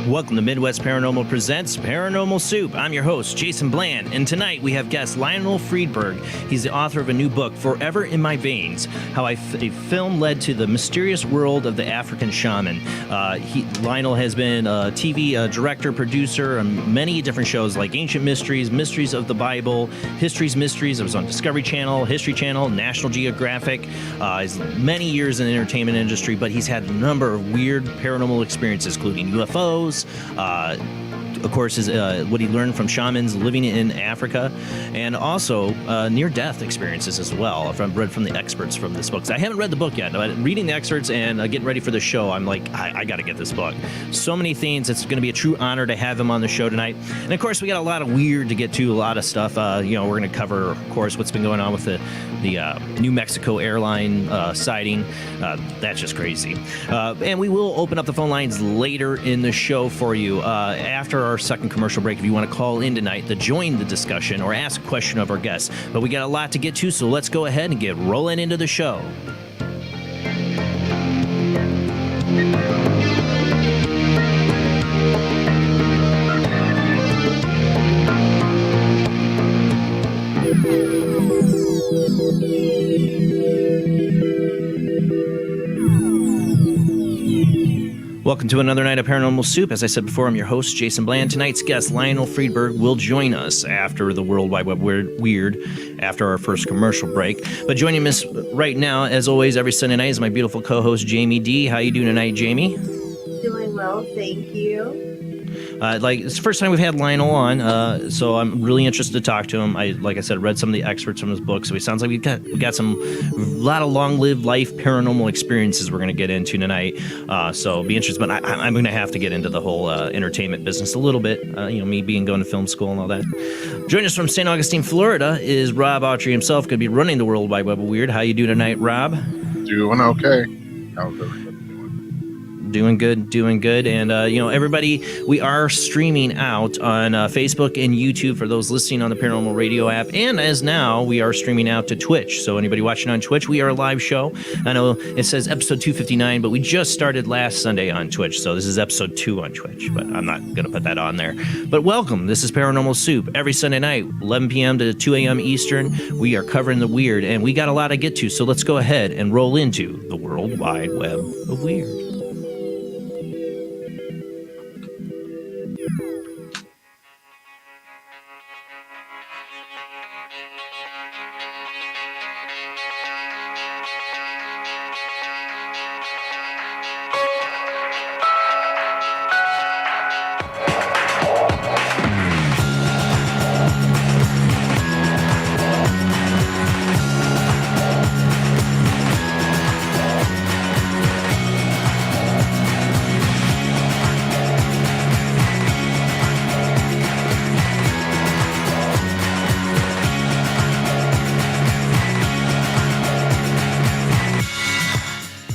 Welcome to Midwest Paranormal Presents Paranormal Soup. I'm your host, Jason Bland, and tonight we have guest Lionel Friedberg. He's the author of a new book, Forever in My Veins, How a Film Led to the Mysterious World of the African Shaman. Lionel has been a TV director, producer on many different shows like Ancient Mysteries, Mysteries of the Bible, History's Mysteries. It was on Discovery Channel, History Channel, National Geographic. He's many years in the entertainment industry, but he's had a number of weird paranormal experiences, including UFOs, of course, is what he learned from shamans living in Africa, and also near-death experiences as well. I've read from the experts from this book. So I haven't read the book yet, but reading the excerpts and getting ready for the show, I'm like, I got to get this book. So many things. It's going to be a true honor to have him on the show tonight. And of course, we got a lot of weird to get to, a lot of stuff. We're going to cover, of course, what's been going on with the New Mexico airline sighting. That's just crazy. And we will open up the phone lines later in the show for you after our second commercial break if you want to call in tonight to join the discussion or ask a question of our guests. But we got a lot to get to, so let's go ahead and get rolling into the show. Welcome to another night of Paranormal Soup. As I said before, I'm your host, Jason Bland. Tonight's guest, Lionel Friedberg, will join us after the World Wide Web Weird, after our first commercial break. But joining us right now, as always, every Sunday night is my beautiful co-host, Jamie D. How you doing tonight, Jamie? Doing well, thank you. It's the first time we've had Lionel on, so I'm really interested to talk to him. Like I said, read some of the excerpts from his book, so it sounds like we got a lot of long-lived life paranormal experiences we're going to get into tonight. So be interested, but I'm going to have to get into the whole entertainment business a little bit. Me going to film school and all that. Joining us from St. Augustine, Florida, is Rob Autry himself. Going to be running the World Wide Web of Weird. How you doing tonight, Rob? Doing okay. How's everybody? Doing good. And, everybody, we are streaming out on Facebook and YouTube for those listening on the Paranormal Radio app. And as now, we are streaming out to Twitch. So anybody watching on Twitch, we are a live show. I know it says episode 259, but we just started last Sunday on Twitch. So this is episode 2 on Twitch, but I'm not going to put that on there. But welcome. This is Paranormal Soup. Every Sunday night, 11 p.m. to 2 a.m. Eastern, we are covering the weird. And we got a lot to get to. So let's go ahead and roll into the World Wide Web of Weird.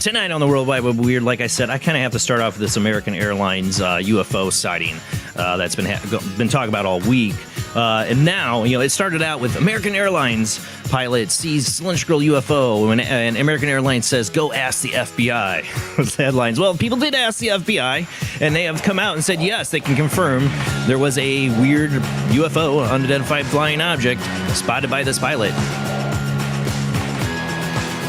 Tonight on the World Wide Web Weird, like I said, I kind of have to start off with this American Airlines UFO sighting that's been talked about all week. And now, it started out with American Airlines pilot sees cylindrical UFO, and American Airlines says, "Go ask the FBI." With the headlines. Well, people did ask the FBI, and they have come out and said, yes, they can confirm there was a weird UFO, unidentified flying object, spotted by this pilot.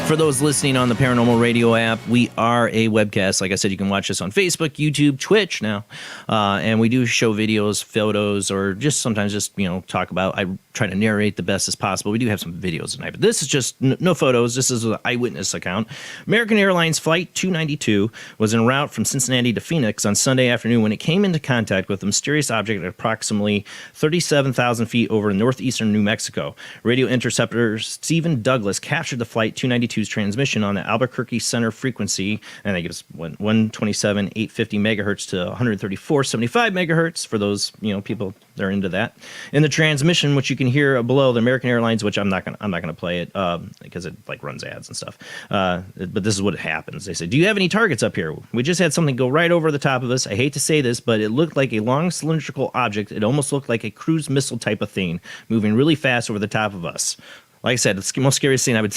For those listening on the Paranormal Radio app, we are a webcast. Like I said, you can watch us on Facebook, YouTube, Twitch now. And we do show videos, photos, or just sometimes talk about. I try to narrate the best as possible. We do have some videos tonight, but this is just no photos. This is an eyewitness account. American Airlines Flight 292 was en route from Cincinnati to Phoenix on Sunday afternoon when it came into contact with a mysterious object at approximately 37,000 feet over northeastern New Mexico. Radio interceptor Stephen Douglas captured the Flight 292's transmission on the Albuquerque Center frequency, and I think it was 127.850 megahertz to 134.75 megahertz for those people that are into that. In the transmission, which you can hear below, the American Airlines, which I'm not gonna play it because it runs ads and stuff. But this is what happens. They say, "Do you have any targets up here? We just had something go right over the top of us. I hate to say this, but it looked like a long cylindrical object. It almost looked like a cruise missile type of thing, moving really fast over the top of us." Like I said, it's the most scariest thing I want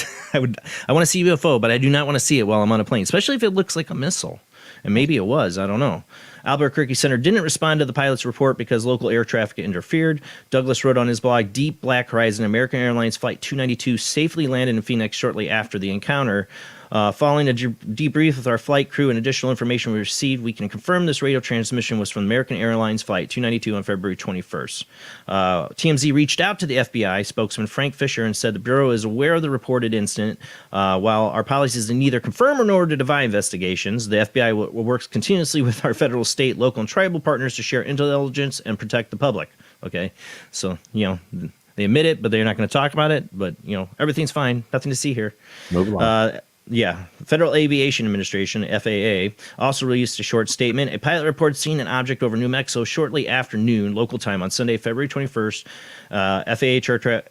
to see UFO, but I do not want to see it while I'm on a plane, especially if it looks like a missile. And maybe it was, I don't know. Albuquerque Center didn't respond to the pilot's report because local air traffic interfered. Douglas wrote on his blog, "Deep Black Horizon, American Airlines Flight 292 safely landed in Phoenix shortly after the encounter. Following a debrief with our flight crew and additional information we received, we can confirm this radio transmission was from American Airlines Flight 292 on February 21st. TMZ reached out to the FBI spokesman Frank Fisher and said the Bureau is aware of the reported incident. While our policy is to neither confirm nor to deny investigations, the FBI works continuously with our federal, state, local, and tribal partners to share intelligence and protect the public." Okay, so, they admit it, but they're not going to talk about it. But, everything's fine. Nothing to see here. Move along. Federal Aviation Administration, FAA, also released a short statement. A pilot reported seeing an object over New Mexico shortly after noon, local time, on Sunday, February 21st. FAA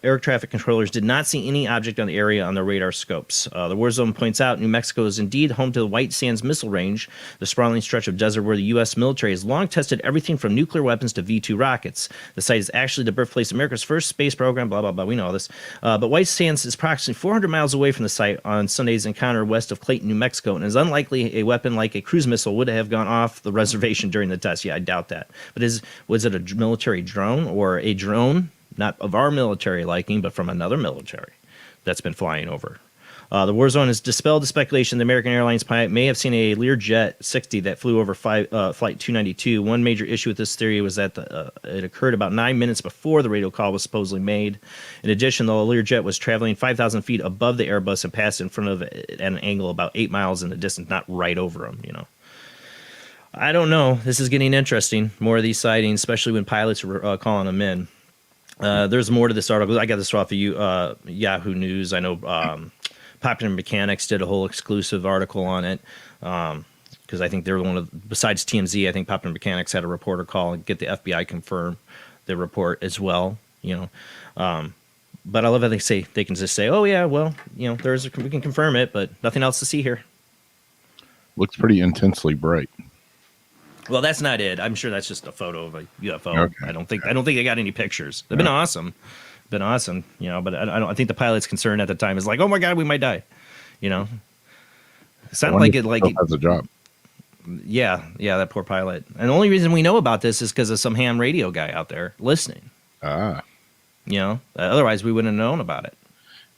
air traffic controllers did not see any object on the area on their radar scopes. The war zone points out New Mexico is indeed home to the White Sands Missile Range, the sprawling stretch of desert where the U.S. military has long tested everything from nuclear weapons to V-2 rockets. The site is actually the birthplace of America's first space program, blah, blah, blah. We know all this. But White Sands is approximately 400 miles away from the site on Sunday's encounter west of Clayton, New Mexico, and is unlikely a weapon like a cruise missile would have gone off the reservation during the test. Yeah, I doubt that. But was it a military drone, or a drone, not of our military liking, but from another military that's been flying over? The war zone has dispelled the speculation the American Airlines pilot may have seen a Learjet 60 that flew over Flight 292. One major issue with this theory was that it occurred about 9 minutes before the radio call was supposedly made. In addition, the Learjet was traveling 5,000 feet above the Airbus and passed in front of it at an angle about 8 miles in the distance, not right over them, I don't know. This is getting interesting. More of these sightings, especially when pilots are calling them in. There's more to this article. I got this off of Yahoo News. I know Popular Mechanics did a whole exclusive article on it because I think they're one of, besides TMZ, I think Popular Mechanics had a reporter call and get the FBI confirm the report as well. But I love how they can just say, "Oh yeah, well, we can confirm it, but nothing else to see here." Looks pretty intensely bright. Well, that's not it. I'm sure that's just a photo of a UFO. Okay. I don't think they got any pictures. They've been awesome. But I think the pilot's concern at the time is like, "Oh my God, we might die," It sounded like it has a job. Yeah, that poor pilot. And the only reason we know about this is because of some ham radio guy out there listening. Otherwise we wouldn't have known about it.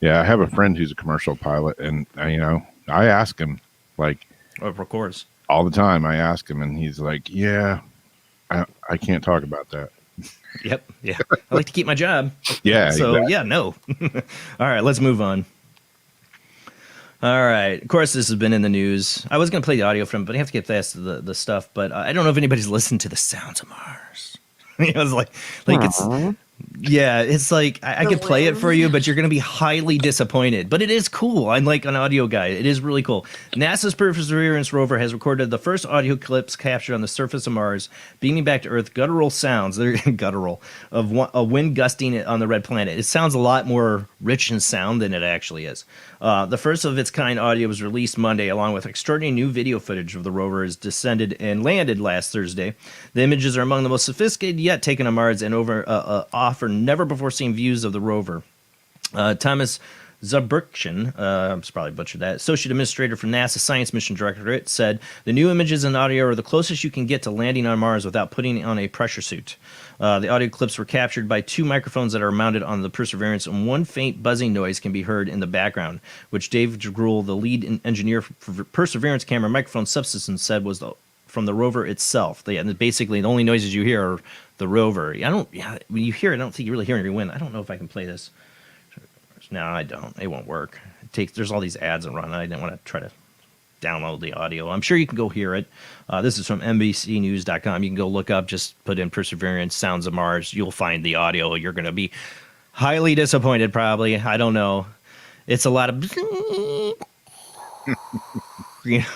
Yeah, I have a friend who's a commercial pilot, and I ask him, like, of course, all the time. I ask him, and he's like, "Yeah, I can't talk about that." Yep. Yeah. I like to keep my job. Yeah. So exactly. yeah, no. All right, let's move on. All right. Of course, this has been in the news. I was going to play the audio from it, but I have to get past the stuff. But I don't know if anybody's listened to the Sounds of Mars. It's like it's Yeah, it's like I The could play it for wind. you, but you're going to be highly disappointed. But it is cool. I'm like an audio guy. It is really cool. NASA's Perseverance rover has recorded the first audio clips captured on the surface of Mars, beaming back to Earth guttural sounds. They're guttural of a wind gusting on the red planet. It sounds a lot more rich in sound than it actually is. The first of its kind audio was released Monday, along with extraordinary new video footage of the rover as descended and landed last Thursday. The images are among the most sophisticated yet taken on Mars and offer never before seen views of the rover. Thomas Zabrikson, I'm probably butchered that, Associate Administrator for NASA Science Mission Directorate, said the new images and audio are the closest you can get to landing on Mars without putting on a pressure suit. The audio clips were captured by two microphones that are mounted on the Perseverance, and one faint buzzing noise can be heard in the background, which Dave Gruhl, the lead engineer for Perseverance camera microphone subsystem, said was from the rover itself. Basically, the only noises you hear are the rover. When you hear it, I don't think you really hear any wind. I don't know if I can play this. No, I don't. It won't work. There's all these ads that run. I didn't want to try to download the audio. I'm sure you can go hear it. This is from NBCnews.com. You can go look up, just put in Perseverance, Sounds of Mars. You'll find the audio. You're going to be highly disappointed, probably. I don't know. It's a lot of...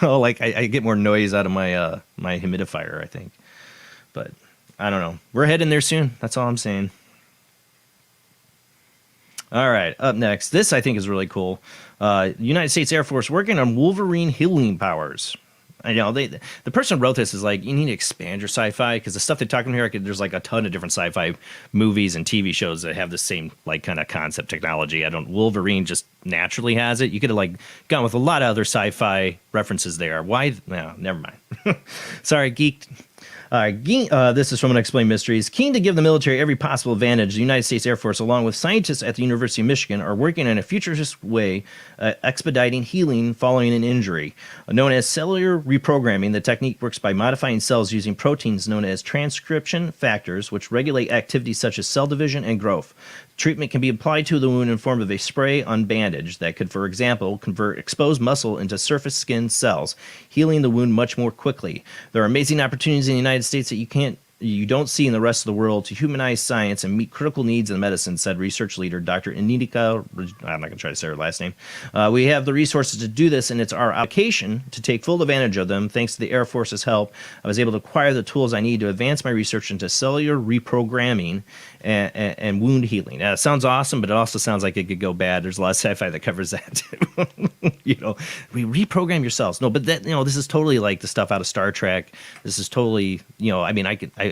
like I get more noise out of my my humidifier, I think. But I don't know. We're heading there soon. That's all I'm saying. All right, up next. This, I think, is really cool. United States Air Force working on Wolverine healing powers. I know the person who wrote this is like, you need to expand your sci-fi, because the stuff they're talking here, there's like a ton of different sci-fi movies and TV shows that have the same like kind of concept technology. Wolverine just naturally has it. You could have like gone with a lot of other sci-fi references there. Why? No, never mind. Sorry, geeked. This is from Unexplained Mysteries. Keen to give the military every possible advantage, the United States Air Force, along with scientists at the University of Michigan, are working in a futuristic way, expediting healing following an injury. Known as cellular reprogramming, the technique works by modifying cells using proteins known as transcription factors, which regulate activities such as cell division and growth. Treatment can be applied to the wound in form of a spray on bandage that could, for example, convert exposed muscle into surface skin cells, healing the wound much more quickly. There are amazing opportunities in the United States that you don't see in the rest of the world to humanize science and meet critical needs in medicine, said research leader Dr. Initika. I'm not going to try to say her last name. We have the resources to do this, and it's our obligation to take full advantage of them. Thanks to the Air Force's help, I was able to acquire the tools I need to advance my research into cellular reprogramming and wound healing. It sounds awesome, but it also sounds like it could go bad. There's a lot of sci-fi that covers that too. We reprogram yourselves. No, but this is totally like the stuff out of Star Trek. This is totally, I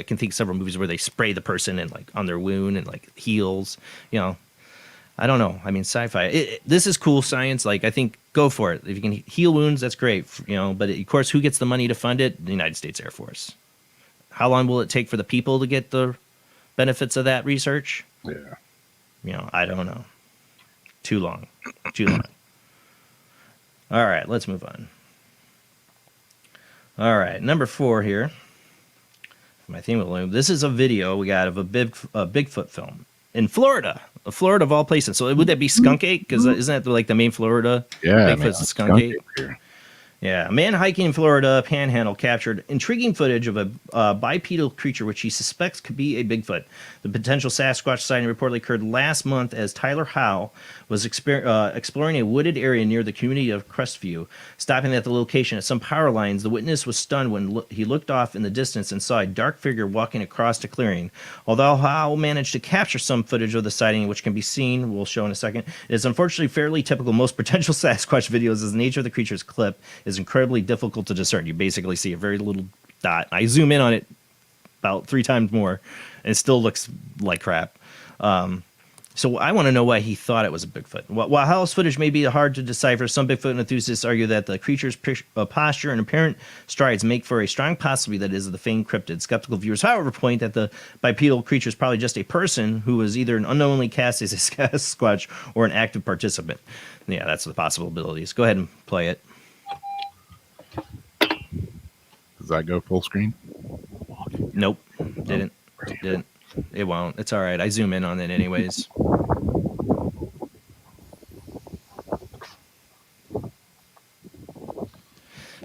can think of several movies where they spray the person and like on their wound and like heals. I don't know. I mean, sci-fi. This is cool science. Like, I think go for it. If you can heal wounds, that's great. But of course, who gets the money to fund it? The United States Air Force. How long will it take for the people to get the benefits of that research? Yeah. I don't know. Too long. All right, let's move on. All right, number 4 here. My theme will loom. This is a video we got of a Bigfoot film in Florida. Florida of all places. So would that be Skunk Ape? Because isn't that like the main Florida? Yeah, Bigfoot's a skunk ape. Yeah, a man hiking in Florida Panhandle captured intriguing footage of a bipedal creature which he suspects could be a Bigfoot. The potential Sasquatch sighting reportedly occurred last month as Tyler Howe was exploring a wooded area near the community of Crestview. Stopping at the location at some power lines, the witness was stunned when he looked off in the distance and saw a dark figure walking across the clearing. Although Howe managed to capture some footage of the sighting, which can be seen, we'll show in a second, it is unfortunately fairly typical of most potential Sasquatch videos as the nature of the creature's clip is incredibly difficult to discern. You basically see a very little dot. I zoom in on it about 3 times more, and it still looks like crap. So I want to know why he thought it was a Bigfoot. While Howe's footage may be hard to decipher, some Bigfoot enthusiasts argue that the creature's posture and apparent strides make for a strong possibility that it is the famed cryptid. Skeptical viewers, however, point that the bipedal creature is probably just a person who was either an unknowingly cast as a Sasquatch or an active participant. Yeah, that's the possibilities. Go ahead and play it. Does that go full screen? Nope, didn't. It won't. It's all right. I zoom in on it anyways.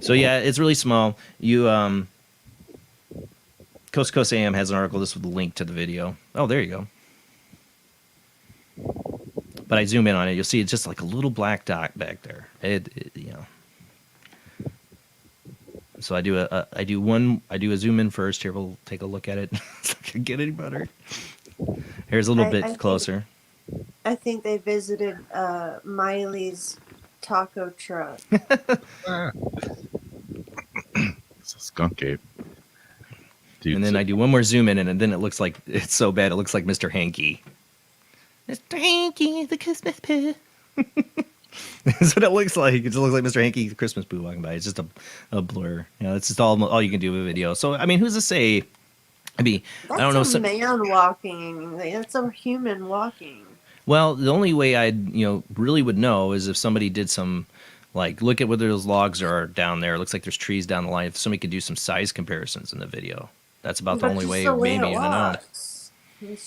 So yeah, it's really small. You Coast to Coast AM has an article. This with a link to the video. Oh, there you go. But I zoom in on it, you'll see it's just like a little black dot back there. So I do a zoom in first. Here, we'll take a look at it. So I can get any better. Here's a little bit closer. I think they visited Miley's taco truck. It's a skunk ape. Dude, And then I do one more zoom in, and then it looks like it's so bad. It looks like Mr. Hanky. Mr. Hanky, the Christmas poo. That's what it looks like. It just looks like Mr. Hanky, the Christmas poo, walking by. It's just a blur. It's just all you can do with a video. So I mean, who's to say? I mean, That's I don't know. a man walking. That's a human walking. Well, the only way I really would know is if somebody did some, like, look at whether those logs are down there. It looks like there's trees down the line. If somebody could do some size comparisons in the video, that's about the only way maybe to know.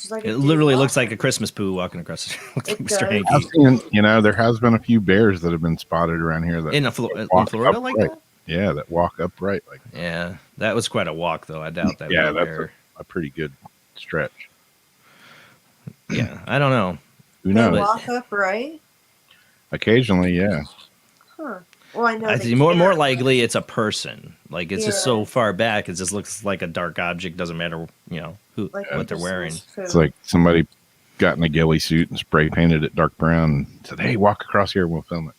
Like it literally looks like a Christmas poo walking across the street. Looks like Mr. Hanky. I've seen, there has been a few bears that have been spotted around here that in Florida like that. Yeah, that walk upright like that. Yeah, that was quite a walk, though. I doubt that. Yeah, that's a pretty good stretch. Yeah, I don't know. Who knows? They walk upright? Occasionally, yeah. Huh. Well, I know. I think more likely it's a person. Like it's just so far back, it just looks like a dark object. Doesn't matter, what they're wearing. It's like somebody got in a ghillie suit and spray painted it dark brown and said, "Hey, walk across here, we'll film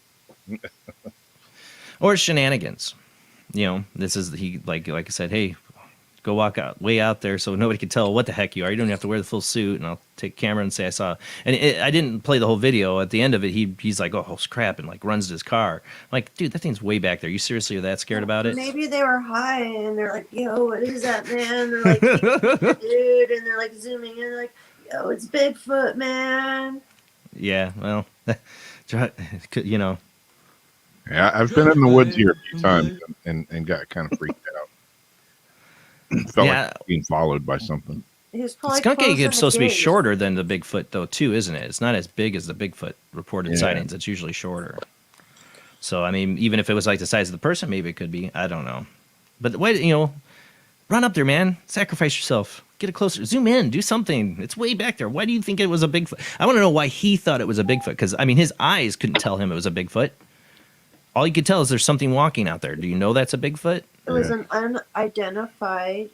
it." Or shenanigans. This is like I said, hey, go walk way out there so nobody can tell what the heck you are. You don't have to wear the full suit, and I'll take camera and say I saw. And I didn't play the whole video. At the end of it, he's like, "Oh, crap," and like runs to his car. I'm like, dude, that thing's way back there. You seriously are that scared about it? Maybe they were high and they're like, "Yo, what is that, man?" They're like, "Dude," and they're like zooming in, they're like, "Yo, it's Bigfoot, man." Yeah, well, Yeah, I've been in the woods here a few times and got kind of freaked out. Felt like being followed by something. Skunk ape is supposed to be shorter than the Bigfoot, though, too, isn't it? It's not as big as the Bigfoot reported sightings. It's usually shorter. So, I mean, even if it was like the size of the person, maybe it could be. I don't know. But wait, run up there, man. Sacrifice yourself. Get it closer. Zoom in. Do something. It's way back there. Why do you think it was a Bigfoot? I want to know why he thought it was a Bigfoot. Because, I mean, his eyes couldn't tell him it was a Bigfoot. All you could tell is there's something walking out there. Do you know that's a Bigfoot? It was an unidentified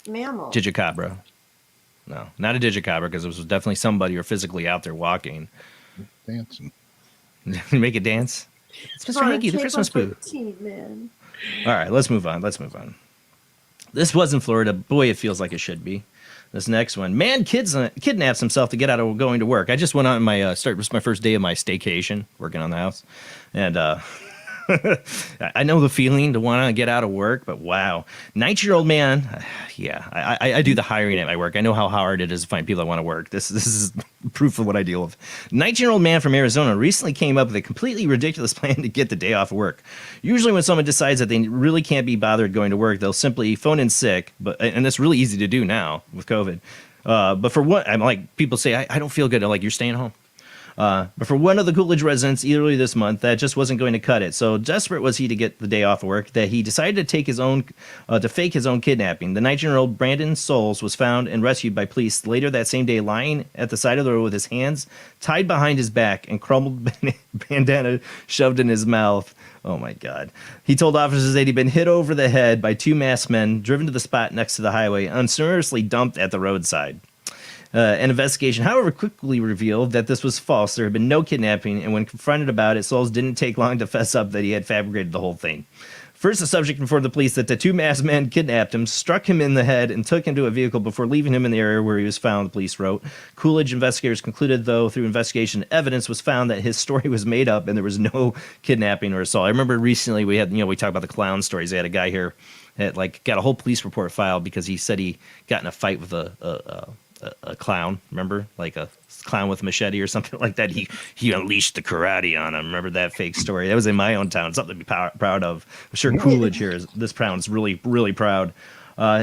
mammal. Digicabra. No, not a digicabra, because it was definitely somebody or physically out there walking. Dancing. Make it dance? It's Mr. Hanky, the Christmas poo. Man. All right, let's move on. This was in Florida. Boy, it feels like it should be. This next one. Man kidnaps himself to get out of going to work. I just went on my it was my first day of my staycation, working on the house. And I know the feeling to want to get out of work, but wow. 19-year-old man. Yeah, I do the hiring at my work. I know how hard it is to find people that want to work. This is proof of what I deal with. 19-year-old man from Arizona recently came up with a completely ridiculous plan to get the day off of work. Usually when someone decides that they really can't be bothered going to work, they'll simply phone in sick, and it's really easy to do now with COVID. But for what, I'm like, people say, I don't feel good. I'm like, you're staying home. But for one of the Coolidge residents earlier this month, that just wasn't going to cut it. So desperate was he to get the day off of work that he decided to take his own, to fake his own kidnapping. The 19-year-old Brandon Souls was found and rescued by police later that same day, lying at the side of the road with his hands tied behind his back and crumpled bandana shoved in his mouth. Oh my God. He told officers that he'd been hit over the head by two masked men, driven to the spot next to the highway, unceremoniously dumped at the roadside. An investigation, however, quickly revealed that this was false. There had been no kidnapping, and when confronted about it, Souls didn't take long to fess up that he had fabricated the whole thing. First, the subject informed the police that the two masked men kidnapped him, struck him in the head, and took him to a vehicle before leaving him in the area where he was found, the police wrote. Coolidge investigators concluded, though, through investigation, evidence was found that his story was made up and there was no kidnapping or assault. I remember recently we talked about the clown stories. They had a guy here that got a whole police report filed because he said he got in a fight with a clown, remember? Like a clown with a machete or something like that. He unleashed the karate on him. Remember that fake story? That was in my own town. Something to be proud of. I'm sure Coolidge here is this town's really, really proud.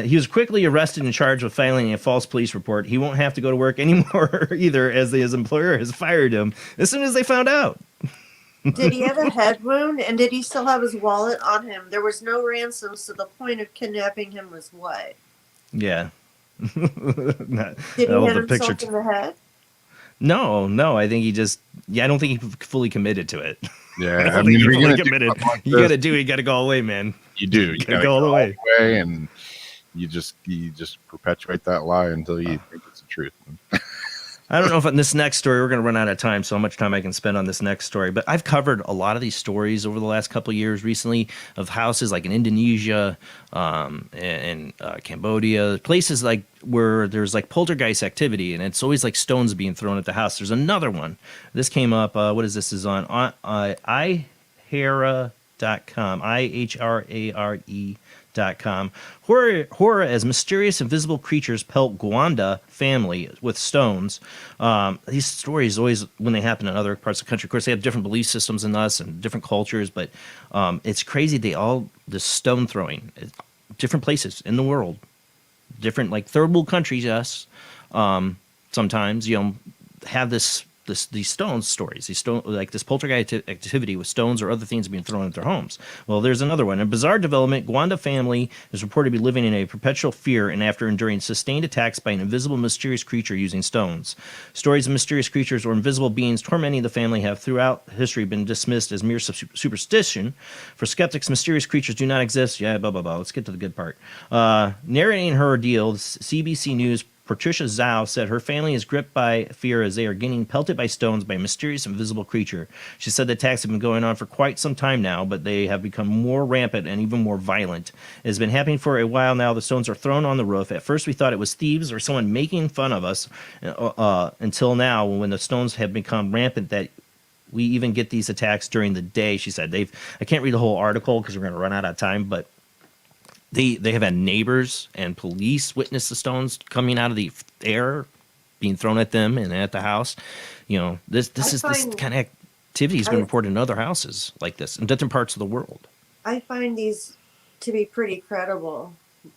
He was quickly arrested and charged with filing a false police report. He won't have to go to work anymore either, as his employer has fired him as soon as they found out. Did he have a head wound, and did he still have his wallet on him? There was no ransom, so the point of kidnapping him was what? Yeah. Did he hit himself in the head? No. I think he just, I don't think he fully committed to it. Yeah, I I don't mean, think if he you're fully gonna do committed. something like You this, got to do it. You got to go all the way, man. you do. You Gotta gotta go all the way. way, and you just perpetuate that lie until you think it's the truth. I don't know if on this next story, we're going to run out of time, so how much time I can spend on this next story. But I've covered a lot of these stories over the last couple of years recently of houses like in Indonesia and Cambodia, places like where there's like poltergeist activity, and it's always like stones being thrown at the house. There's another one. This came up. What is this? Is on ihara.com, IHRARE.com. Horror as mysterious invisible creatures pelt Gwanda family with stones. These stories always, when they happen in other parts of the country, of course, they have different belief systems than us and different cultures, but it's crazy. This stone throwing, different places in the world, different, like third world countries, yes. Sometimes, have these stone stories, like this poltergeist activity with stones or other things being thrown at their homes. Well, there's another one. A bizarre development: Gwanda family is reported to be living in a perpetual fear, and after enduring sustained attacks by an invisible, mysterious creature using stones. Stories of mysterious creatures or invisible beings tormenting the family have throughout history been dismissed as mere superstition. For skeptics, mysterious creatures do not exist. Yeah, blah blah blah. Let's get to the good part. Narrating her ordeal, CBC News Patricia Zhao said her family is gripped by fear as they are getting pelted by stones by a mysterious invisible creature. She said the attacks have been going on for quite some time now, but they have become more rampant and even more violent. It has been happening for a while now. The stones are thrown on the roof. At first we thought it was thieves or someone making fun of us, until now when the stones have become rampant that we even get these attacks during the day, she said. I can't read the whole article because we're going to run out of time, but They have had neighbors and police witness the stones coming out of the air, being thrown at them and at the house. This kind of activity has been reported in other houses like this in different parts of the world. I find these to be pretty credible.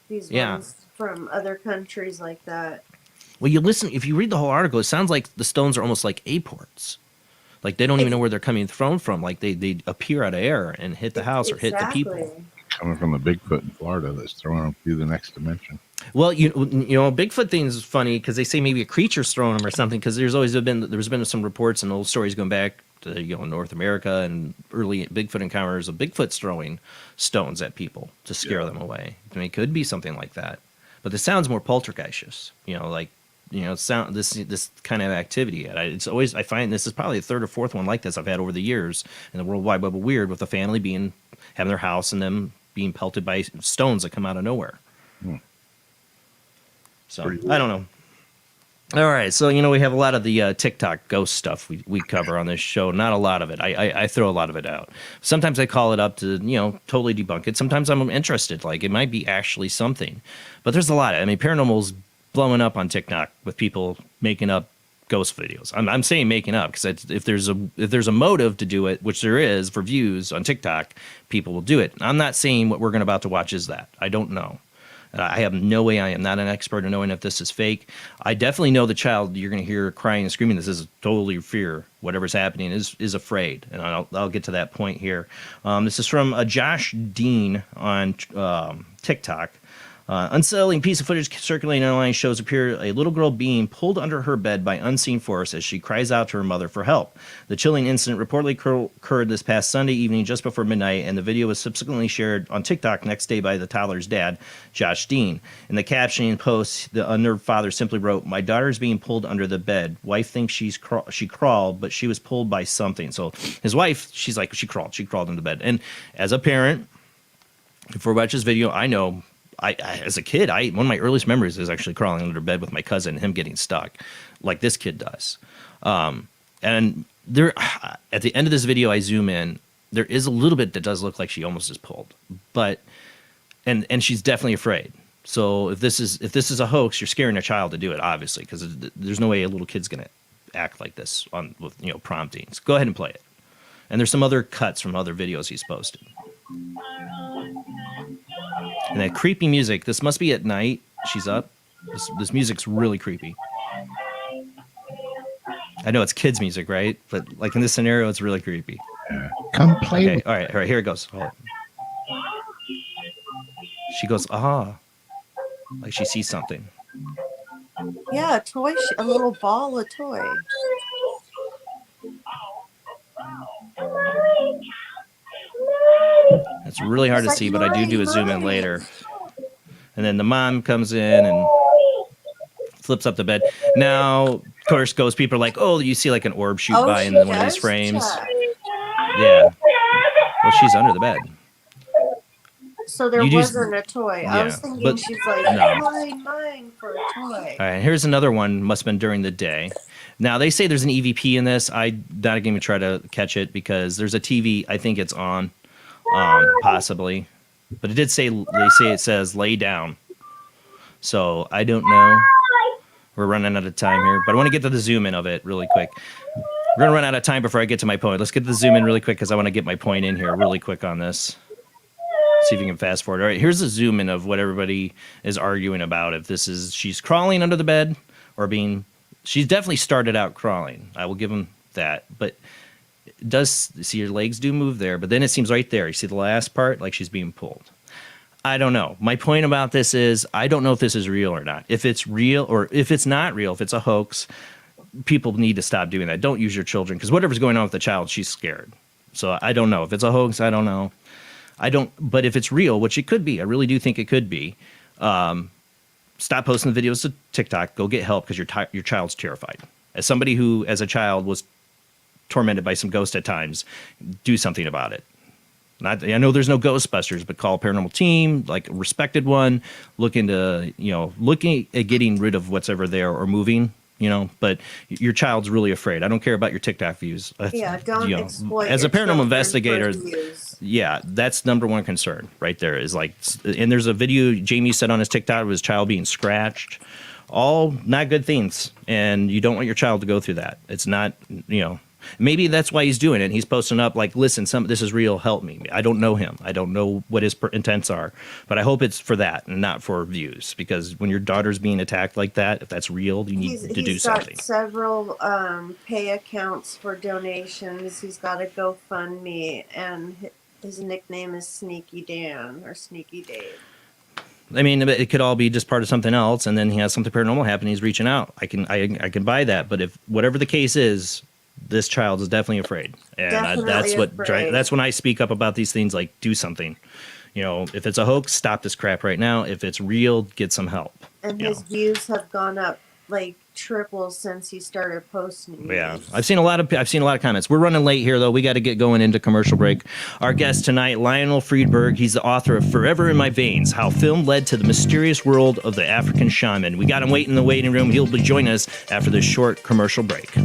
These ones from other countries like that. Well, if you read the whole article, it sounds like the stones are almost like apports. Like they don't even know where they're coming from. Like they appear out of air and hit the house or hit the people. Coming from a Bigfoot in Florida that's throwing them through the next dimension. Well, Bigfoot thing is funny because they say maybe a creature's throwing them or something. Because there's been some reports and old stories going back to North America and early Bigfoot encounters of Bigfoot's throwing stones at people to scare them away. I mean, it could be something like that, but this sounds more poltergeistous. This kind of activity. I find this is probably the third or fourth one like this I've had over the years in the World Wide Web of Weird, with the family having their house and them being pelted by stones that come out of nowhere. So I don't know. All right, so we have a lot of the TikTok ghost stuff we cover on this show. Not a lot of it. I throw a lot of it out. Sometimes I call it up to totally debunk it. Sometimes I'm interested, like it might be actually something. But there's a lot. Paranormal's blowing up on TikTok with people making up ghost videos. I'm saying making up because if there's a motive to do it, which there is for views on TikTok, people will do it. I'm not saying what we're about to watch is that. I don't know. I have no way. I am not an expert in knowing if this is fake. I definitely know the child you're going to hear crying and screaming. This is totally fear. Whatever's happening is afraid, and I'll get to that point here. This is from Josh Dean on TikTok. Unsettling piece of footage circulating online shows a little girl being pulled under her bed by unseen force as she cries out to her mother for help. The chilling incident reportedly occurred this past Sunday evening just before midnight, and the video was subsequently shared on TikTok next day by the toddler's dad, Josh Dean. In the captioning post, the unnerved father simply wrote, "My daughter's being pulled under the bed. Wife thinks she crawled, but she was pulled by something." So his wife, she's like, she crawled into bed. And as a parent, before I watch this video, I know as a kid, one of my earliest memories is actually crawling under bed with my cousin and him getting stuck, like this kid does. And there, at the end of this video, I zoom in. There is a little bit that does look like she almost is pulled, but and she's definitely afraid. So if this is a hoax, you're scaring a child to do it, obviously, because there's no way a little kid's gonna act like this with promptings. Go ahead and play it. And there's some other cuts from other videos he's posted. And that creepy music. This must be at night. She's up. This music's really creepy. I know it's kids' music, right? But like in this scenario, it's really creepy. Come play. Okay, all right, here it goes. Hold on. She goes, like she sees something. Yeah, a toy, a little ball of toy. It's really hard to see, but I do a zoom in later. And then the mom comes in and flips up the bed. Now, of course, ghost people are like, oh, you see like an orb shoot by in one of these frames. Yeah. Well, she's under the bed. So there wasn't a toy. Yeah, I was thinking she's like, mine for a toy. All right, here's another one. Must have been during the day. Now, they say there's an EVP in this. I'm not going to try to catch it because there's a TV. I think it's on, possibly. But it say it says lay down. So I don't know. We're running out of time here. But I want to get to the zoom in of it really quick. We're going to run out of time before I get to my point. Let's get the zoom in really quick because I want to get my point in here really quick on this. See if you can fast forward. All right, here's a zoom in of what everybody is arguing about. If this is she's crawling under the bed or being, she's definitely started out crawling. I will give them that. But it does see your legs do move there, but then it seems right there. You see the last part, like she's being pulled. I don't know. My point about this is I don't know if this is real or not. If it's real or if it's not real, if it's a hoax, people need to stop doing that. Don't use your children because whatever's going on with the child, she's scared. So I don't know. If it's a hoax, I don't know. But if it's real, which it could be, I really do think it could be, stop posting the videos to TikTok, go get help because your child's terrified. As somebody who, as a child, was tormented by some ghosts at times, do something about it. I know there's no Ghostbusters, but call a paranormal team, like a respected one, looking at getting rid of what's ever there or moving. But your child's really afraid. I don't care about your TikTok views. Don't exploit as a paranormal investigator. Yeah, that's number one concern right there is like, and there's a video Jamie said on his TikTok of his child being scratched. All not good things. And you don't want your child to go through that. It's not, maybe that's why he's doing it. He's posting up like, listen, this is real. Help me. I don't know him. I don't know what his intents are, but I hope it's for that and not for views. Because when your daughter's being attacked like that, if that's real, you need to do something. He's got several pay accounts for donations. He's got a GoFundMe, and his nickname is Sneaky Dan or Sneaky Dave. I mean, it could all be just part of something else, and then he has something paranormal happen. He's reaching out. I can buy that, but if whatever the case is, this child is definitely afraid, and that's when I speak up about these things. Like, do something. If it's a hoax, stop this crap right now. If it's real, get some help. And his views have gone up like triple since he started posting. Yeah, I've seen a lot of comments. We're running late here though. We got to get going into commercial break. Our guest tonight, Lionel Friedberg. He's the author of Forever in My Veins: How Film Led to the Mysterious World of the African Shaman. We got him waiting in the waiting room. He'll be joining us after this short commercial break.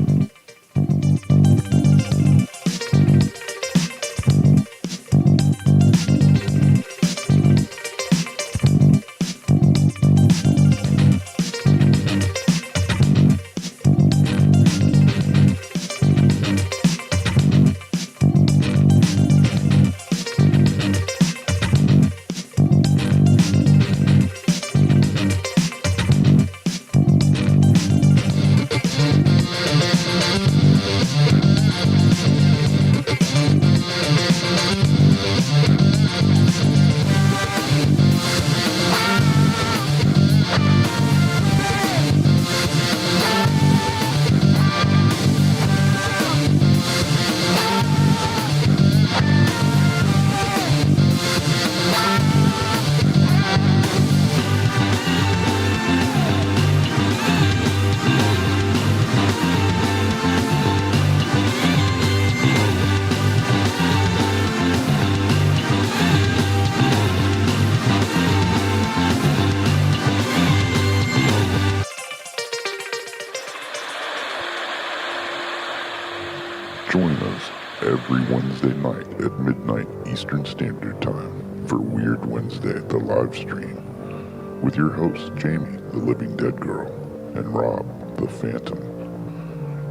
Join us every Wednesday night at midnight Eastern Standard Time for Weird Wednesday, the live stream, with your hosts Jamie, the Living Dead Girl, and Rob, the Phantom,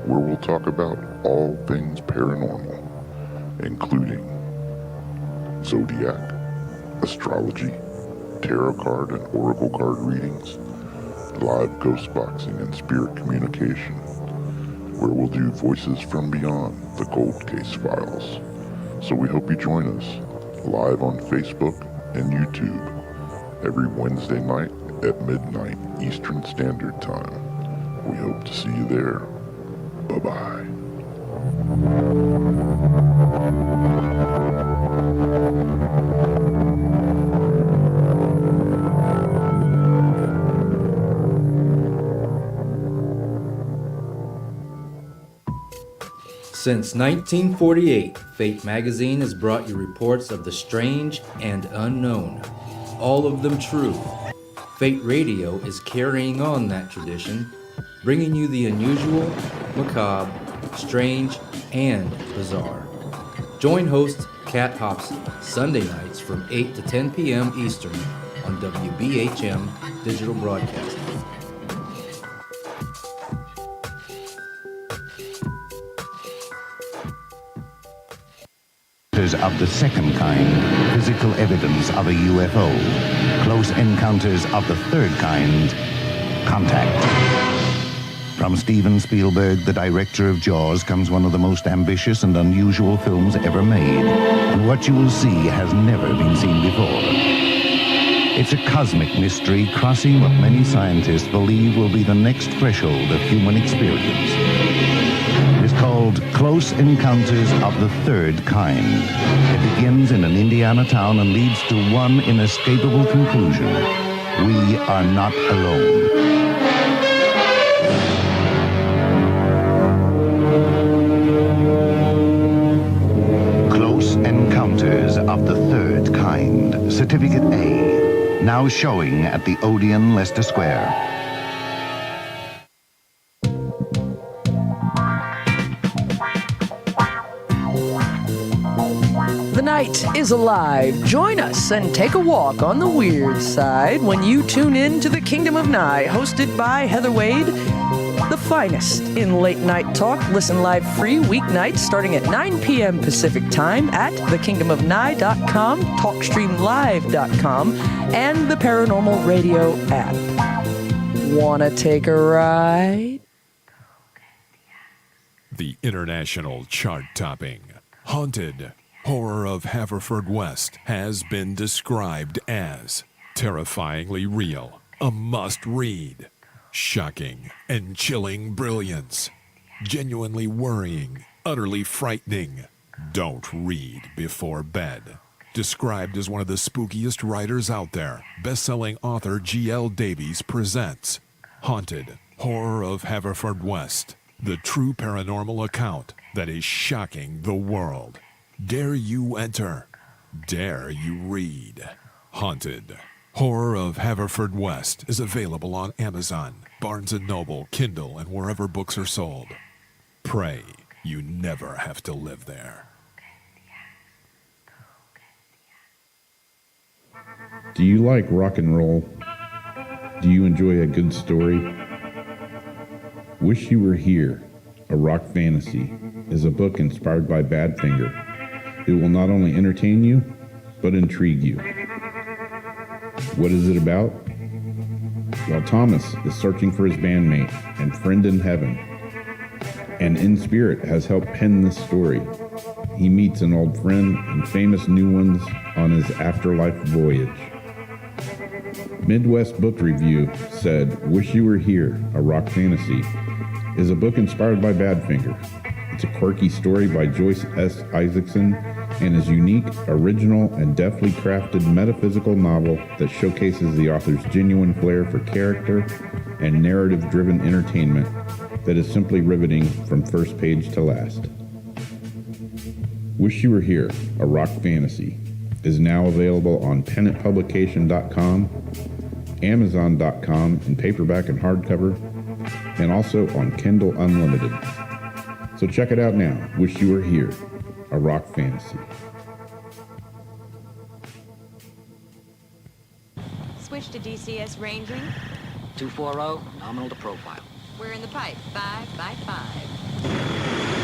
where we'll talk about all things paranormal, including zodiac, astrology, tarot card and oracle card readings, live ghost boxing and spirit communication, where we'll do Voices from Beyond, the Cold Case Files. So we hope you join us live on Facebook and YouTube every Wednesday night at midnight Eastern Standard Time. We hope to see you there. Bye-bye. Since 1948, Fate magazine has brought you reports of the strange and unknown, all of them true. Fate Radio is carrying on that tradition, bringing you the unusual, macabre, strange, and bizarre. Join host Kat Hobson Sunday nights from 8 to 10 p.m. Eastern on WBHM Digital Broadcasting. Of the second kind, physical evidence of a UFO. Close encounters of the third kind, contact. From Steven Spielberg, the director of Jaws, comes one of the most ambitious and unusual films ever made. And what you will see has never been seen before. It's a cosmic mystery crossing what many scientists believe will be the next threshold of human experience. It's called Close Encounters of the Third Kind. It begins in an Indiana town and leads to one inescapable conclusion. We are not alone. Close Encounters of the Third Kind. Certificate A. Now showing at the Odeon, Leicester Square. The night is alive. Join us and take a walk on the weird side when you tune in to The Kingdom of Nye, hosted by Heather Wade, the finest in late night talk. Listen live free weeknights starting at 9 p.m. Pacific time at thekingdomofnye.com, talkstreamlive.com, and the Paranormal Radio app. Wanna take a ride? The international chart-topping Haunted Horror of Haverfordwest has been described as terrifyingly real, a must-read, shocking and chilling brilliance, genuinely worrying, utterly frightening. Don't read before bed. Described as one of the spookiest writers out there, best-selling author G.L. Davies presents Haunted Horror of Haverfordwest, the true paranormal account that is shocking the world. Dare you enter? Dare you read? Haunted Horror of Haverfordwest is available on Amazon, Barnes & Noble, Kindle, and wherever books are sold. Pray you never have to live there. Do you like rock and roll? Do you enjoy a good story? Wish You Were Here, A Rock Fantasy, is a book inspired by Badfinger. It will not only entertain you, but intrigue you. What is it about? Well, Thomas is searching for his bandmate and friend in heaven, and in spirit has helped pen this story. He meets an old friend and famous new ones on his afterlife voyage. Midwest Book Review said, Wish You Were Here, A Rock Fantasy, is a book inspired by Badfinger. It's a quirky story by Joyce S. Isaacson and is unique, original, and deftly crafted metaphysical novel that showcases the author's genuine flair for character and narrative-driven entertainment that is simply riveting from first page to last. Wish You Were Here, A Rock Fantasy is now available on pennantpublication.com, amazon.com in paperback and hardcover, and also on Kindle Unlimited. So check it out now. Wish You Were Here, A Rock Fantasy. Switch to DCS ranging. 240, nominal to profile. We're in the pipe. 5 by 5.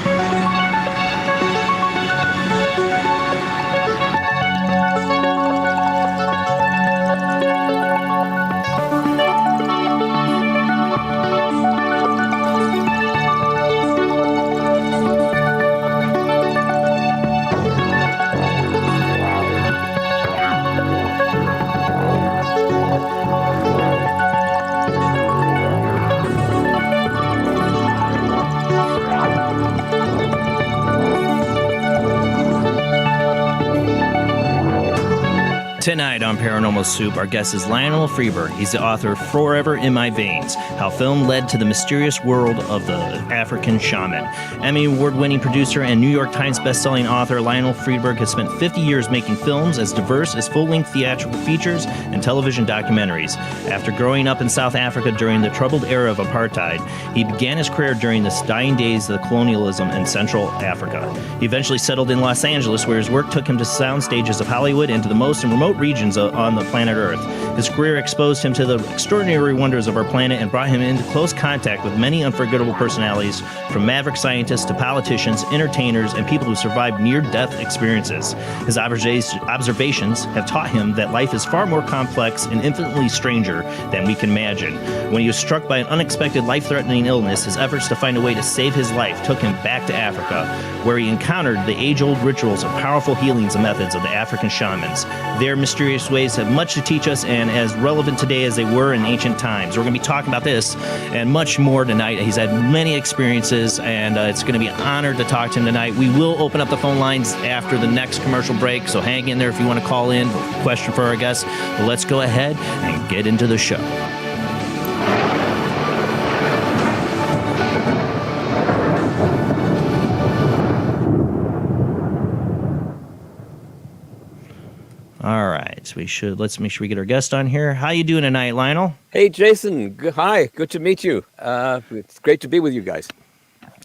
Tonight on Paranormal Soup, our guest is Lionel Friedberg. He's the author of Forever in My Veins, How Film Led to the Mysterious World of the African Shaman. Emmy Award-winning producer and New York Times best-selling author Lionel Friedberg has spent 50 years making films as diverse as full-length theatrical features and television documentaries. After growing up in South Africa during the troubled era of apartheid, he began his career during the dying days of the colonialism in Central Africa. He eventually settled in Los Angeles, where his work took him to sound stages of Hollywood and to the most remote regions on the planet Earth. His career exposed him to the extraordinary wonders of our planet and brought him into close contact with many unforgettable personalities, from maverick scientists to politicians, entertainers, and people who survived near-death experiences. His observations have taught him that life is far more complex and infinitely stranger than we can imagine. When he was struck by an unexpected life-threatening illness, his efforts to find a way to save his life took him back to Africa, where he encountered the age-old rituals and powerful healings and methods of the African shamans. Their mysterious ways have much to teach us and as relevant today as they were in ancient times. We're going to be talking about this and much more tonight. He's had many experiences, and it's going to be an honor to talk to him tonight. We will open up the phone lines after the next commercial break, so hang in there if you want to call in with a question for our guests. But let's go ahead and get into the show. All right, let's make sure we get our guest on here. How you doing tonight, Lionel? Hey, Jason. Hi, good to meet you. It's great to be with you guys.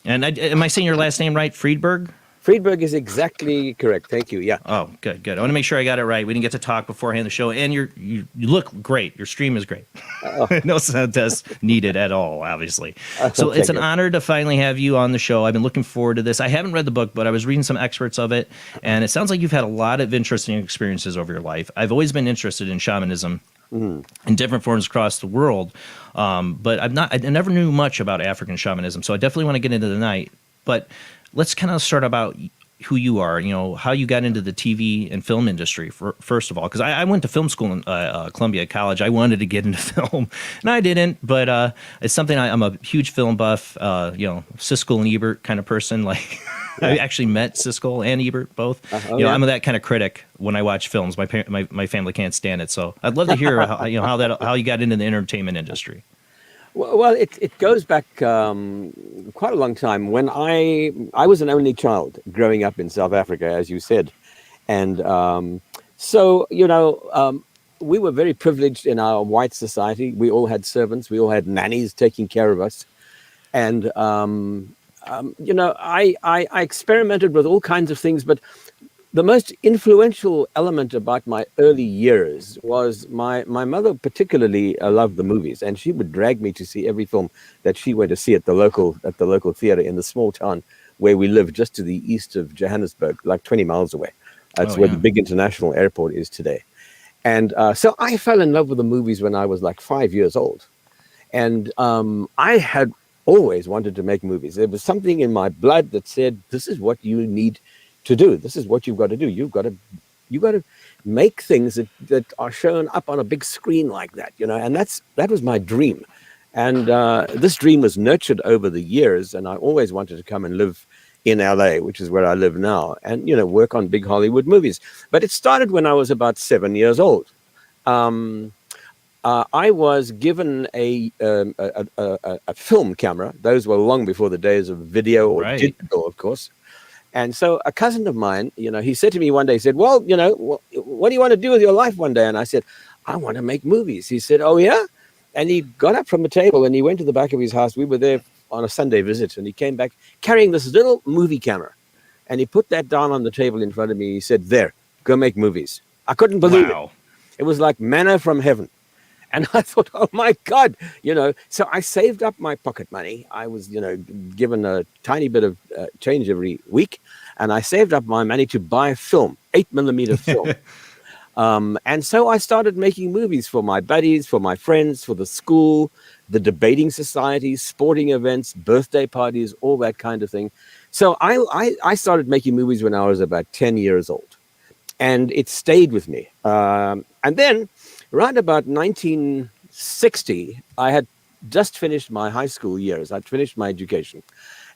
And am I saying your last name right, Friedberg? Friedberg is exactly correct. Thank you. Yeah. Oh, good. I want to make sure I got it right. We didn't get to talk beforehand the show, and you look great. Your stream is great. No sound test needed at all, obviously. So it's an honor to finally have you on the show. I've been looking forward to this. I haven't read the book, but I was reading some excerpts of it, and it sounds like you've had a lot of interesting experiences over your life. I've always been interested in shamanism in different forms across the world, but I never knew much about African shamanism, so I definitely want to get into the night. But let's kind of start about who you are, how you got into the TV and film industry, first of all, because I went to film school in Columbia College. I wanted to get into film, and I didn't, but it's something I'm a huge film buff, Siskel and Ebert kind of person. Like, I actually met Siskel and Ebert both. I'm that kind of critic when I watch films. My family can't stand it, so I'd love to hear how you got into the entertainment industry. Well, it goes back quite a long time. When I was an only child growing up in South Africa, as you said. And we were very privileged in our white society. We all had servants. We all had nannies taking care of us. And, I experimented with all kinds of things, but the most influential element about my early years was my mother particularly loved the movies, and she would drag me to see every film that she went to see at the local theater in the small town where we lived, just to the east of Johannesburg, like 20 miles away. That's where the big international airport is today. And so I fell in love with the movies when I was like 5 years old. And I had always wanted to make movies. There was something in my blood that said, this is what you need to do. This is what you've got to do. You've got to make things that are shown up on a big screen like that, and that was my dream. And this dream was nurtured over the years, and I always wanted to come and live in LA, which is where I live now, and work on big Hollywood movies. But it started when I was about 7 years old. I was given a film camera. Those were long before the days of video or digital, of course. And so a cousin of mine, he said to me one day, he said, well, what do you want to do with your life one day? And I said, I want to make movies. He said, oh, yeah? And he got up from the table and he went to the back of his house. We were there on a Sunday visit, and he came back carrying this little movie camera. And he put that down on the table in front of me. He said, there, go make movies. I couldn't believe it. It was like manna from heaven. And I thought, oh, my God, So I saved up my pocket money. I was, given a tiny bit of change every week. And I saved up my money to buy film, 8mm film. And so I started making movies for my buddies, for my friends, for the school, the debating societies, sporting events, birthday parties, all that kind of thing. So I started making movies when I was about 10 years old. And it stayed with me. And then around about 1960, I had just finished my high school years. I'd finished my education.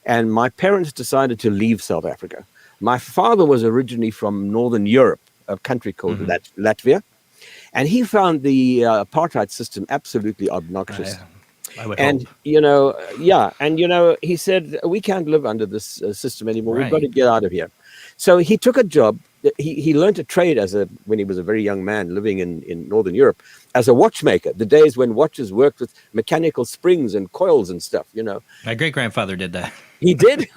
And my parents decided to leave South Africa. My father was originally from Northern Europe, a country called Latvia. And he found the apartheid system absolutely obnoxious. I would And, hope. he said, we can't live under this system anymore. We've got Right. to get out of here. So he took a job. He learned a trade when he was a very young man living in Northern Europe as a watchmaker, the days when watches worked with mechanical springs and coils and stuff, My great-grandfather did that. He did?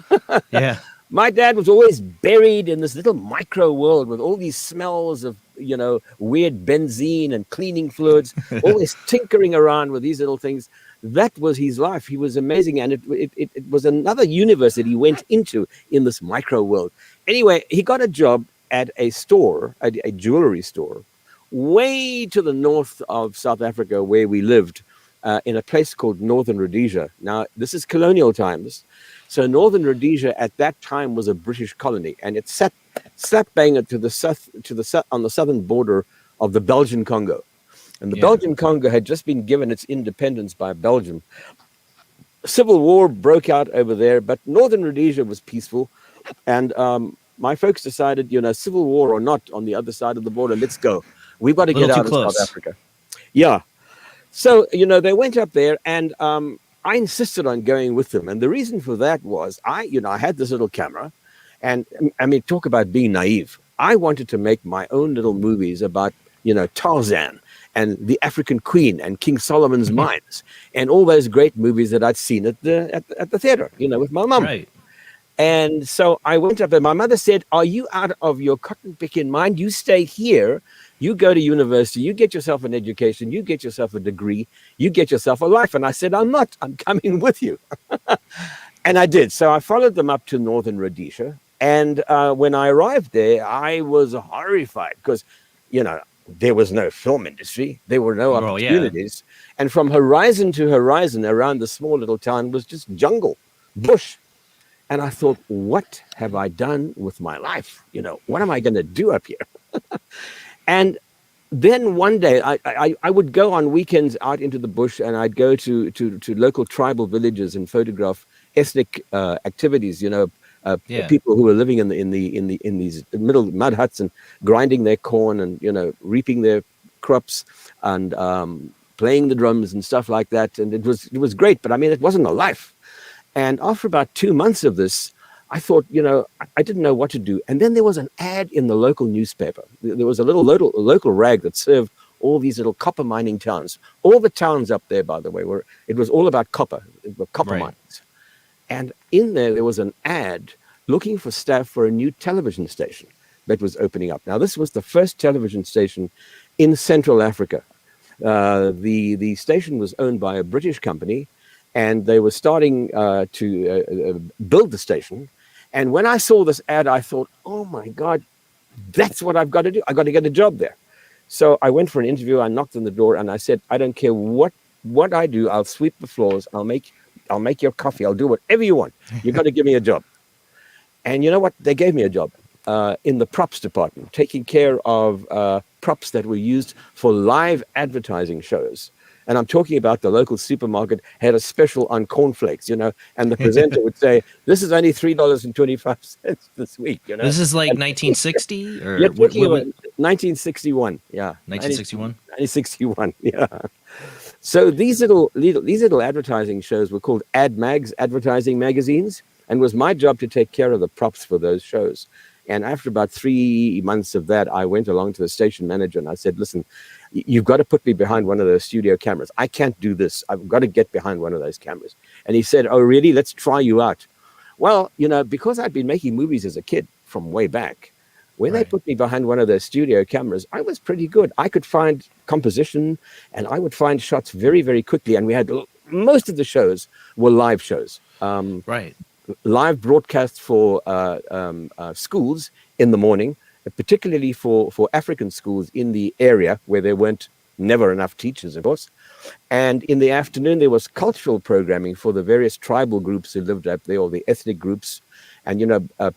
Yeah. My dad was always buried in this little micro world with all these smells of, weird benzene and cleaning fluids, always tinkering around with these little things. That was his life. He was amazing. And it was another universe that he went into in this micro world. Anyway, he got a job at a store, a jewelry store, way to the north of South Africa where we lived, in a place called Northern Rhodesia. Now, this is colonial times. So Northern Rhodesia at that time was a British colony, and it sat slap bang on the southern border of the Belgian Congo. And the Belgian Congo had just been given its independence by Belgium. Civil war broke out over there, but Northern Rhodesia was peaceful. And my folks decided, civil war or not, on the other side of the border, let's go. We've got to get out of South Africa. Yeah. So, they went up there, and I insisted on going with them. And the reason for that was I had this little camera, and I mean, talk about being naive. I wanted to make my own little movies about, Tarzan and the African Queen and King Solomon's Mines and all those great movies that I'd seen at the theater, with my mum. Right. And so I went up, and my mother said, "Are you out of your cotton picking mind? You stay here. You go to university, you get yourself an education, you get yourself a degree, you get yourself a life." And I said, "I'm not, I'm coming with you." And I did. So I followed them up to Northern Rhodesia. And when I arrived there, I was horrified because, there was no film industry. There were no opportunities. And from horizon to horizon around the small little town was just jungle, bush. And I thought, what have I done with my life? What am I going to do up here? And then one day I would go on weekends out into the bush, and I'd go to local tribal villages and photograph ethnic activities, people who were living in these middle mud huts and grinding their corn and, reaping their crops and playing the drums and stuff like that. And it was great, but I mean, it wasn't a life. And after about 2 months of this, I thought, I didn't know what to do. And then there was an ad in the local newspaper. There was a local rag that served all these little copper mining towns. All the towns up there, by the way, it was all about copper. It were copper mines. And in there was an ad looking for staff for a new television station that was opening up. Now, this was the first television station in Central Africa. The station was owned by a British company, and they were starting to build the station. And when I saw this ad, I thought, oh my God, that's what I've got to do. I've got to get a job there. So I went for an interview. I knocked on the door, and I said, I don't care what I do. I'll sweep the floors. I'll make your coffee. I'll do whatever you want. You've got to give me a job. And you know what? They gave me a job in the props department, taking care of props that were used for live advertising shows. And I'm talking about the local supermarket had a special on cornflakes, and the presenter would say, "This is only $3.25 this week." This is like 1960 or you're talking about 1961. Yeah, 1961. 1961. Yeah. So these little advertising shows were called ad mags, advertising magazines, and it was my job to take care of the props for those shows. And after about 3 months of that, I went along to the station manager and I said, "Listen, you've got to put me behind one of those studio cameras. I can't do this. I've got to get behind one of those cameras." And he said, "Oh, really? Let's try you out." Well, because I'd been making movies as a kid from way back, when they put me behind one of those studio cameras, I was pretty good. I could find composition and I would find shots very, very quickly. And we had most of the shows were live shows. Live broadcasts for schools in the morning, particularly for African schools in the area where there weren't never enough teachers, of course. And in the afternoon, there was cultural programming for the various tribal groups who lived up there, or the ethnic groups. And,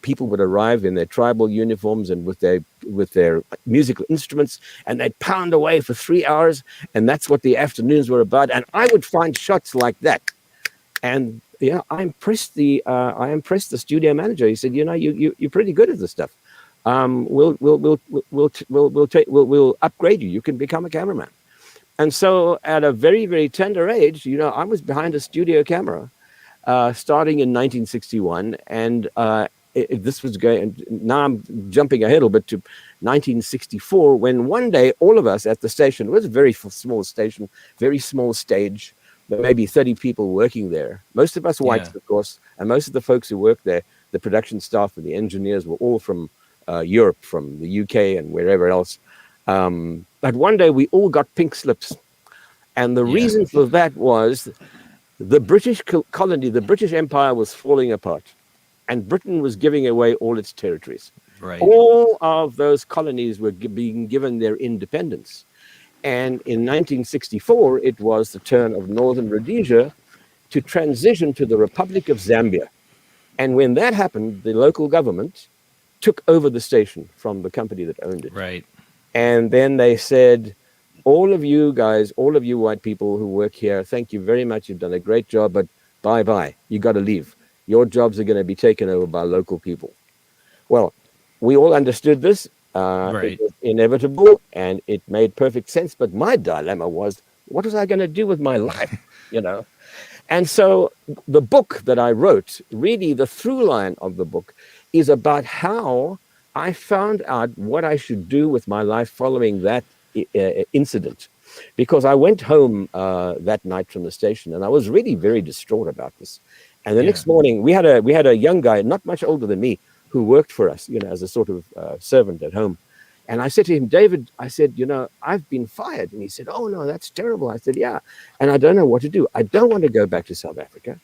people would arrive in their tribal uniforms and with their musical instruments, and they'd pound away for 3 hours. And that's what the afternoons were about. And I would find shots like that. And I impressed the studio manager. He said, "You're pretty good at this stuff. we'll upgrade you. You can become a cameraman. And so at a very, very tender age, I was behind a studio camera starting in 1961. And this was going, now I'm jumping ahead a little bit to 1964, when one day all of us at the station, it was a very small station, very small stage. There may be 30 people working there. Most of us whites, of course, and most of the folks who worked there, the production staff and the engineers were all from Europe, from the UK and wherever else. But one day we all got pink slips. And the reason for that was the British colony, the British Empire was falling apart. And Britain was giving away all its territories. Right. All of those colonies were being given their independence. And in 1964, it was the turn of Northern Rhodesia to transition to the Republic of Zambia. And when that happened, the local government took over the station from the company that owned it. Right. And then they said, all of you guys, all of you white people who work here, thank you very much. You've done a great job, but bye-bye. You got to leave. Your jobs are going to be taken over by local people. Well, we all understood this. It was inevitable, and it made perfect sense. But my dilemma was, what was I going to do with my life? And so the book that I wrote, really the through line of the book, is about how I found out what I should do with my life following that incident. Because I went home that night from the station, and I was really very distraught about this. And the next morning, we had a young guy, not much older than me, who worked for us, as a sort of servant at home. And I said to him, David, I said, I've been fired. And he said, oh, no, that's terrible. I said, yeah. And I don't know what to do. I don't want to go back to South Africa.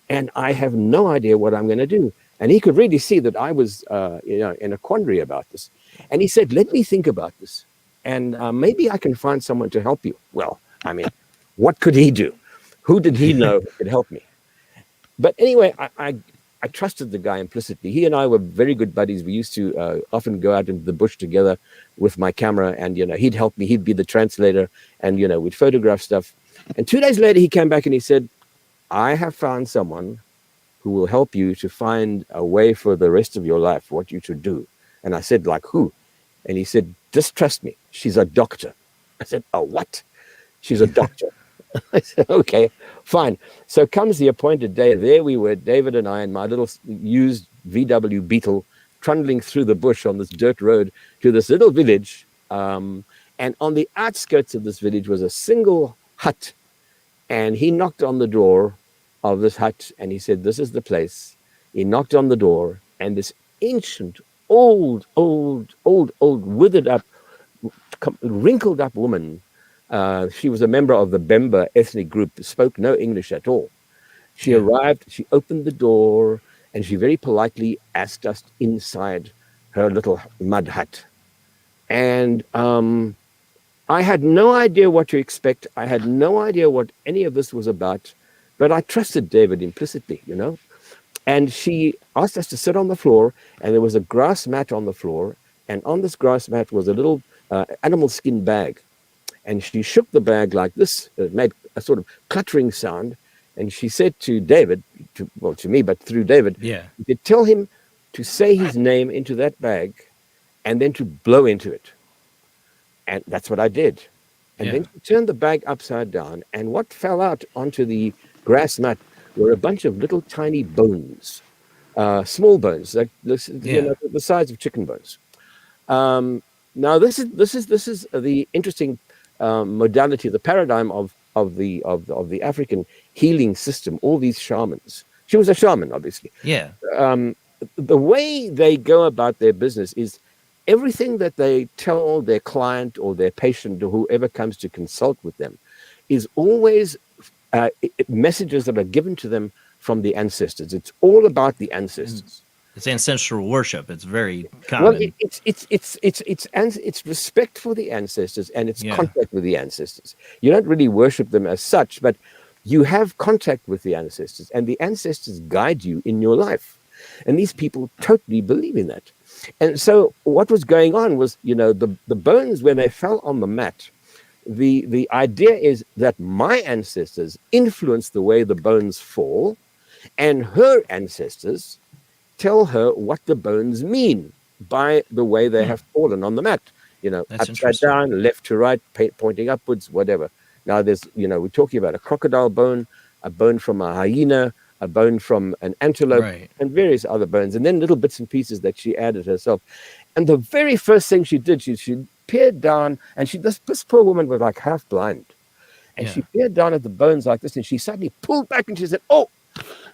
And I have no idea what I'm going to do. And he could really see that I was, in a quandary about this. And he said, let me think about this. And maybe I can find someone to help you. Well, I mean, what could he do? Who did he know could help me? But anyway, I trusted the guy implicitly. He and I were very good buddies. We used to often go out into the bush together with my camera, and he'd help me. He'd be the translator, and we'd photograph stuff. And 2 days later, he came back and he said, I have found someone who will help you to find a way for the rest of your life, what you should do. And I said, like who? And he said, just trust me. She's a doctor. I said, oh, what? She's a doctor. I said, okay, fine. So comes the appointed day. There we were, David and I, and my little used VW Beetle, trundling through the bush on this dirt road to this little village. And on the outskirts of this village was a single hut. And he knocked on the door of this hut, and he said, this is the place. He knocked on the door, and this ancient, old, withered up, wrinkled up woman, she was a member of the Bemba ethnic group, spoke no English at all. She arrived, she opened the door, and she very politely asked us inside her little mud hut. And I had no idea what to expect. I had no idea what any of this was about, but I trusted David implicitly, And she asked us to sit on the floor, and there was a grass mat on the floor, and on this grass mat was a little animal skin bag. And she shook the bag like this, made a sort of cluttering sound. And she said to David, to me, but through David, to tell him to say his name into that bag and then to blow into it. And that's what I did. And then she turned the bag upside down. And what fell out onto the grass mat were a bunch of little tiny bones, small bones, like the size of chicken bones. Now, this is the interesting modality, the paradigm of the African healing system. All these shamans. She was a shaman, obviously. Yeah. The way they go about their business is everything that they tell their client or their patient or whoever comes to consult with them is always messages that are given to them from the ancestors. It's all about the ancestors. It's ancestral worship. It's very common. Well, it's respect for the ancestors, and it's contact with the ancestors. You don't really worship them as such, but you have contact with the ancestors, and the ancestors guide you in your life. And these people totally believe in that. And so what was going on was, the bones, when they fell on the mat, the idea is that my ancestors influence the way the bones fall, and her ancestors tell her what the bones mean. by the way they have fallen on the mat. That's Upside down, left to right, pointing upwards, whatever. Now there's, we're talking about a crocodile bone, a bone from a hyena, a bone from an antelope, and various other bones, and then little bits and pieces that she added herself. And the very first thing she did, she peered down, and this poor woman was like half blind. And she peered down at the bones like this, and she suddenly pulled back and she said, "Oh!"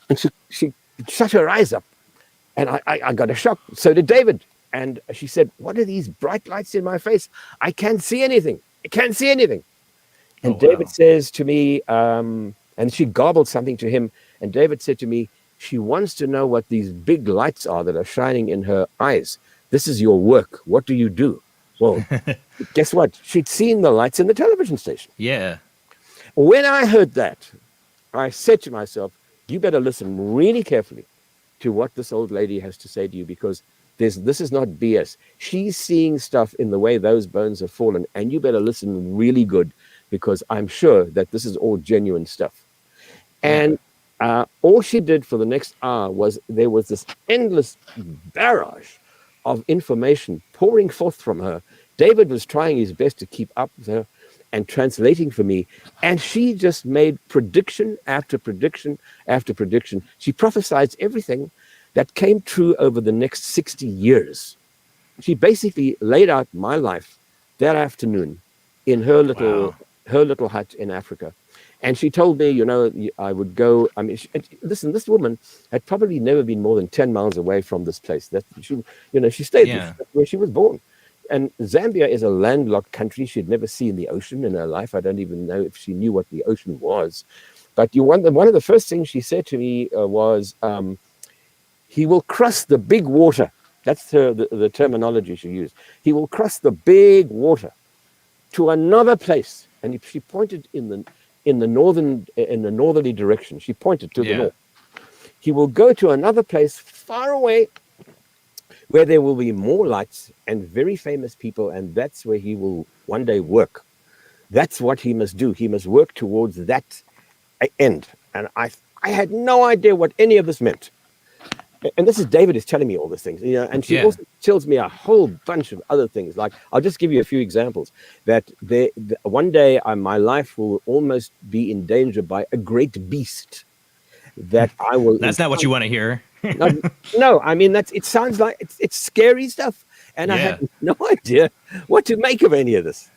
And she shut her eyes up. And I got a shock. So did David. And she said, "What are these bright lights in my face? I can't see anything. I can't see anything." And David says to me, and she garbled something to him. And David said to me, "She wants to know what these big lights are that are shining in her eyes. This is your work. What do you do?" Well, guess what? She'd seen the lights in the television station. Yeah. When I heard that, I said to myself, you better listen really carefully to what this old lady has to say to you, because this is not BS. She's seeing stuff in the way those bones have fallen, and you better listen really good, because I'm sure that this is all genuine stuff. And all she did for the next hour was, there was this endless barrage of information pouring forth from her. David was trying his best to keep up with her and translating for me, and she just made prediction after prediction after prediction. She prophesied everything that came true over the next 60 years. She basically laid out my life that afternoon in her little hut in Africa. And she told me, I would go. I mean, listen, this woman had probably never been more than 10 miles away from this place. That she stayed where she was born. And Zambia is a landlocked country. She'd never seen the ocean in her life. I don't even know if she knew what the ocean was. But one of the first things she said to me was, "He will cross the big water." That's the terminology she used. "He will cross the big water to another place." And she pointed in the northerly direction. She pointed to the north. "He will go to another place far away, where there will be more lights and very famous people, and that's where he will one day work. That's what he must do. He must work towards that end." And I had no idea what any of this meant. And this is David is telling me all these things, and she also tells me a whole bunch of other things. Like, I'll just give you a few examples. That one day my life will almost be in danger by a great beast. That I will. That's not what you want to hear. No, I mean, it sounds like it's scary stuff, and I had no idea what to make of any of this.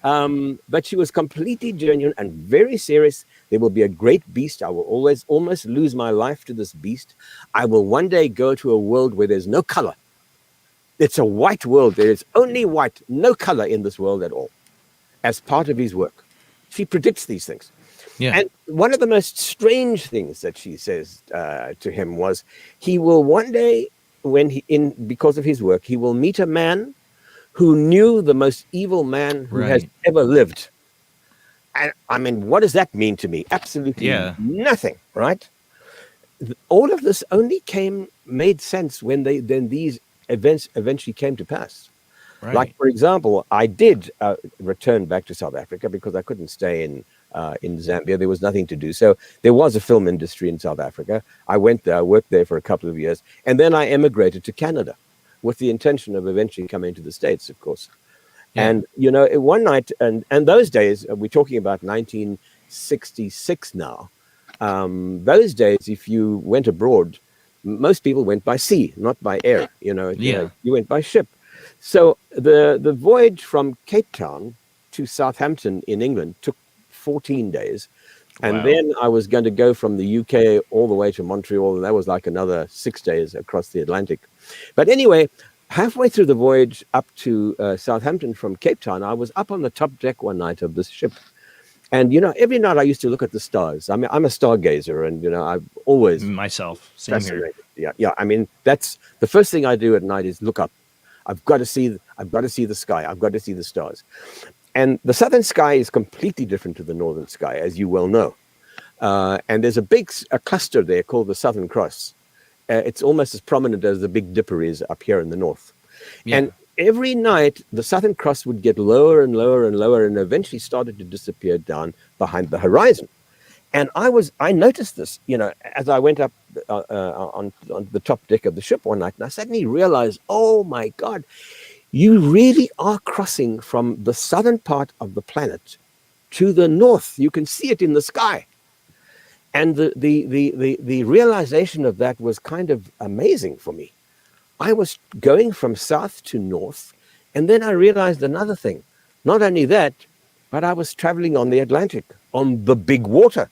But she was completely genuine and very serious. There will be a great beast. I will almost lose my life to this beast. I will one day go to a world where there's no color. It's a white world. There is only white, no color in this world at all, as part of his work. She predicts these things. Yeah. And one of the most strange things that she says to him was, he will one day, because of his work, he will meet a man who knew the most evil man who has ever lived. And I mean, what does that mean to me? Absolutely nothing, right? All of this only made sense when these events eventually came to pass. Right. Like, for example, I did return back to South Africa because I couldn't stay in Zambia. There was nothing to do. So there was a film industry in South Africa. I went there, I worked there for a couple of years, and then I emigrated to Canada with the intention of eventually coming to the States, of course. Yeah. And, one night, and those days, we're talking about 1966 now, those days, if you went abroad, most people went by sea, not by air, you went by ship. So the voyage from Cape Town to Southampton in England took 14 days. And then I was going to go from the UK all the way to Montreal, and that was like another 6 days across the Atlantic. But anyway, halfway through the voyage up to Southampton from Cape Town, I was up on the top deck one night of this ship. And, every night I used to look at the stars. I mean, I'm a stargazer, and, I've always... Myself, same here. Yeah. I mean, that's the first thing I do at night is look up. I've got to see the sky. I've got to see the stars. And the southern sky is completely different to the northern sky, as you well know. And there's a cluster there called the Southern Cross. It's almost as prominent as the Big Dipper is up here in the north. Yeah. And every night, the Southern Cross would get lower and lower and lower, and eventually started to disappear down behind the horizon. And I noticed this, as I went up on the top deck of the ship one night, and I suddenly realized, oh my God, you really are crossing from the southern part of the planet to the north. You can see it in the sky. And the realization of that was kind of amazing for me. I was going from south to north, and then I realized another thing. Not only that, but I was traveling on the Atlantic, on the big water.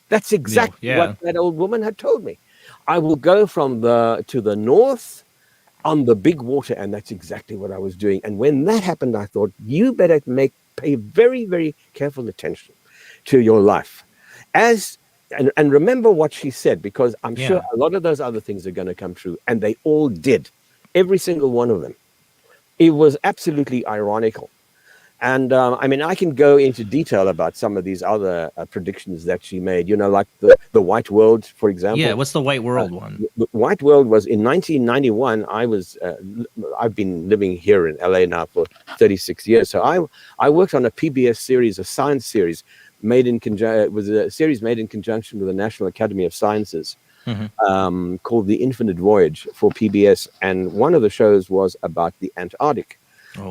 That's exactly what that old woman had told me. I will go to the north on the big water, and that's exactly what I was doing. And when that happened, I thought, you better pay very, very careful attention to your life. And remember what she said, because I'm sure a lot of those other things are going to come true, and they all did. Every single one of them. It was absolutely ironical. And I can go into detail about some of these other predictions that she made, like the white world, for example. Yeah, what's the white world one? The white world was in 1991. I've been living here in LA now for 36 years. So I worked on a PBS series, a science series, it was a series made in conjunction with the National Academy of Sciences, called The Infinite Voyage for PBS. And one of the shows was about the Antarctic.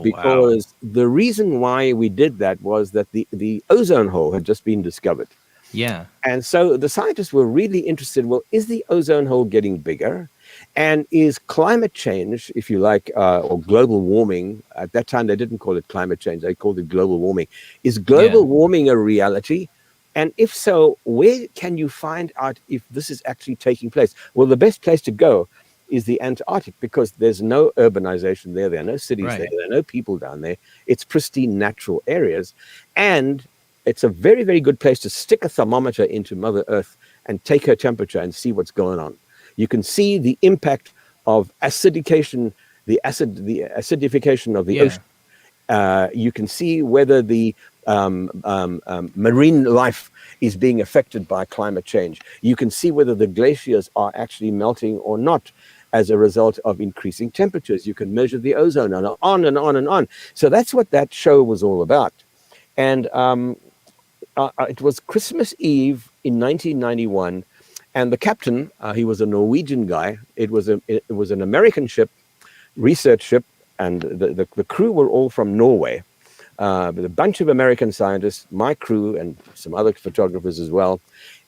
Because the reason why we did that was that the ozone hole had just been discovered. Yeah. And so the scientists were really interested, well, is the ozone hole getting bigger? And is climate change, if you like, or global warming, at that time they didn't call it climate change, they called it global warming. Is global warming a reality? And if so, where can you find out if this is actually taking place? Well, the best place to go is the Antarctic, because there's no urbanization there. There are no cities there. There are no people down there. It's pristine natural areas. And it's a very, very good place to stick a thermometer into Mother Earth and take her temperature and see what's going on. You can see the impact of acidification, the acidification of the ocean. You can see whether the marine life is being affected by climate change. You can see whether the glaciers are actually melting or not as a result of increasing temperatures. You can measure the ozone, and on and on and on. So that's what that show was all about. And it was Christmas Eve in 1991, and the captain, he was a Norwegian guy. It was an American ship, research ship, and the crew were all from Norway. With a bunch of American scientists, my crew, and some other photographers as well.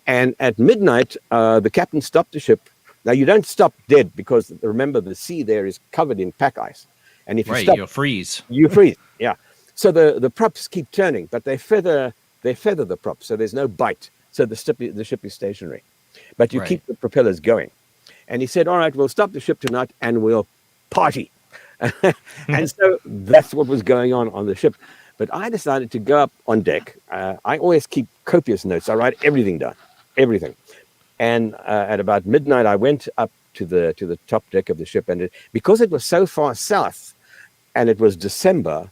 And at midnight, the captain stopped the ship. Now, you don't stop dead, because remember, the sea there is covered in pack ice. And if you stop, you'll freeze. You freeze, yeah. So the props keep turning, but they feather the props, so there's no bite. So the ship is stationary. But you keep the propellers going. And he said, all right, we'll stop the ship tonight and we'll party. And so that's what was going on the ship. But I decided to go up on deck. I always keep copious notes. I write everything down, everything. And at about midnight, I went up to the top deck of the ship. And because it was so far south and it was December,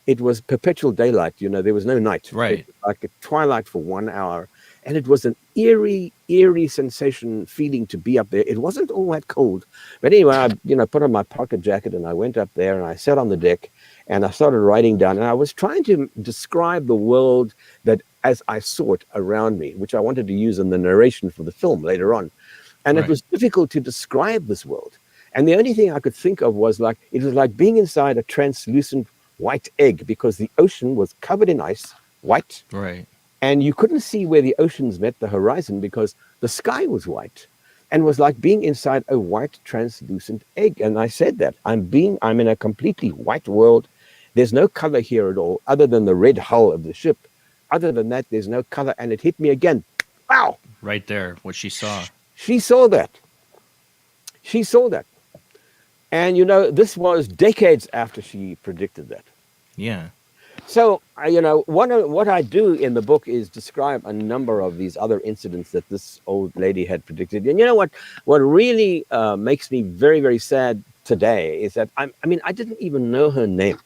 it was perpetual daylight. There was no night. Right. It was like a twilight for 1 hour. And it was an eerie sensation feeling to be up there. It wasn't all that cold. But anyway, I put on my pocket jacket and I went up there and I sat on the deck and I started writing down. And I was trying to describe the world that as I saw it around me, which I wanted to use in the narration for the film later on. And it was difficult to describe this world. And the only thing I could think of was it was like being inside a translucent white egg, because the ocean was covered in ice, white. Right. And you couldn't see where the oceans met the horizon because the sky was white, and was like being inside a white translucent egg. And I said that I'm in a completely white world. There's no color here at all, other than the red hull of the ship. Other than that, there's no color. And it hit me again. Wow. Right there, what she saw. She saw that. She saw that. And, this was decades after she predicted that. Yeah. So, what I do in the book is describe a number of these other incidents that this old lady had predicted. And you know what really makes me very, very sad today is that I didn't even know her name.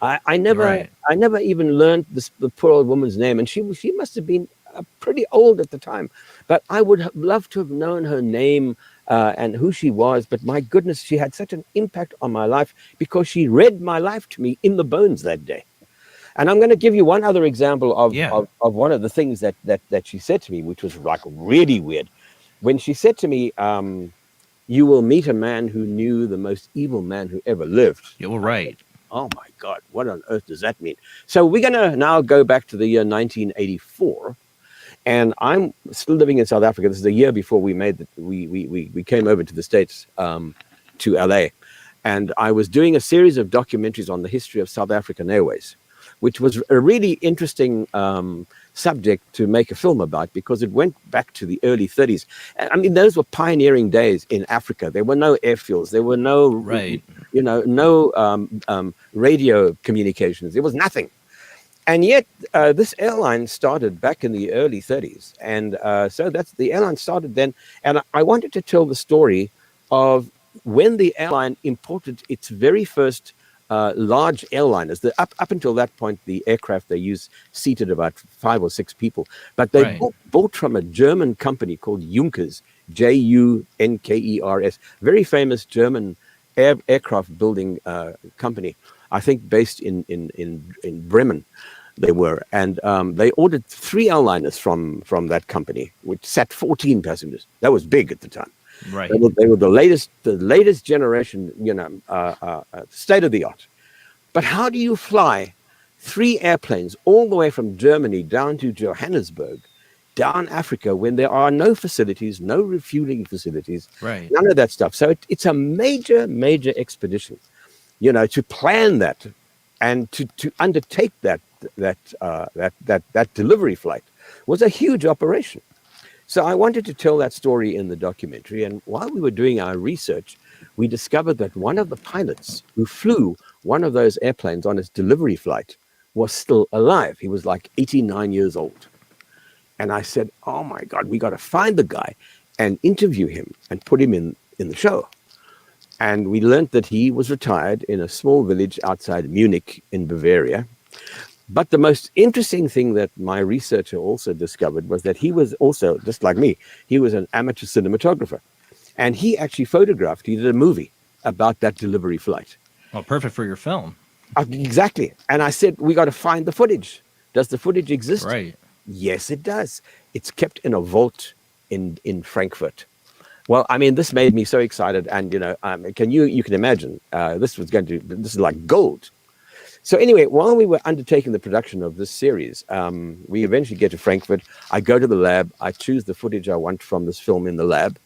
I never even learned the poor old woman's name, and she must have been pretty old at the time. But I would have loved to have known her name and who she was. But my goodness, she had such an impact on my life because she read my life to me in the bones that day. And I'm going to give you one other example of, Yeah. of one of the things that she said to me, which was like really weird. When she said to me, you will meet a man who knew the most evil man who ever lived. Yeah, well, right. Oh my God, what on earth does that mean? So we're going to now go back to the year 1984. And I'm still living in South Africa. This is the year before we made we came over to the States, to LA. And I was doing a series of documentaries on the history of South African Airways, which was a really interesting subject to make a film about, because it went back to the early 30s. I mean, those were pioneering days in Africa. There were no airfields. There were no, radio communications. There was nothing. And yet, this airline started back in the early 30s. And so the airline started then. And I wanted to tell the story of when the airline imported its very first large airliners. Up until that point, the aircraft they used seated about 5 or 6 people. But they bought from a German company called Junkers, Junkers, very famous German aircraft building company, I think based in Bremen. They were, and they ordered 3 airliners from that company, which sat 14 passengers. That was big at the time. Right. They were the latest generation, state of the art. But how do you fly 3 airplanes all the way from Germany down to Johannesburg, down Africa, when there are no facilities, no refueling facilities, right, none of that stuff? So it's a major expedition, to plan that and to undertake that delivery flight was a huge operation. So I wanted to tell that story in the documentary. And while we were doing our research, we discovered that one of the pilots who flew one of those airplanes on its delivery flight was still alive. He was like 89 years old. And I said, oh my God, we got to find the guy and interview him and put him in the show. And we learned that he was retired in a small village outside Munich in Bavaria. But the most interesting thing that my researcher also discovered was that he was also, just like me, he was an amateur cinematographer. And he actually he did a movie about that delivery flight. Well, perfect for your film. Exactly. And I said, we got to find the footage. Does the footage exist? Right. Yes, it does. It's kept in a vault in Frankfurt. Well, I mean, this made me so excited. And, you can imagine, this is like gold. So anyway, while we were undertaking the production of this series, we eventually get to Frankfurt. I go to the lab. I choose the footage I want from this film in the lab.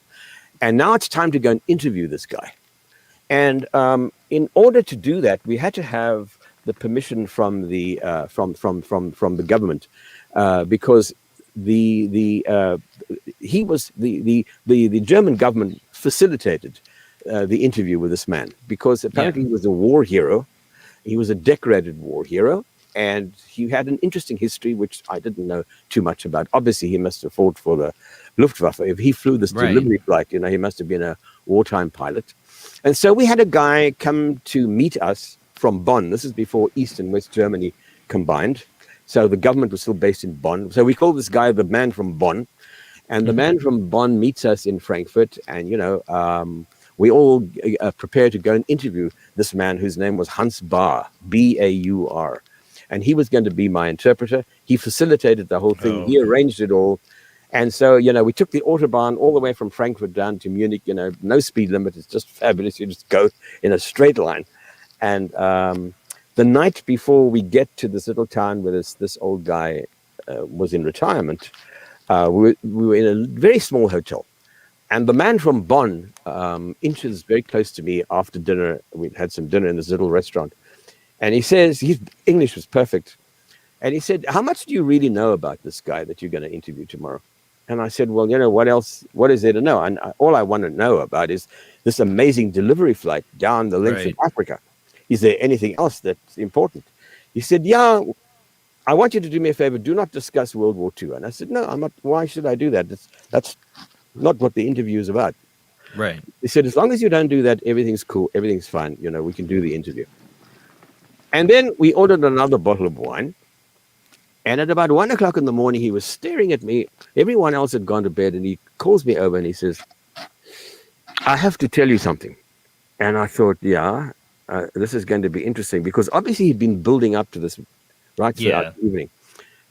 And now it's time to go and interview this guy. And in order to do that, we had to have the permission from the government, because the German government facilitated the interview with this man, because apparently he was a war hero. He was a decorated war hero, and he had an interesting history, which I didn't know too much about. Obviously, he must have fought for the Luftwaffe. If he flew this delivery flight, he must have been a wartime pilot. And so we had a guy come to meet us from Bonn. This is before East and West Germany combined. So the government was still based in Bonn. So we call this guy the man from Bonn. And the man from Bonn meets us in Frankfurt, and, we all prepared to go and interview this man whose name was Hans Baur, B-A-U-R. And he was going to be my interpreter. He facilitated the whole thing. He arranged it all. And so, we took the Autobahn all the way from Frankfurt down to Munich, no speed limit. It's just fabulous. You just go in a straight line. And the night before we get to this little town where this old guy was in retirement, we were in a very small hotel. And the man from Bonn inches very close to me after dinner. We'd had some dinner in this little restaurant. And he says, his English was perfect. And he said, how much do you really know about this guy that you're going to interview tomorrow? And I said, well, what else? What is there to know? And all I want to know about is this amazing delivery flight down the length of Africa. Is there anything else that's important? He said, yeah, I want you to do me a favor. Do not discuss World War II. And I said, no, I'm not. Why should I do that? That's not what the interview is about. Right. He said, as long as you don't do that, everything's cool. Everything's fine. We can do the interview. And then we ordered another bottle of wine. And at about 1 o'clock in the morning, he was staring at me. Everyone else had gone to bed, and he calls me over and he says, I have to tell you something. And I thought, this is going to be interesting, because obviously he'd been building up to this right throughout the evening.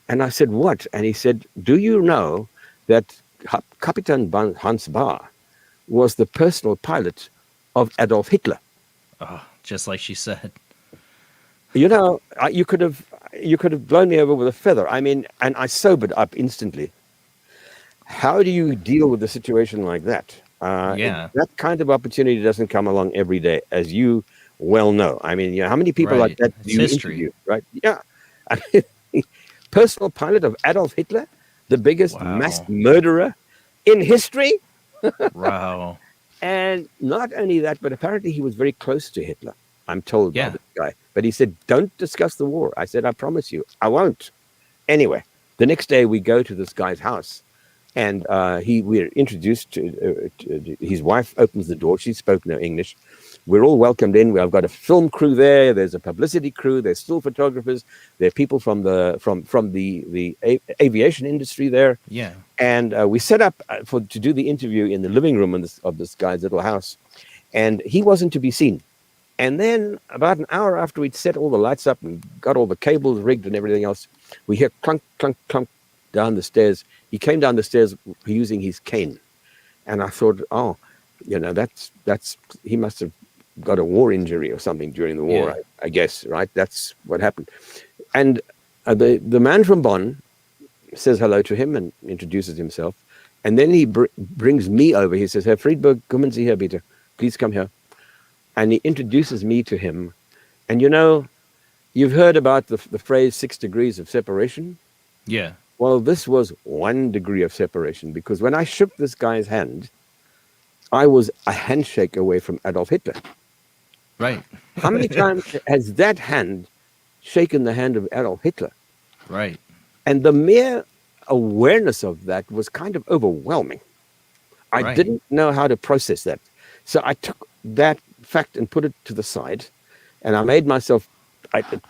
And I said, what? And he said, do you know that Kapitan Hans Bahr was the personal pilot of Adolf Hitler? Oh, just like she said. You know, you could have blown me over with a feather. I mean, and I sobered up instantly. How do you deal with a situation like that? That kind of opportunity doesn't come along every day, as you well know. I mean, how many people like that do you interview, right? Yeah. I mean, personal pilot of Adolf Hitler, the biggest mass murderer in history. Wow. And not only that, but apparently he was very close to Hitler, I'm told by this guy. But he said, don't discuss the war. I said, I promise you, I won't. Anyway, the next day we go to this guy's house. And we're introduced to his wife opens the door. She spoke no English. We're all welcomed in. I've got a film crew there. There's a publicity crew. There's still photographers. There are people from the aviation industry there. Yeah. And we set up to do the interview in the living room of this guy's little house. And he wasn't to be seen. And then about an hour after we'd set all the lights up and got all the cables rigged and everything else, we hear clunk, clunk, clunk down the stairs. He came down the stairs using his cane. And I thought, oh, that's he must have got a war injury or something during the war, I guess, right? That's what happened. And the man from Bonn says hello to him and introduces himself. And then he brings me over. He says, Herr Friedberg, kommen Sie her, bitte. Please come here. And he introduces me to him. And you've heard about the phrase 6 degrees of separation? Yeah. Well, this was 1 degree of separation, because when I shook this guy's hand, I was a handshake away from Adolf Hitler. Right. How many times has that hand shaken the hand of Adolf Hitler? Right. And the mere awareness of that was kind of overwhelming. I didn't know how to process that. So I took that fact and put it to the side, and I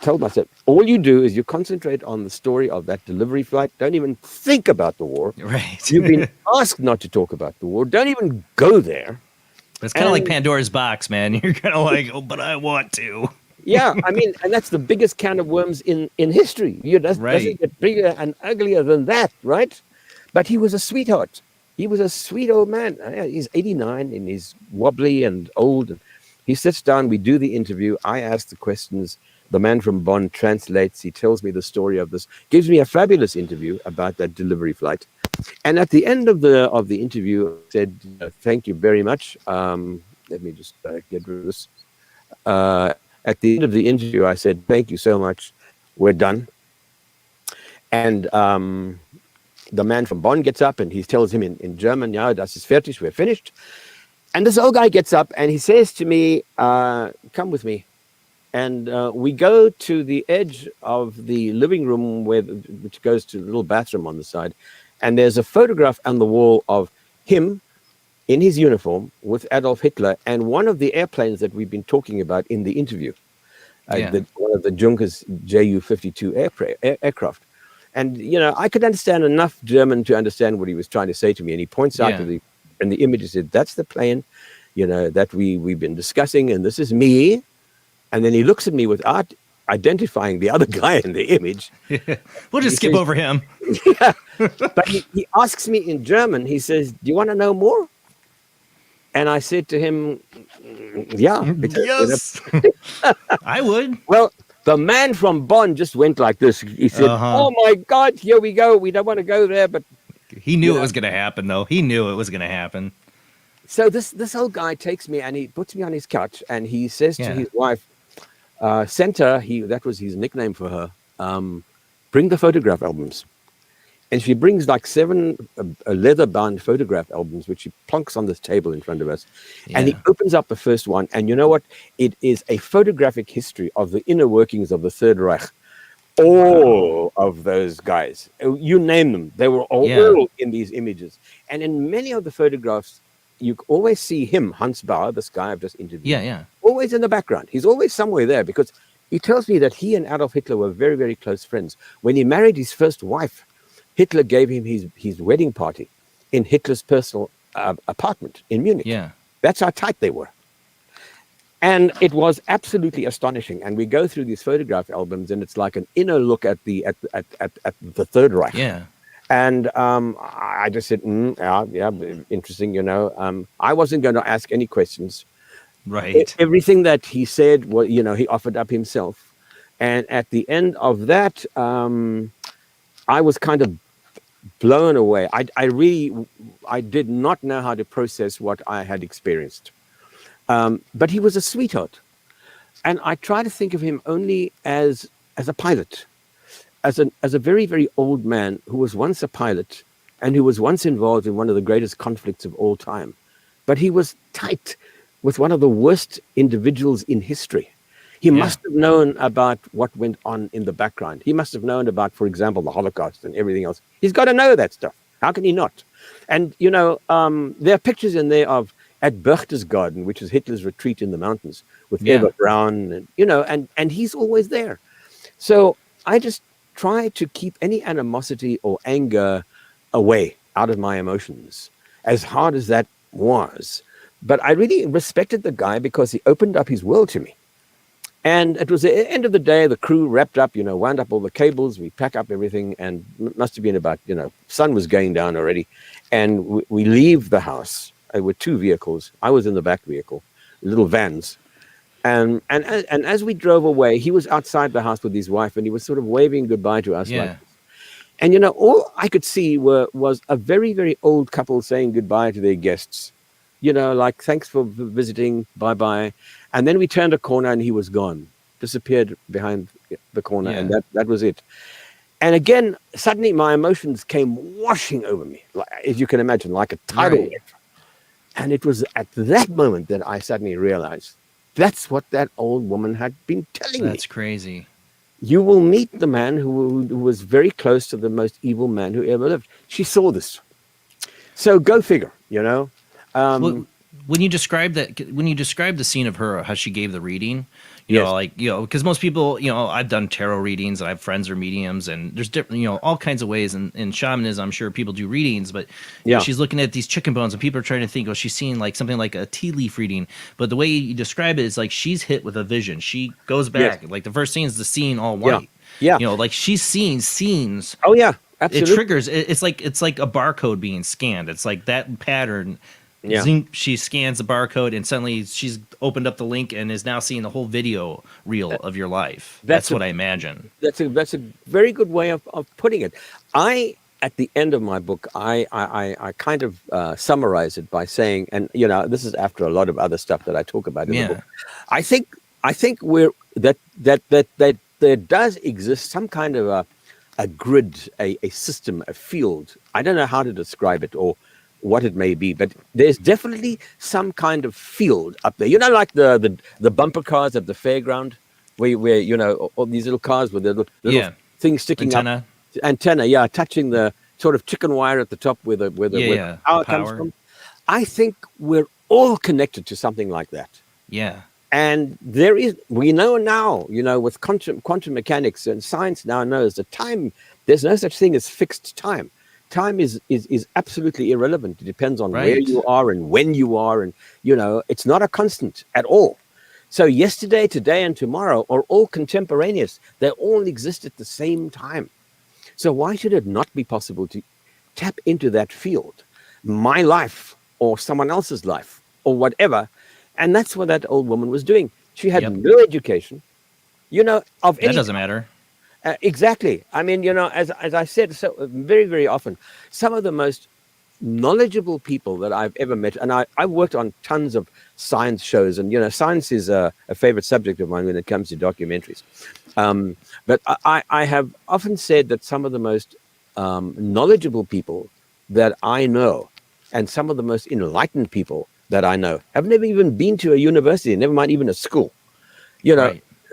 told myself, all you do is you concentrate on the story of that delivery flight. Don't even think about the war. Right. You've been asked not to talk about the war. Don't even go there. It's kind of like Pandora's box, man. You're kind of like, oh, but I want to. Yeah, I mean, and that's the biggest can of worms in history. Doesn't get bigger and uglier than that, right? But he was a sweetheart. He was a sweet old man. He's 89 and he's wobbly and old. And he sits down, we do the interview. I ask the questions. The man from Bonn translates. He tells me the story of this, gives me a fabulous interview about that delivery flight. And at the end of the interview, I said, thank you very much. Let me just get rid of this. At the end of the interview, I said, thank you so much. We're done. And the man from Bonn gets up and he tells him in German, ja, das ist fertig, we're finished. And this old guy gets up and he says to me, come with me. And we go to the edge of the living room, which goes to the little bathroom on the side. And there's a photograph on the wall of him in his uniform with Adolf Hitler and one of the airplanes that we've been talking about in the interview, one of the Junkers Ju-52 aircraft. And, I could understand enough German to understand what he was trying to say to me. And he points out to the image, he said, that's the plane, that we've been discussing. And this is me. And then he looks at me without identifying the other guy in the image. We'll just skip over him. Yeah. But he asks me in German, he says, do you want to know more? And I said to him, yeah. Yes. I would. Well, the man from Bonn just went like this. He said, oh my God, here we go. We don't want to go there. But he knew it was going to happen, though. He knew it was going to happen. So this old guy takes me and he puts me on his couch and he says to his wife, Santa, that was his nickname for her, bring the photograph albums. And she brings like 7 leather-bound photograph albums, which she plonks on this table in front of us. Yeah. And he opens up the first one. And you know what? It is a photographic history of the inner workings of the Third Reich. All of those guys, you name them, they were all in these images. And in many of the photographs, you always see him, Hans Bahr, this guy I've just interviewed, always in the background. He's always somewhere there because he tells me that he and Adolf Hitler were very, very close friends. When he married his first wife, Hitler gave him his wedding party in Hitler's personal apartment in Munich. Yeah. That's how tight they were. And it was absolutely astonishing. And we go through these photograph albums, and it's like an inner look at the Third Reich. Yeah. And I just said, yeah, interesting. I wasn't going to ask any questions. Right. Everything that he said, well, he offered up himself. And at the end of that, I was kind of blown away. I did not know how to process what I had experienced. But he was a sweetheart. And I try to think of him only as a pilot, as a very, very old man who was once a pilot and who was once involved in one of the greatest conflicts of all time. But he was tight with one of the worst individuals in history. He must have known about what went on in the background. He must have known about, for example, the Holocaust and everything else. He's got to know that stuff. How can he not? And, there are pictures in there of at Berchtesgaden, which is Hitler's retreat in the mountains, with Eva Braun, and he's always there. So I just try to keep any animosity or anger away out of my emotions, as hard as that was. But I really respected the guy because he opened up his world to me. And it was the end of the day, the crew wrapped up, wound up all the cables, we pack up everything, and must have been about, sun was going down already. And we leave the house. There were two vehicles. I was in the back vehicle, little vans. And as we drove away, he was outside the house with his wife, and he was sort of waving goodbye to us. Yeah. Like this. And, all I could see was a very, very old couple saying goodbye to their guests. Like, thanks for visiting, bye-bye. And then we turned a corner and he was gone, disappeared behind the corner, and that was it. And again, suddenly my emotions came washing over me, like, as you can imagine, like a tidal wave. And it was at that moment that I suddenly realized that's what that old woman had been telling me. That's crazy. You will meet the man who was very close to the most evil man who ever lived. She saw this. So go figure, Well, when you describe the scene of her, how she gave the reading, because most people, I've done tarot readings and I have friends who are mediums, and there's different, all kinds of ways in shamanism. I'm sure people do readings, but she's looking at these chicken bones and people are trying to think, she's seeing like something like a tea leaf reading. But the way you describe it is like she's hit with a vision. She goes back, like the first scene is the scene all white. Yeah. Like she's seeing scenes. Oh yeah, absolutely. It triggers. It's like a barcode being scanned. It's like that pattern. Yeah. Zing, she scans the barcode and suddenly she's opened up the link and is now seeing the whole video reel of your life. That's what I imagine. That's a very good way of putting it. At the end of my book, I kind of summarize it by saying, and this is after a lot of other stuff that I talk about in the book. I think that there does exist some kind of a grid, a system, a field. I don't know how to describe it or what it may be, but there's definitely some kind of field up there. Like the bumper cars at the fairground, where all these little cars with the little things sticking up. Antenna, touching the sort of chicken wire at the top where the power comes from. I think we're all connected to something like that. Yeah. And we know now, with quantum mechanics and science now knows that time, there's no such thing as fixed time. Time is absolutely irrelevant. It depends on where you are and when you are, and it's not a constant at all. So yesterday, today, and tomorrow are all contemporaneous. They all exist at the same time. So why should it not be possible to tap into that field, my life or someone else's life or whatever? And that's what that old woman was doing. She had no education, that doesn't matter. Exactly. I mean, as I said, so very, very often, some of the most knowledgeable people that I've ever met, and I've worked on tons of science shows, and science is a favorite subject of mine when it comes to documentaries. But I have often said that some of the most knowledgeable people that I know, and some of the most enlightened people that I know, have never even been to a university, never mind even a school.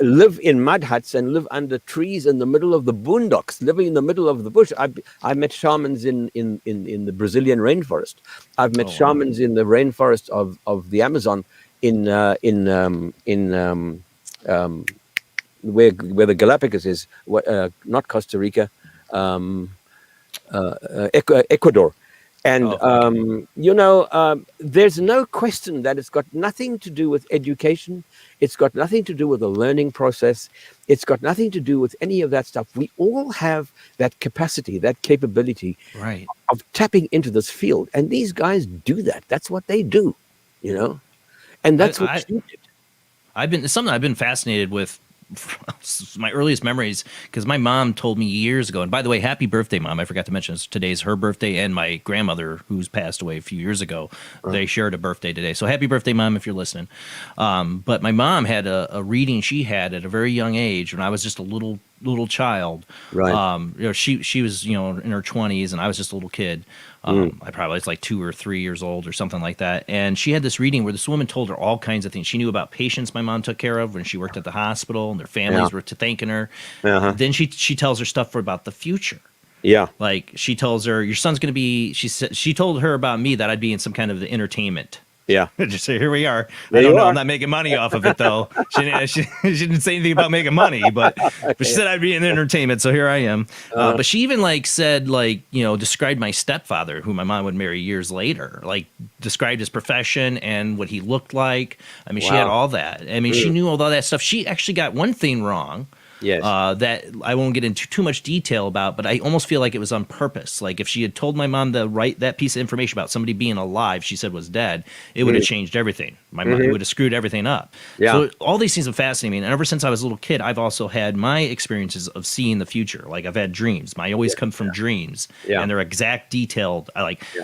Live in mud huts and live under trees in the middle of the boondocks, living in the middle of the bush. I met shamans in the Brazilian rainforest. I've met shamans in the rainforest of the Amazon, where the Galapagos is, not Costa Rica, Ecuador. And, there's no question that it's got nothing to do with education. It's got nothing to do with the learning process. It's got nothing to do with any of that stuff. We all have that capacity, that capability of tapping into this field. And these guys do that. That's what they do, And that's what you did. It's something I've been fascinated with. My earliest memories, because my mom told me years ago, and by the way, happy birthday, Mom. I forgot to mention today's her birthday, and my grandmother, who's passed away a few years ago, they shared a birthday today. So happy birthday, Mom, if you're listening. But my mom had a reading she had at a very young age when I was just a little child. Right. She was in her 20s, and I was just a little kid. I probably was like 2 or 3 years old or something like that. And she had this reading where this woman told her all kinds of things. She knew about patients my mom took care of when she worked at the hospital, and their families were thanking her. Then she tells her stuff about the future. Yeah. Like she tells her, your son's going to be, she told her about me that I'd be in some kind of the entertainment. Yeah. Just say, here we are. I don't know. I'm not making money off of it, though. She didn't say anything about making money, but she said I'd be in entertainment. So here I am. But she even said, described my stepfather, who my mom would marry years later, described his profession and what he looked like. I mean, she had all that. I mean, she knew all that stuff. She actually got one thing wrong. Yes. That I won't get into too much detail about, but I almost feel like it was on purpose. Like if she had told my mom that piece of information about somebody being alive, she said was dead, it would have changed everything. My mom would have screwed everything up. Yeah. So all these things have fascinated me. And ever since I was a little kid, I've also had my experiences of seeing the future. Like I've had dreams. I always come from dreams, and they're exact, detailed.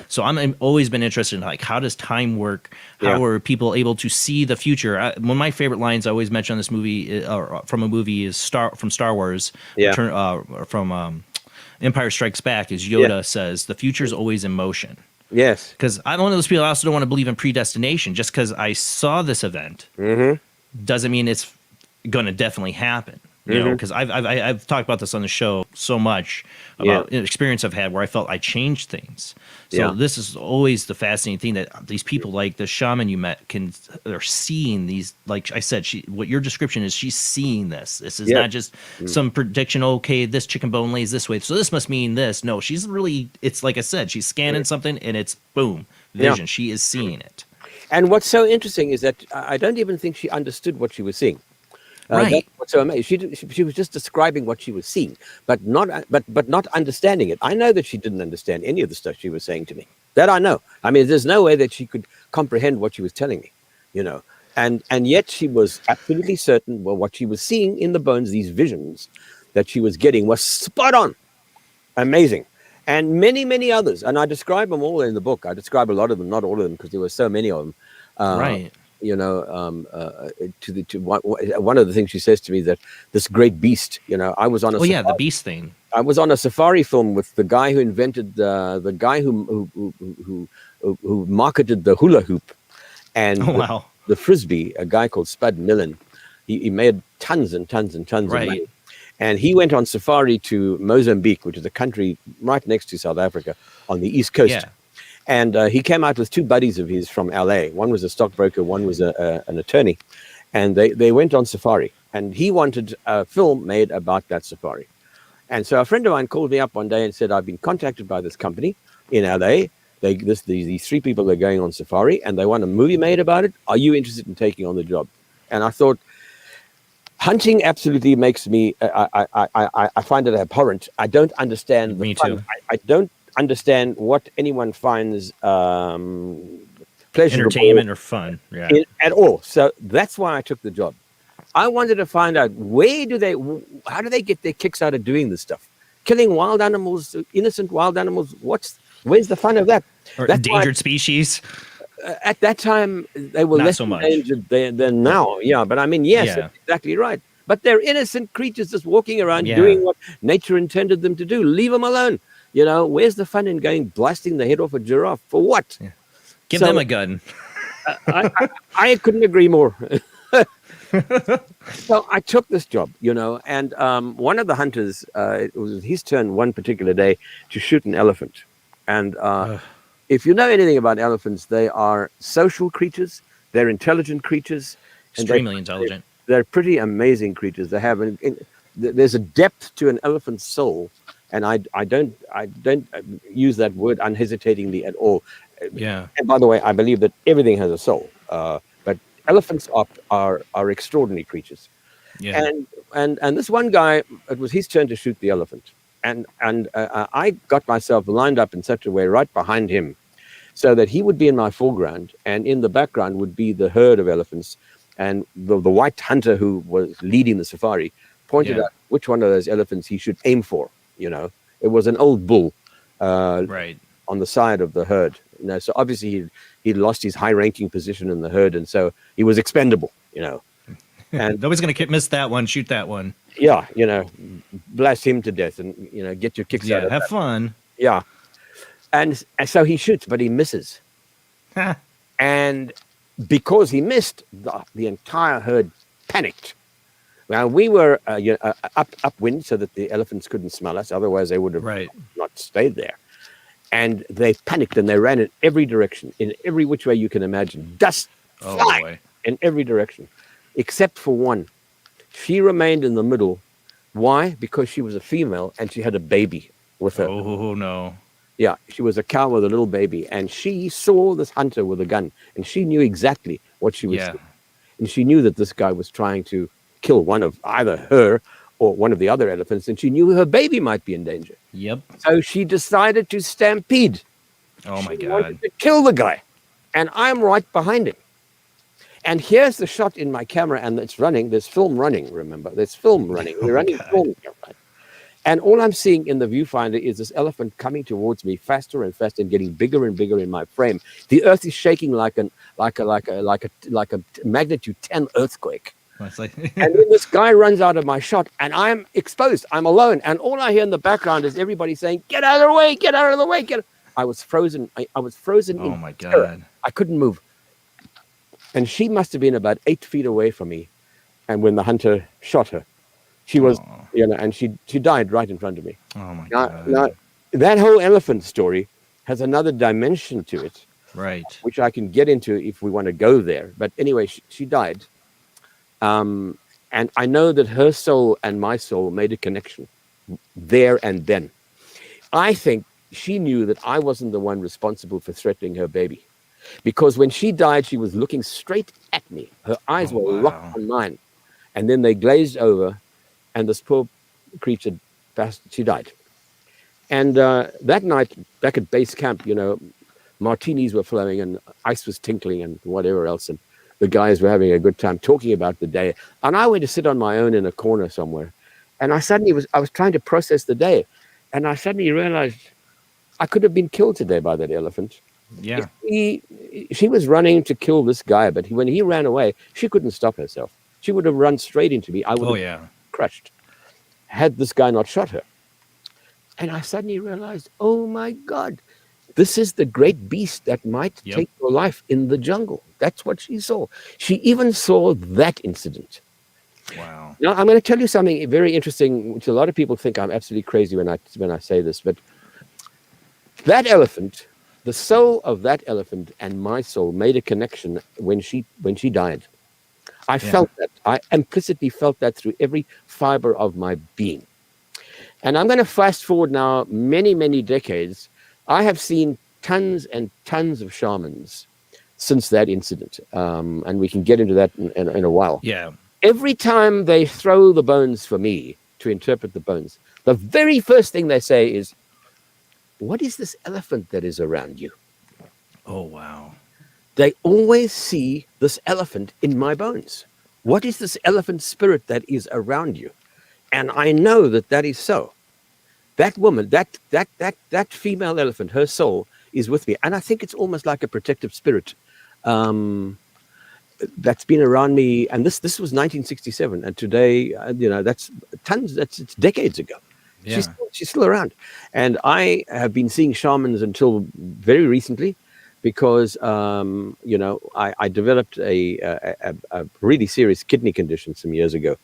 So I'm always been interested in how does time work? How are people able to see the future? One of my favorite lines I always mention on this movie, from a movie, is from Star Wars, from Empire Strikes Back, is Yoda says, the future is always in motion. Yes. Because I'm one of those people, I also don't want to believe in predestination. Just because I saw this event doesn't mean it's going to definitely happen. You know, because I've talked about this on the show so much about an experience I've had where I felt I changed things. So this is always the fascinating thing, that these people like the shaman you met are seeing these. Like I said, what your description is, she's seeing this. This is not just some prediction. Okay, this chicken bone lays this way, so this must mean this. No, she's really. It's like I said, she's scanning something, and it's boom, vision. She is seeing it. And what's so interesting is that I don't even think she understood what she was seeing. Right. That's what's so amazing. She was just describing what she was seeing, but not understanding it. I know that she didn't understand any of the stuff she was saying to me. That I know. I mean, there's no way that she could comprehend what she was telling me, And yet she was absolutely certain, what she was seeing in the bones, these visions that she was getting, was spot on. Amazing. And many, many others. And I describe them all in the book. I describe a lot of them, not all of them, because there were so many of them. Right. One of the things she says to me, that this great beast, I was on a the beast thing. I was on a safari film with the guy who invented the guy who marketed the hula hoop and the frisbee, a guy called Spud Millen. He made tons and tons and tons of money. And he went on safari to Mozambique, which is a country right next to South Africa on the East Coast. Yeah. And he came out with two buddies of his from LA. One was a stockbroker, one was an attorney. And they went on safari. And he wanted a film made about that safari. And so a friend of mine called me up one day and said, I've been contacted by this company in LA. These three people are going on safari, and they want a movie made about it. Are you interested in taking on the job? And I thought, hunting absolutely makes me, I find it abhorrent. I don't understand the fun. Too. I don't understand what anyone finds pleasurable, entertainment or fun at all. So that's why I took the job. I wanted to find out how do they get their kicks out of doing this stuff? Killing wild animals, innocent wild animals. Where's the fun of that? Or endangered species. At that time, they were Not less so much. endangered than now. Yeah, but I mean, yes, that's exactly right. But they're innocent creatures just walking around doing what nature intended them to do. Leave them alone. Where's the fun in going blasting the head off a giraffe? For what? Yeah. Give them a gun. I couldn't agree more. So I took this job, and one of the hunters, it was his turn one particular day to shoot an elephant. And if you know anything about elephants, they are social creatures. They're intelligent creatures. Extremely intelligent. They're pretty amazing creatures. They have there's a depth to an elephant's soul And I don't use that word unhesitatingly at all. Yeah. And by the way, I believe that everything has a soul. But elephants are extraordinary creatures. Yeah. And this one guy, it was his turn to shoot the elephant, and I got myself lined up in such a way right behind him, so that he would be in my foreground, and in the background would be the herd of elephants, and the white hunter who was leading the safari pointed out which one of those elephants he should aim for. You know, it was an old bull, Right. on the side of the herd. You know, so obviously he'd lost his high-ranking position in the herd, and so he was expendable. You know. And nobody's going to miss that one. Shoot that one. Yeah, you know, blast him to death, and you know, get your kicks out of have that. fun. Yeah, and so he shoots, but he misses, and because he missed, the entire herd panicked. Now we were upwind, so that the elephants couldn't smell us. Otherwise, they would have not stayed there. And they panicked and they ran in every direction, in every which way you can imagine. Dust flying in every direction. Except for one. She remained in the middle. Why? Because she was a female and she had a baby with her. Oh, no. Yeah, she was a cow with a little baby, and she saw this hunter with a gun, and she knew exactly what she was doing. And she knew that this guy was trying to kill one of either her or one of the other elephants, and she knew her baby might be in danger. Yep. So she decided to stampede. Oh, my She God. wanted to kill the guy, and I'm right behind him. And here's the shot in my camera, and it's running. There's film running, remember? There's film running. We're running film. And all I'm seeing in the viewfinder is this elephant coming towards me faster and faster and getting bigger and bigger in my frame. The earth is shaking like a magnitude 10 earthquake. And then this guy runs out of my shot, and I'm exposed. I'm alone. And all I hear in the background is everybody saying, "Get out of the way, get out of the way, get." I was frozen. I was frozen. Oh, my God. I couldn't move. And she must have been about 8 feet away from me. And when the hunter shot her, she was, you know, and she died right in front of me. Oh, my God. Now, that whole elephant story has another dimension to it. Right. Which I can get into if we want to go there. But anyway, she died. And I know that her soul and my soul made a connection there and then. I think she knew that I wasn't the one responsible for threatening her baby. Because when she died, she was looking straight at me. Her eyes were locked on mine. And then they glazed over, and this poor creature passed. She died. And that night, back at base camp, you know, martinis were flowing and ice was tinkling and whatever else. And the guys were having a good time talking about the day. And I went to sit on my own in a corner somewhere. And I was trying to process the day. And I suddenly realized I could have been killed today by that elephant. Yeah. She was running to kill this guy, but when he ran away, she couldn't stop herself. She would have run straight into me. I would have crushed had this guy not shot her. And I suddenly realized, oh my God, this is the great beast that might take your life in the jungle. That's what she saw. She even saw that incident. Wow. Now, I'm going to tell you something very interesting, which a lot of people think I'm absolutely crazy when I say this, but that elephant, the soul of that elephant and my soul made a connection when she died. I felt that. I implicitly felt that through every fiber of my being. And I'm going to fast forward now many, many decades. I have seen tons and tons of shamans since that incident. And we can get into that in a while. Yeah. Every time they throw the bones for me to interpret the bones, the very first thing they say is, what is this elephant that is around you? Oh, wow. They always see this elephant in my bones. What is this elephant spirit that is around you? And I know that that is so. That woman, that female elephant, her soul is with me. And I think it's almost like a protective spirit that's been around me. And this was 1967. And today, you know, that's it's decades ago. Yeah. She's still around. And I have been seeing shamans until very recently because, you know, I developed a really serious kidney condition some years ago.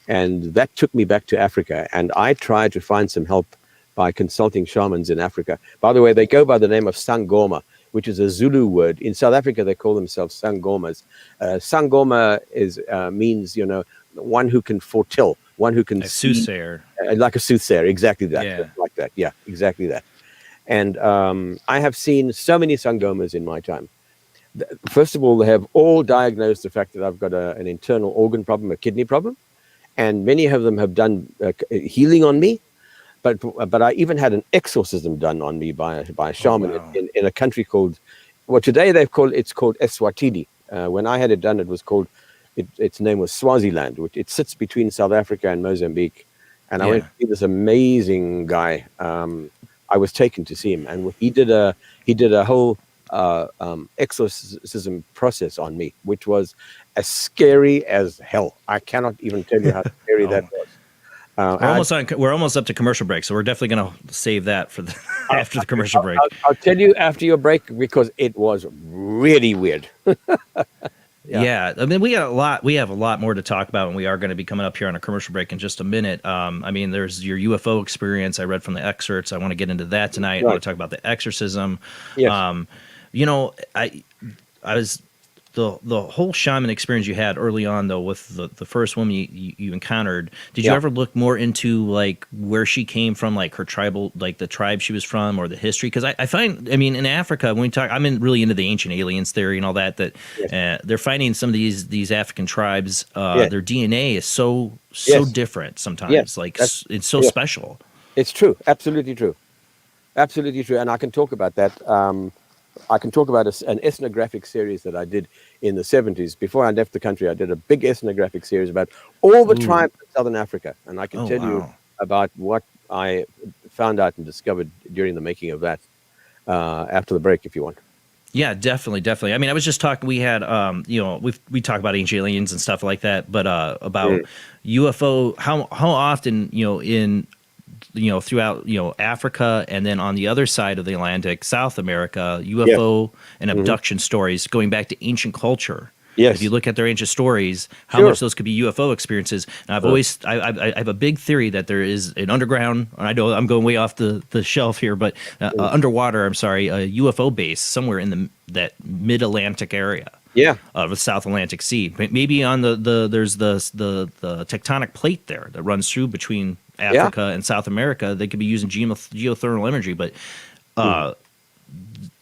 And that took me back to Africa. And I tried to find some help by consulting shamans in Africa. By the way, they go by the name of Sangoma, which is a Zulu word. In South Africa, they call themselves Sangomas. Sangoma means, you know, one who can foretell one who can a soothsayer, like a soothsayer, exactly that, Yeah. like that, yeah, exactly that. And I have seen so many sangomas in my time. First of all, they have all diagnosed the fact that I've got an internal organ problem, a kidney problem, and many of them have done healing on me. But I even had an exorcism done on me by a shaman in a country called, well, today it's called Eswatini. When I had it done, it was called, its name was Swaziland, which it sits between South Africa and Mozambique. And I went to see this amazing guy. I was taken to see him, and he did a whole exorcism process on me, which was as scary as hell. I cannot even tell you how scary that was. We're almost up to commercial break, so we're definitely going to save that for after the commercial break. I'll tell you after your break, because it was really weird. Yeah, I mean, we have a lot more to talk about, and we are going to be coming up here on a commercial break in just a minute. I mean, there's your UFO experience. I read from the excerpts. I want to get into that tonight. I want to talk about the exorcism. Yes. You know, I was the whole shaman experience you had early on, though, with the first woman you encountered. Did you ever look more into like where she came from, like her tribal, like the tribe she was from, or the history? Because I find, I mean, in Africa, when we talk, I'm really into the ancient aliens theory and all that. They're finding some of these African tribes, their DNA is so different sometimes. Yes. Like it's so special. It's true, absolutely true, and I can talk about that. I can talk about an ethnographic series that I did in the 70s. Before I left the country, I did a big ethnographic series about all the tribes in Southern Africa. And I can tell you about what I found out and discovered during the making of that after the break, if you want. Yeah, definitely. I mean, I was just talking, we had, we talk about ancient aliens and stuff like that, but about UFO, how often, throughout, Africa, and then on the other side of the Atlantic, South America, UFO and abduction stories going back to ancient culture. Yes. If you look at their ancient stories, how much those could be UFO experiences. And I've always, I have a big theory that there is an underground, I know I'm going way off the shelf here, but underwater, a UFO base somewhere in that mid-Atlantic area. Of the South Atlantic Sea. Maybe on there's the tectonic plate there that runs through between Africa and South America. They could be using geothermal imagery, but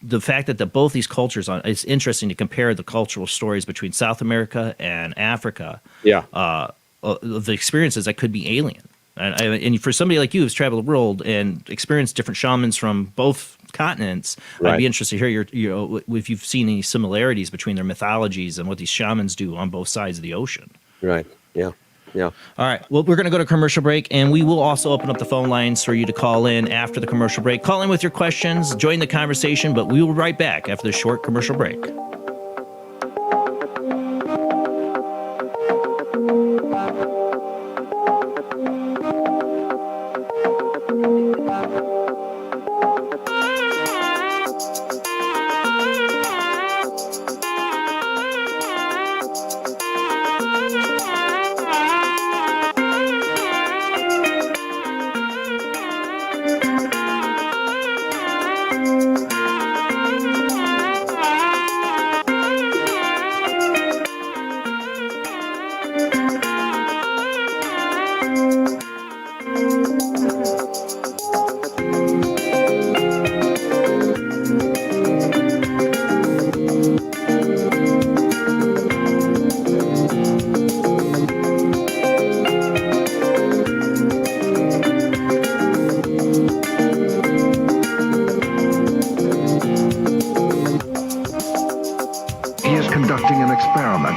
the fact that both these cultures, it's interesting to compare the cultural stories between South America and Africa. The experiences that could be alien. And for somebody like you who's traveled the world and experienced different shamans from both continents, I'd be interested to hear if you've seen any similarities between their mythologies and what these shamans do on both sides of the ocean. Right. Yeah. All right. Well, we're going to go to commercial break, and we will also open up the phone lines for you to call in after the commercial break. Call in with your questions, join the conversation, but we will be right back after this short commercial break.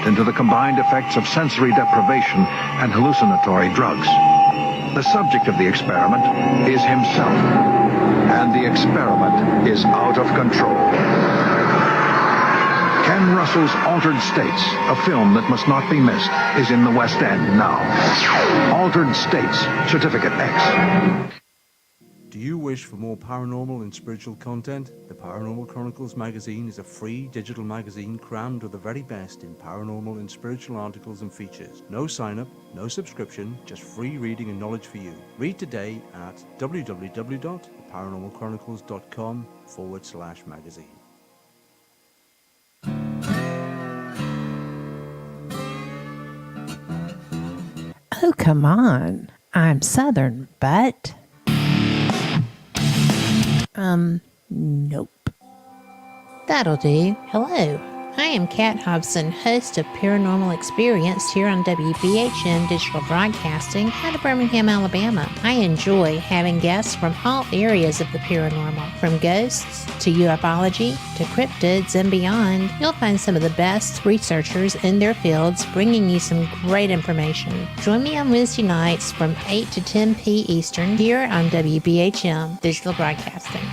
Into the combined effects of sensory deprivation and hallucinatory drugs. The subject of the experiment is himself, and the experiment is out of control. Ken Russell's Altered States, a film that must not be missed, is in the West End now. Altered States, Certificate X. Do you wish for more paranormal and spiritual content? The Paranormal Chronicles magazine is a free digital magazine crammed with the very best in paranormal and spiritual articles and features. No sign-up, no subscription, just free reading and knowledge for you. Read today at www.paranormalchronicles.com/magazine. Oh, come on. I'm Southern, but... Nope. That'll do. Hello. I am Kat Hobson, host of Paranormal Experience here on WBHM Digital Broadcasting out of Birmingham, Alabama. I enjoy having guests from all areas of the paranormal, from ghosts to ufology to cryptids and beyond. You'll find some of the best researchers in their fields bringing you some great information. Join me on Wednesday nights from 8 to 10 p. Eastern here on WBHM Digital Broadcasting.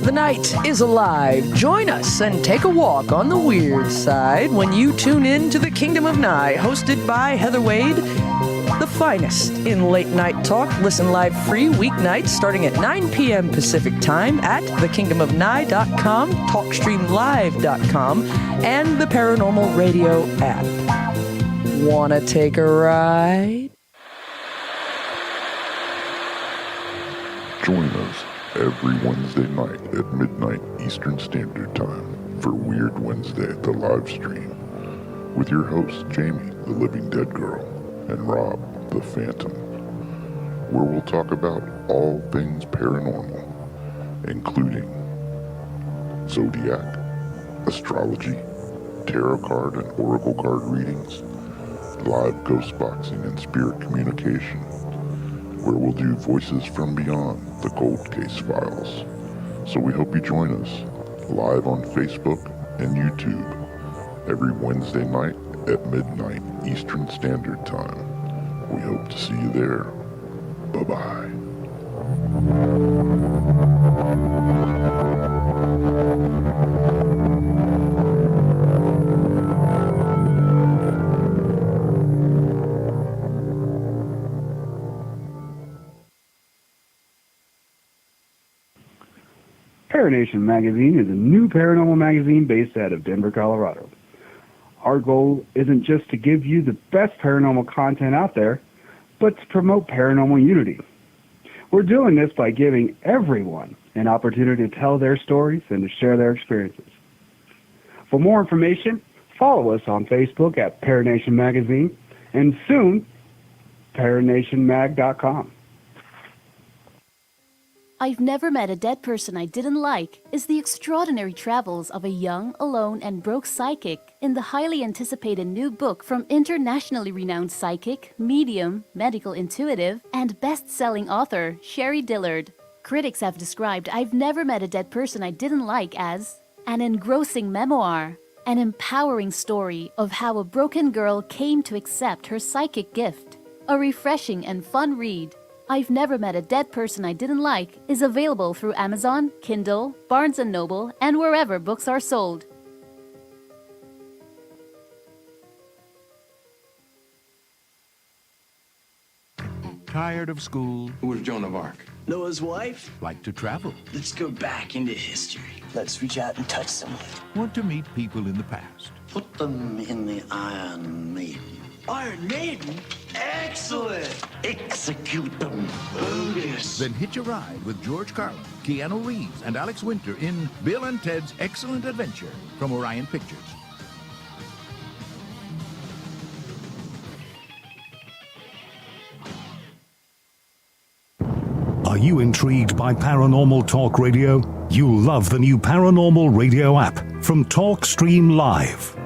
The night is alive. Join us and take a walk on the weird side when you tune in to the Kingdom of Nye, hosted by Heather Wade, the finest in late night talk. Listen live free weeknights starting at 9 p.m. Pacific time at thekingdomofnye.com, talkstreamlive.com, and the Paranormal Radio app. Wanna take a ride? Join us every Wednesday night at midnight Eastern Standard Time for Weird Wednesday, the live stream, with your hosts Jamie, the Living Dead Girl, and Rob, the Phantom, where we'll talk about all things paranormal, including zodiac, astrology, tarot card and oracle card readings, live ghost boxing and spirit communication, where we'll do Voices from Beyond, the Cold Case Files. So we hope you join us live on Facebook and YouTube every Wednesday night at midnight Eastern Standard Time. We hope to see you there. Bye-bye. Paranation Magazine is a new paranormal magazine based out of Denver, Colorado. Our goal isn't just to give you the best paranormal content out there, but to promote paranormal unity. We're doing this by giving everyone an opportunity to tell their stories and to share their experiences. For more information, follow us on Facebook at Paranation Magazine and soon, paranationmag.com. I've Never Met a Dead Person I Didn't Like is the extraordinary travels of a young, alone, and broke psychic in the highly anticipated new book from internationally renowned psychic, medium, medical intuitive, and best-selling author Sherry Dillard. Critics have described I've Never Met a Dead Person I Didn't Like as an engrossing memoir, an empowering story of how a broken girl came to accept her psychic gift, a refreshing and fun read. I've Never Met a Dead Person I Didn't Like is available through Amazon, Kindle, Barnes & Noble, and wherever books are sold. Tired of school? Who was Joan of Arc? Noah's wife? Like to travel? Let's go back into history. Let's reach out and touch someone. Want to meet people in the past? Put them in the Iron Maiden. Iron Maiden? Excellent! Execute them. Otis. Then hitch a ride with George Carlin, Keanu Reeves, and Alex Winter in Bill and Ted's Excellent Adventure from Orion Pictures. Are you intrigued by Paranormal Talk Radio? You'll love the new Paranormal Radio app from Talkstream Live.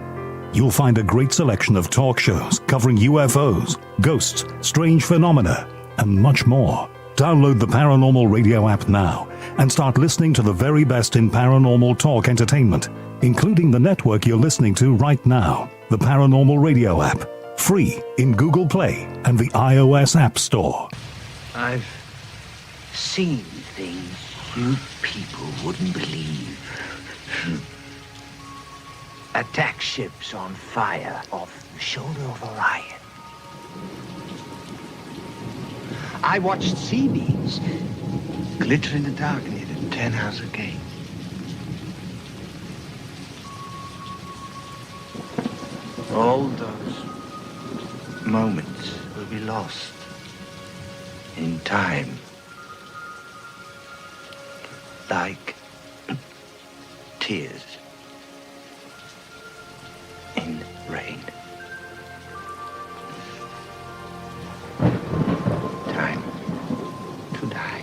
You'll find a great selection of talk shows covering UFOs, ghosts, strange phenomena, and much more. Download the Paranormal Radio app now and start listening to the very best in paranormal talk entertainment, including the network you're listening to right now, the Paranormal Radio app, free in Google Play and the iOS App Store. I've seen things you people wouldn't believe. Attack ships on fire off the shoulder of Orion. I watched sea beams glitter in the dark near the Tannhauser Gate. All those moments will be lost in time, like tears in rain. Time to die.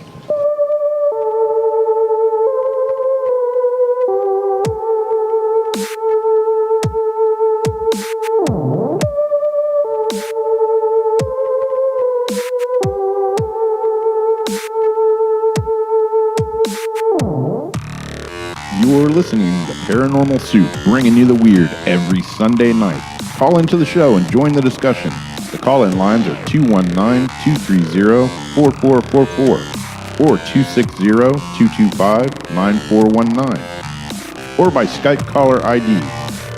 You're listening to Paranormal Soup, bringing you the weird every Sunday night. Call into the show and join the discussion. The call-in lines are 219-230-4444 or 260-225-9419 or by Skype caller ID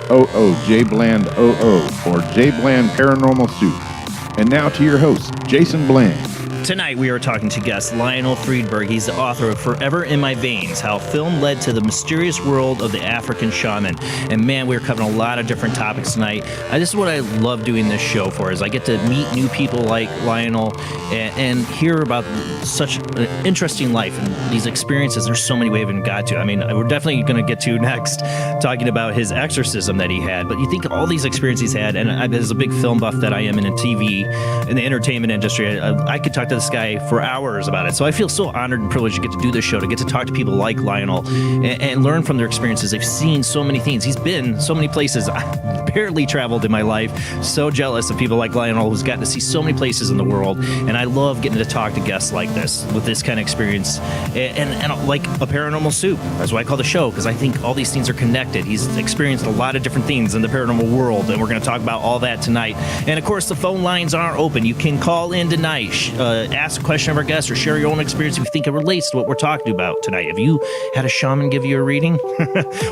OOJBland00 or JBland Paranormal Soup. And now to your host, Jason Bland. Tonight we are talking to guest Lionel Friedberg. He's the author of Forever in My Veins, How Film Led to the Mysterious World of the African Shaman. And man, we're covering a lot of different topics tonight. This is what I love doing this show for, is I get to meet new people like Lionel and hear about such an interesting life and these experiences. There's so many we haven't got to. I mean, we're definitely going to get to next talking about his exorcism that he had. But you think all these experiences he's had, and as a big film buff that I am in TV, in the entertainment industry, I could talk to this guy for hours about it. So I feel so honored and privileged to get to do this show, to get to talk to people like Lionel and learn from their experiences. They've seen so many things. He's been so many places. I've barely traveled in my life. So jealous of people like Lionel who's gotten to see so many places in the world. And I love getting to talk to guests like this with this kind of experience and like a paranormal soup. That's why I call the show, because I think all these things are connected. He's experienced a lot of different things in the paranormal world, and we're going to talk about all that tonight. And of course, the phone lines are open. You can call in tonight, ask a question of our guests, or share your own experience if you think it relates to what we're talking about tonight. Have you had a shaman give you a reading?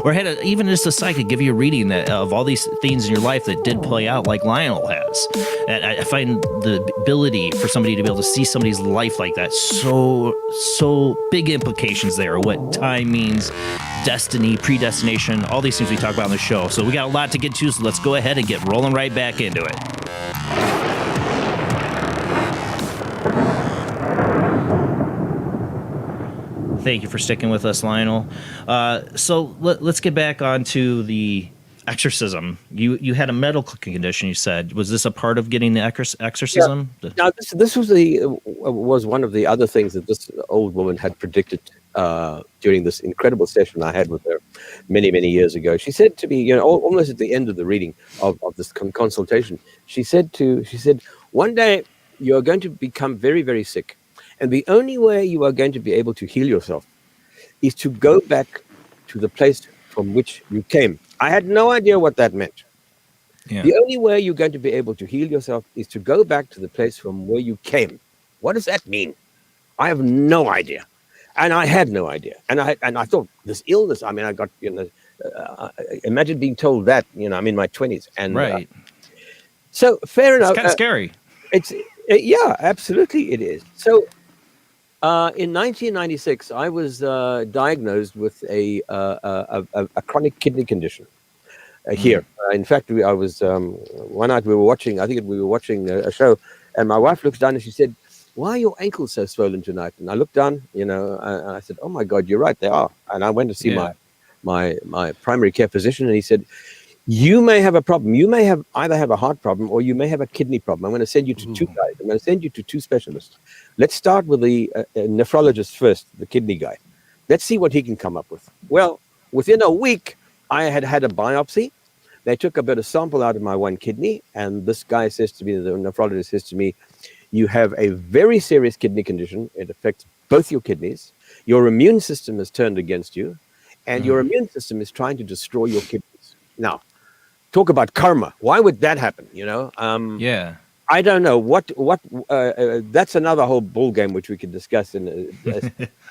Or had even just a psychic give you a reading of all these things in your life that did play out like Lionel has? And I find the ability for somebody to be able to see somebody's life like that so big implications there. What time means, destiny, predestination, all these things we talk about on the show. So we got a lot to get to, so let's go ahead and get rolling right back into it. Thank you for sticking with us, Lionel. So let's get back onto the exorcism. You had a medical condition, you said. Was this a part of getting the exorcism? Yeah. Now, this was one of the other things that this old woman had predicted during this incredible session I had with her many, many years ago. She said to me, almost at the end of the reading of this consultation, she said, one day you're going to become very, very sick. And the only way you are going to be able to heal yourself is to go back to the place from which you came. I had no idea what that meant. Yeah. The only way you're going to be able to heal yourself is to go back to the place from where you came. What does that mean? I have no idea. And I had no idea. And I thought, this illness, I mean, I got, imagine being told that, I'm in my 20s. And, right. So fair enough. It's kind of scary. Yeah, absolutely it is. So in 1996, I was diagnosed with a chronic kidney condition here. In fact, I was one night we were watching a show, and my wife looks down and she said, "Why are your ankles so swollen tonight?" And I looked down, and I said, "Oh my God, you're right, they are." And I went to see my primary care physician, and he said, "You may have a problem. You may either have a heart problem or you may have a kidney problem. I'm going to send you to two guys. I'm going to send you to two specialists. Let's start with the nephrologist first, the kidney guy. Let's see what he can come up with." Well, within a week, I had a biopsy. They took a bit of sample out of my one kidney, and this guy says to me, the nephrologist says to me, "You have a very serious kidney condition. It affects both your kidneys. Your immune system has turned against you, and your immune system is trying to destroy your kidneys." Now, talk about karma. Why would that happen? Yeah. I don't know what. That's another whole ball game which we could discuss in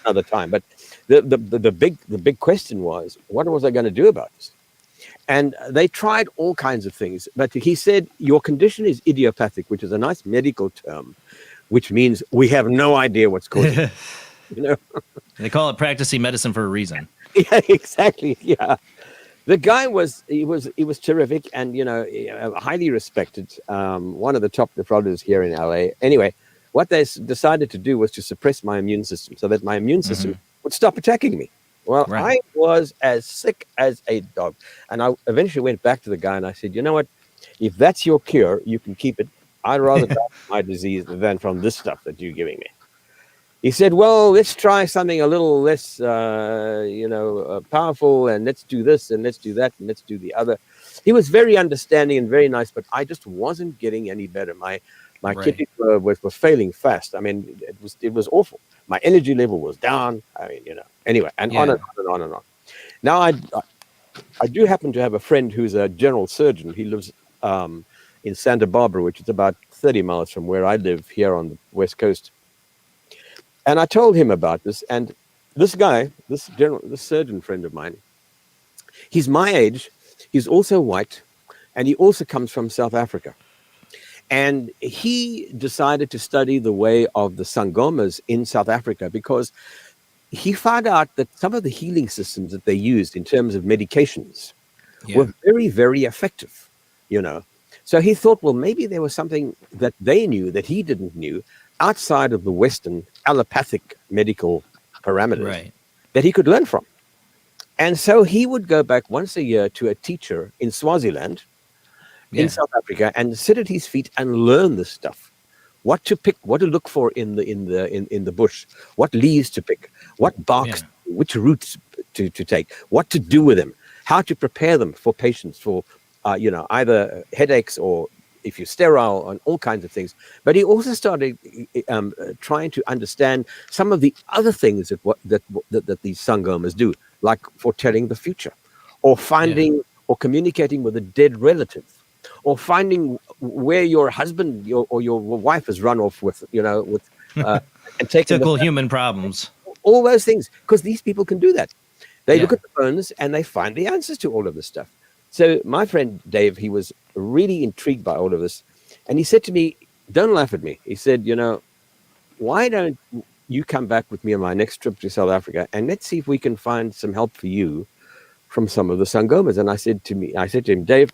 another time. But the big question was, what was I going to do about this? And they tried all kinds of things. But he said, your condition is idiopathic, which is a nice medical term, which means we have no idea what's causing it. They call it practicing medicine for a reason. Yeah, exactly. Yeah. The guy was terrific and, highly respected. One of the top nephrologists here in LA. Anyway, what they decided to do was to suppress my immune system so that my immune system would stop attacking me. Well, Right. I was as sick as a dog. And I eventually went back to the guy and I said, you know what? If that's your cure, you can keep it. I'd rather die from my disease than from this stuff that you're giving me. He said, well, let's try something a little less, powerful, and let's do this and let's do that and let's do the other. He was very understanding and very nice, but I just wasn't getting any better. My Right. kidneys were failing fast. I mean, it was awful. My energy level was down. I mean, anyway, and on Yeah. and on and on and on. Now, I do happen to have a friend who's a general surgeon. He lives in Santa Barbara, which is about 30 miles from where I live here on the West Coast. And I told him about this, and this guy, this surgeon friend of mine, he's my age, he's also white, and he also comes from South Africa. And he decided to study the way of the Sangomas in South Africa because he found out that some of the healing systems that they used in terms of medications were very, very effective, So he thought, well, maybe there was something that they knew that he didn't knew outside of the Western allopathic medical parameters that he could learn from. And so he would go back once a year to a teacher in Swaziland, in South Africa, and sit at his feet and learn this stuff. What to pick, what to look for in the bush, what leaves to pick, what barks, which roots to take, what to do with them, how to prepare them for patients for either headaches or if you're sterile, and all kinds of things. But he also started trying to understand some of the other things that these Sangomas do, like foretelling the future, or finding or communicating with a dead relative, or finding where your husband or your wife has run off with, and taking Typical human problems. all those things, because these people can do that. They look at the bones and they find the answers to all of this stuff. So my friend Dave, he was really intrigued by all of this. And he said to me, don't laugh at me. He said, why don't you come back with me on my next trip to South Africa and let's see if we can find some help for you from some of the Sangomas. And I said to him, Dave,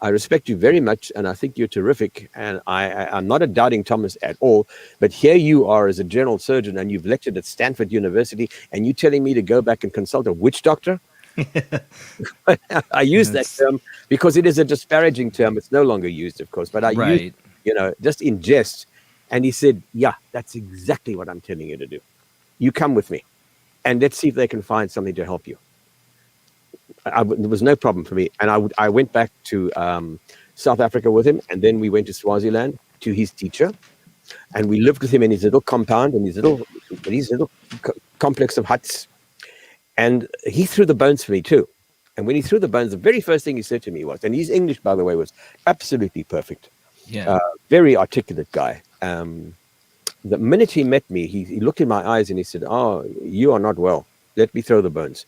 I respect you very much, and I think you're terrific, and I'm not a doubting Thomas at all, but here you are as a general surgeon, and you've lectured at Stanford University, and you're telling me to go back and consult a witch doctor? I use that term because it is a disparaging term. It's no longer used, of course, but I use just in jest. And he said, yeah, that's exactly what I'm telling you to do. You come with me, and let's see if they can find something to help you. There was no problem for me. And I went back to South Africa with him, and then we went to Swaziland to his teacher, and we lived with him in his little compound, in his little complex of huts. And he threw the bones for me too. And when he threw the bones, the very first thing he said to me was, and his English, by the way, was absolutely perfect. Very articulate guy. The minute he met me, he looked in my eyes and he said, oh, you are not well. Let me throw the bones.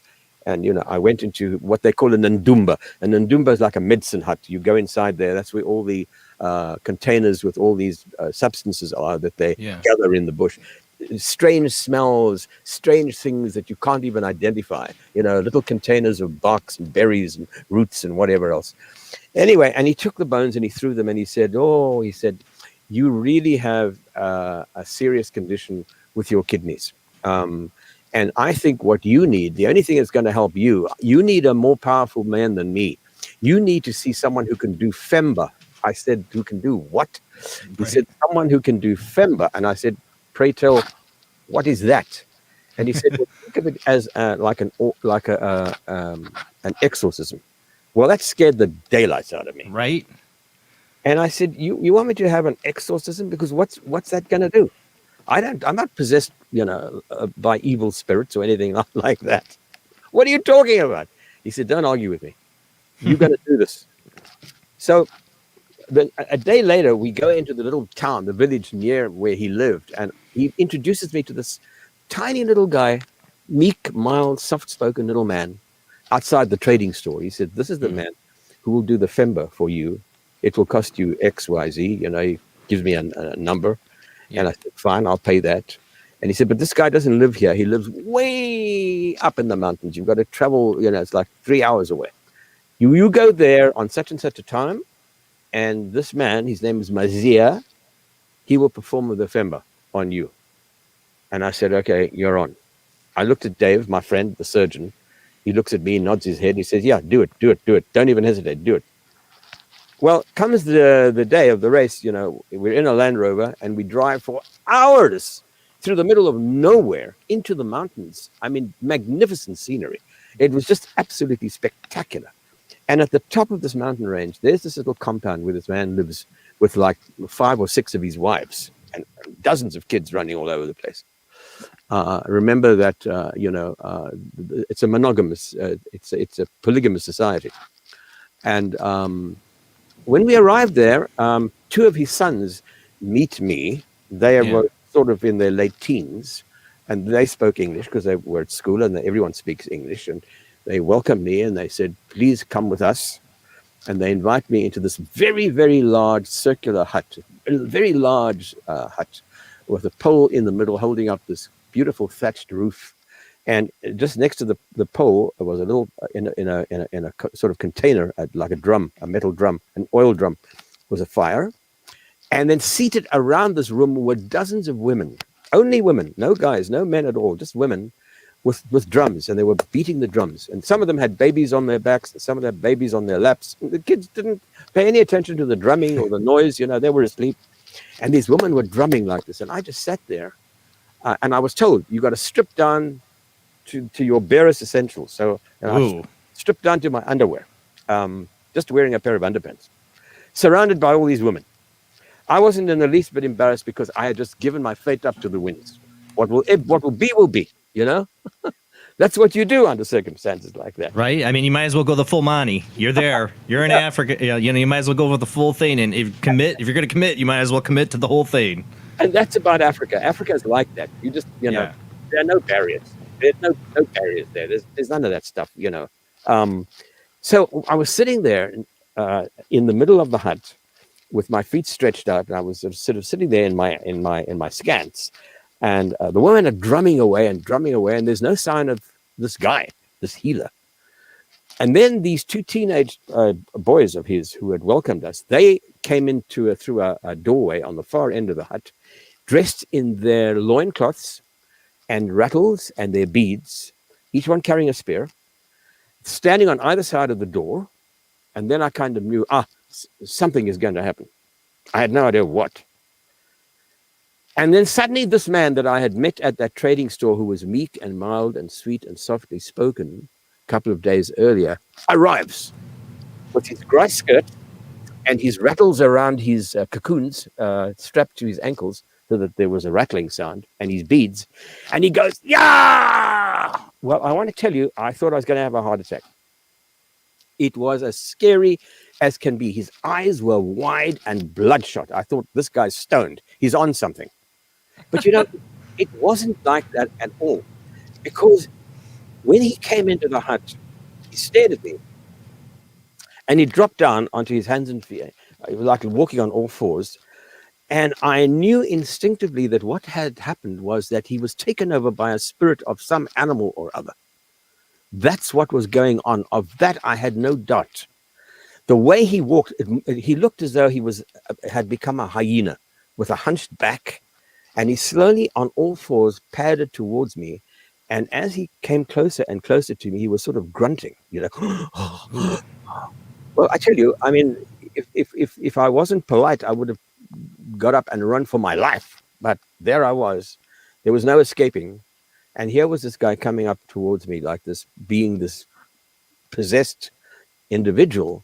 And, I went into what they call an ndumba. An ndumba is like a medicine hut. You go inside there. That's where all the containers with all these substances are that they gather in the bush. Strange smells, strange things that you can't even identify. Little containers of barks and berries and roots and whatever else. Anyway, and he took the bones and he threw them and he said, you really have a serious condition with your kidneys. And I think what you need, the only thing that's going to help you need a more powerful man than me. You need to see someone who can do femba. I said, who can do what? He said, someone who can do femba. And I said, pray tell, what is that? And he said, well, think of it as an exorcism. Well, that scared the daylights out of me. Right. And I said, you want me to have an exorcism? Because what's that going to do? I'm not possessed, by evil spirits or anything like that. What are you talking about? He said, don't argue with me. You're going to do this. So then a day later, we go into the little town, the village near where he lived. And he introduces me to this tiny little guy, meek, mild, soft-spoken little man outside the trading store. He said, this is the man who will do the femba for you. It will cost you X, Y, Z. He gives me a number. And I said, fine, I'll pay that. And he said, but this guy doesn't live here. He lives way up in the mountains. You've got to travel, it's like 3 hours away. You go there on such and such a time, and this man, his name is Mazia, he will perform the femba on you. And I said, okay, you're on. I looked at Dave, my friend, the surgeon. He looks at me, nods his head. He says, yeah, do it, do it, do it. Don't even hesitate, do it. Well, comes the day of the race, you know, we're in a Land Rover and we drive for hours through the middle of nowhere into the mountains. I mean, magnificent scenery. It was just absolutely spectacular. And at the top of this mountain range, there's this little compound where this man lives with like 5 or 6 of his wives and dozens of kids running all over the place. Remember that, it's a monogamous, it's a polygamous society. And when we arrived there, 2 of his sons meet me. They were sort of in their late teens, and they spoke English because they were at school, and everyone speaks English. And they welcomed me, and they said, "Please come with us." And they invite me into this very, very large circular hut, a very large hut with a pole in the middle holding up this beautiful thatched roof. And just next to the pole was a little in a sort of container, like a drum, a metal drum, an oil drum, was a fire. And then seated around this room were dozens of women, only women, no guys, no men at all, just women with drums. And they were beating the drums. And some of them had babies on their backs, and some of them had babies on their laps. And the kids didn't pay any attention to the drumming or the noise, you know, they were asleep. And these women were drumming like this. And I just sat there and I was told, you got to strip down to your barest essentials. So I stripped down to my underwear, just wearing a pair of underpants, surrounded by all these women. I wasn't in the least bit embarrassed because I had just given my fate up to the winds. What will be, will be, you know? That's what you do under circumstances like that. Right? I mean, you might as well go the full Monty. You're there. You're in Africa. You know, you might as well go with the full thing. And if you're going to commit, you might as well commit to the whole thing. And that's about Africa. Africa is like that. You just, you know, there are no barriers. There's no barriers there. There's none of that stuff, you know. So I was sitting there in the middle of the hut with my feet stretched out, and I was sort of sitting there in my scants, and the women are drumming away, and there's no sign of this guy, this healer. And then these 2 teenage boys of his who had welcomed us, they came into through a doorway on the far end of the hut, dressed in their loincloths and rattles and their beads, each one carrying a spear, standing on either side of the door. And then I kind of knew, something is going to happen. I had no idea what. And then suddenly this man that I had met at that trading store, who was meek and mild and sweet and softly spoken a couple of days earlier, arrives with his gray skirt and his rattles around his cocoons strapped to his ankles so that there was a rattling sound, and his beads. And he goes, "Yeah!" Well, I want to tell you, I thought I was going to have a heart attack. It was as scary as can be. His eyes were wide and bloodshot. I thought, this guy's stoned. He's on something. But, you know, it wasn't like that at all. Because when he came into the hut, he stared at me. And he dropped down onto his hands and feet, like walking on all fours. And I knew instinctively that what had happened was that he was taken over by a spirit of some animal or other. That's what was going on. Of that, I had no doubt. The way he walked, he looked as though he had become a hyena with a hunched back, and he slowly, on all fours, padded towards me. And as he came closer and closer to me, he was sort of grunting, you know. Well, I tell you, I mean, if I wasn't polite, I would have got up and run for my life. But there I was. There was no escaping. And here was this guy coming up towards me like this, being this possessed individual.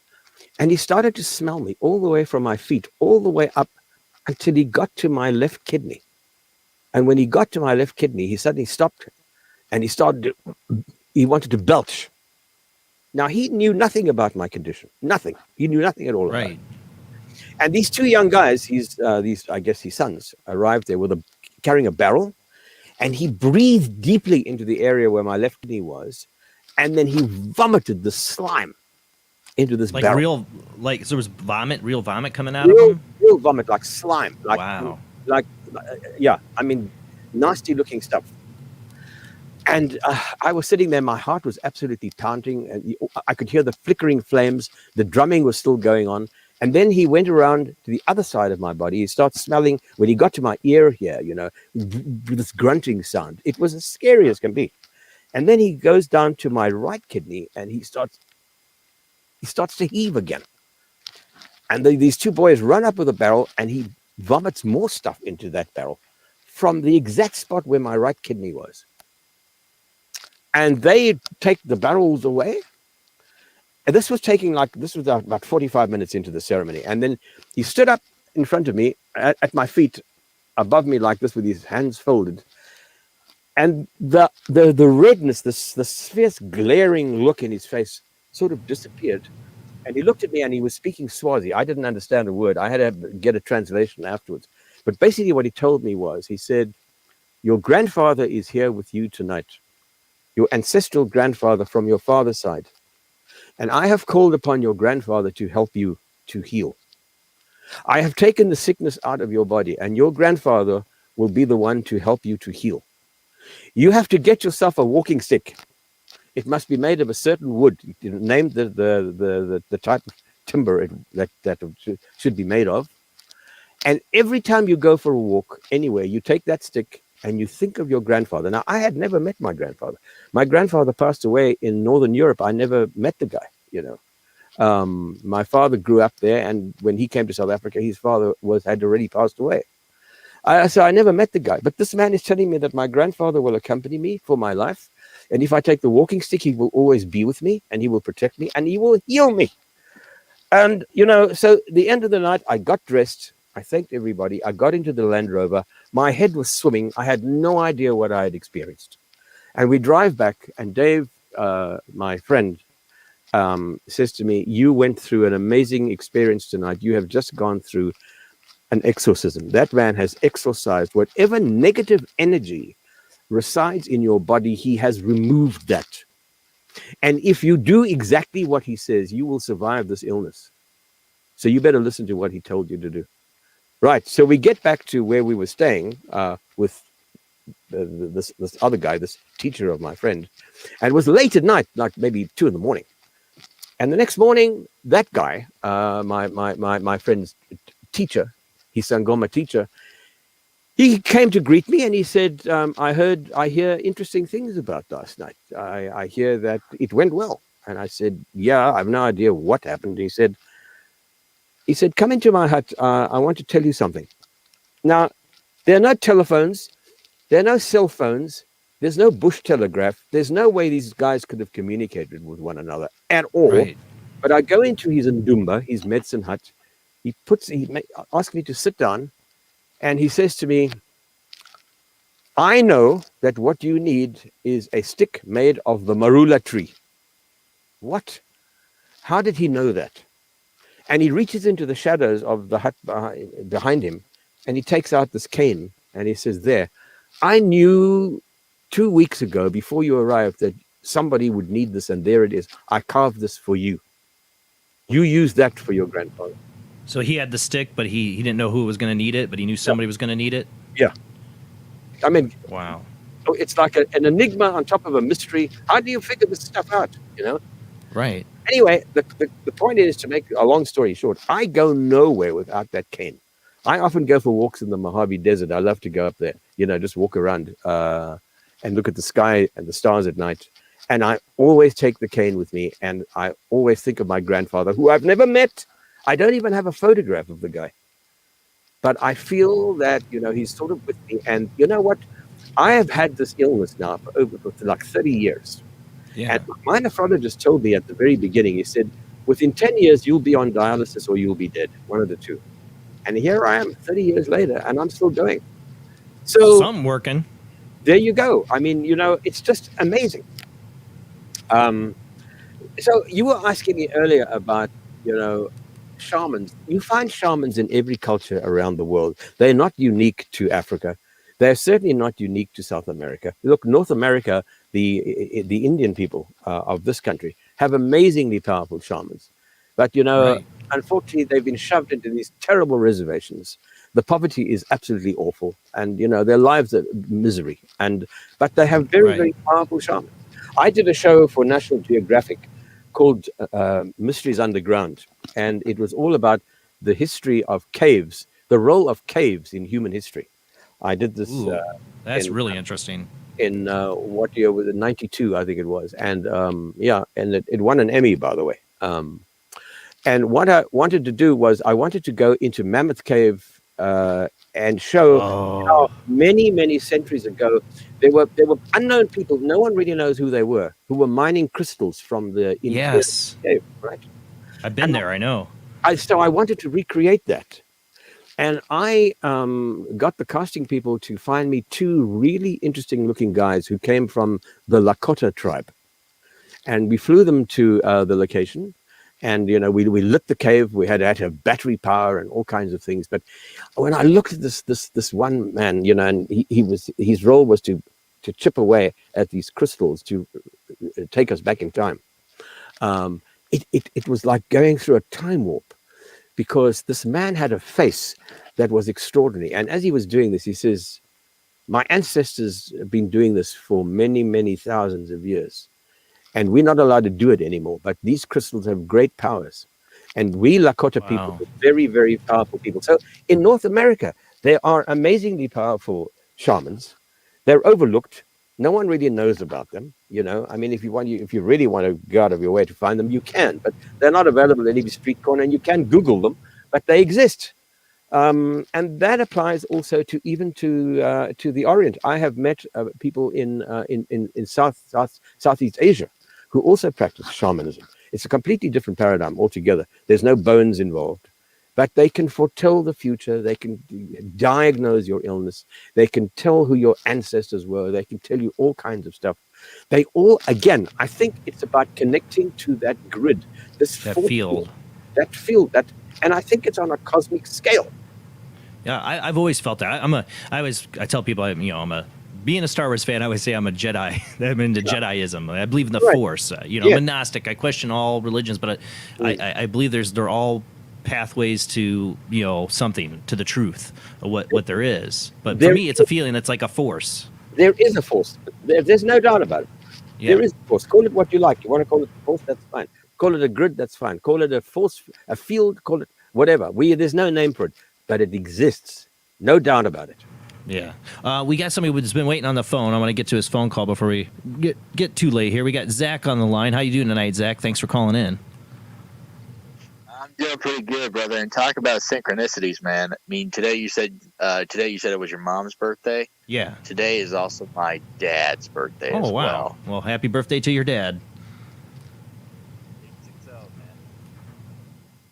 And he started to smell me all the way from my feet, all the way up until he got to my left kidney. And when he got to my left kidney, he suddenly stopped and he wanted to belch. Now, he knew nothing about my condition, nothing. He knew nothing at all about it. And these 2 young guys, I guess his sons, arrived there carrying a barrel. And he breathed deeply into the area where my left knee was, and then he vomited the slime into this barrel. So there was real vomit coming out of him? Real vomit, like slime. Wow. I mean, nasty looking stuff. And I was sitting there, my heart was absolutely pounding, and I could hear the flickering flames, the drumming was still going on, And then he went around to the other side of my body. He starts smelling. When he got to my ear here, this grunting sound. It was as scary as can be. And then he goes down to my right kidney, and he starts to heave again. And these two boys run up with a barrel, and he vomits more stuff into that barrel from the exact spot where my right kidney was. And they take the barrels away. And this was about 45 minutes into the ceremony. And then he stood up in front of me at my feet, above me like this, with his hands folded. And the redness, this fierce glaring look in his face sort of disappeared. And he looked at me and he was speaking Swazi. I didn't understand a word. I had to get a translation afterwards. But basically what he told me was, he said, your grandfather is here with you tonight. Your ancestral grandfather from your father's side. And I have called upon your grandfather to help you to heal. I have taken the sickness out of your body, and your grandfather will be the one to help you to heal. You have to get yourself a walking stick. It must be made of a certain wood. You name the type of timber that should be made of. And every time you go for a walk anywhere, you take that stick and you think of your grandfather. Now, I had never met my grandfather. My grandfather passed away in Northern Europe. I never met the guy, My father grew up there, and when he came to South Africa, his father had already passed away. So I never met the guy. But this man is telling me that my grandfather will accompany me for my life. And if I take the walking stick, he will always be with me, and he will protect me, and he will heal me. And, so the end of the night, I got dressed. I thanked everybody. I got into the Land Rover. My head was swimming. I had no idea what I had experienced. And we drive back, and Dave, my friend, says to me, you went through an amazing experience tonight. You have just gone through an exorcism. That man has exorcised whatever negative energy resides in your body. He has removed that. And if you do exactly what he says, you will survive this illness. So you better listen to what he told you to do. Right. So we get back to where we were staying with this other guy, this teacher of my friend. And it was late at night, like maybe 2 a.m. And the next morning, that guy, my friend's teacher, his Sangoma teacher, he came to greet me and he said, I hear interesting things about last night. I hear that it went well. And I said, yeah, I have no idea what happened. He said, come into my hut. I want to tell you something. Now, there are no telephones. There are no cell phones. There's no bush telegraph. There's no way these guys could have communicated with one another at all. Right. But I go into his ndumba, his medicine hut. He asks me to sit down. And he says to me, I know that what you need is a stick made of the marula tree. What? How did he know that? And he reaches into the shadows of the hut behind him, and he takes out this cane, and he says, there, I knew 2 weeks ago, before you arrived, that somebody would need this, and there it is. I carved this for you. You use that for your grandfather. So he had the stick, but he didn't know who was going to need it, but he knew somebody was going to need it? Yeah. I mean, wow. It's like an enigma on top of a mystery. How do you figure this stuff out, Right. Anyway, the point is, to make a long story short, I go nowhere without that cane. I often go for walks in the Mojave Desert. I love to go up there, just walk around and look at the sky and the stars at night. And I always take the cane with me, and I always think of my grandfather, who I've never met. I don't even have a photograph of the guy. But I feel that, he's sort of with me. And you know what? I have had this illness now for like 30 years. Yeah. And my nephrologist told me at the very beginning, he said, within 10 years, you'll be on dialysis or you'll be dead, one of the two. And here I am 30 years later, and I'm still going. So something working. There you go. I mean, it's just amazing. So you were asking me earlier about, shamans. You find shamans in every culture around the world. They're not unique to Africa. They're certainly not unique to South America. Look, North America, the Indian people of this country have amazingly powerful shamans. But, unfortunately, they've been shoved into these terrible reservations. The poverty is absolutely awful. And, their lives are misery. But they have very, very powerful shamans. I did a show for National Geographic called Mysteries Underground, and it was all about the history of caves, the role of caves in human history. I did this. Ooh, that's in, really interesting. In what year was it? 92, I think it was, and and it won an Emmy, by the way. And what I wanted to do was I wanted to go into Mammoth Cave and show how many centuries ago there were unknown people. No one really knows who they were, who were mining crystals from the interior cave. Right? I've been there. I know. So I wanted to recreate that. And I got the casting people to find me two really interesting looking guys who came from the Lakota tribe. And we flew them to the location. And, you know, we lit the cave. We had to have battery power and all kinds of things. But when I looked at this one man, you know, and his role was to chip away at these crystals to take us back in time. It was like going through a time warp, because this man had a face that was extraordinary. And as he was doing this, he says, my ancestors have been doing this for many, many thousands of years. And we're not allowed to do it anymore. But these crystals have great powers. And we Lakota people are very, very powerful people. So in North America, there are amazingly powerful shamans. They're overlooked. No one really knows about them. You know, I mean, if you really want to go out of your way to find them, you can. But they're not available in every street corner, and you can Google them, but they exist. And that applies also to the Orient. I have met people in Southeast Asia who also practice shamanism. It's a completely different paradigm altogether. There's no bones involved, but they can foretell the future. They can diagnose your illness. They can tell who your ancestors were. They can tell you all kinds of stuff. They all, again, I think it's about connecting to that grid, that field, and I think it's on a cosmic scale. Yeah, I've always felt that. I tell people, being a Star Wars fan, I always say I'm a Jedi. I'm into Jediism. I believe in the Force. I'm a Gnostic. I question all religions, but I believe they're all pathways to something, to the truth of what there is. But for me, it's a feeling. It's like a force. There is a force. There's no doubt about it. Yeah. There is a force. Call it what you like. You want to call it a force? That's fine. Call it a grid? That's fine. Call it a force, a field. Call it whatever. There's no name for it, but it exists. No doubt about it. Yeah. We got somebody who's been waiting on the phone. I want to get to his phone call before we get too late here. We got Zach on the line. How you doing tonight, Zach? Thanks for calling in. I'm doing pretty good, brother. And talk about synchronicities, man. I mean, today you said it was your mom's birthday. Yeah. Today is also my dad's birthday as well. Well, happy birthday to your dad.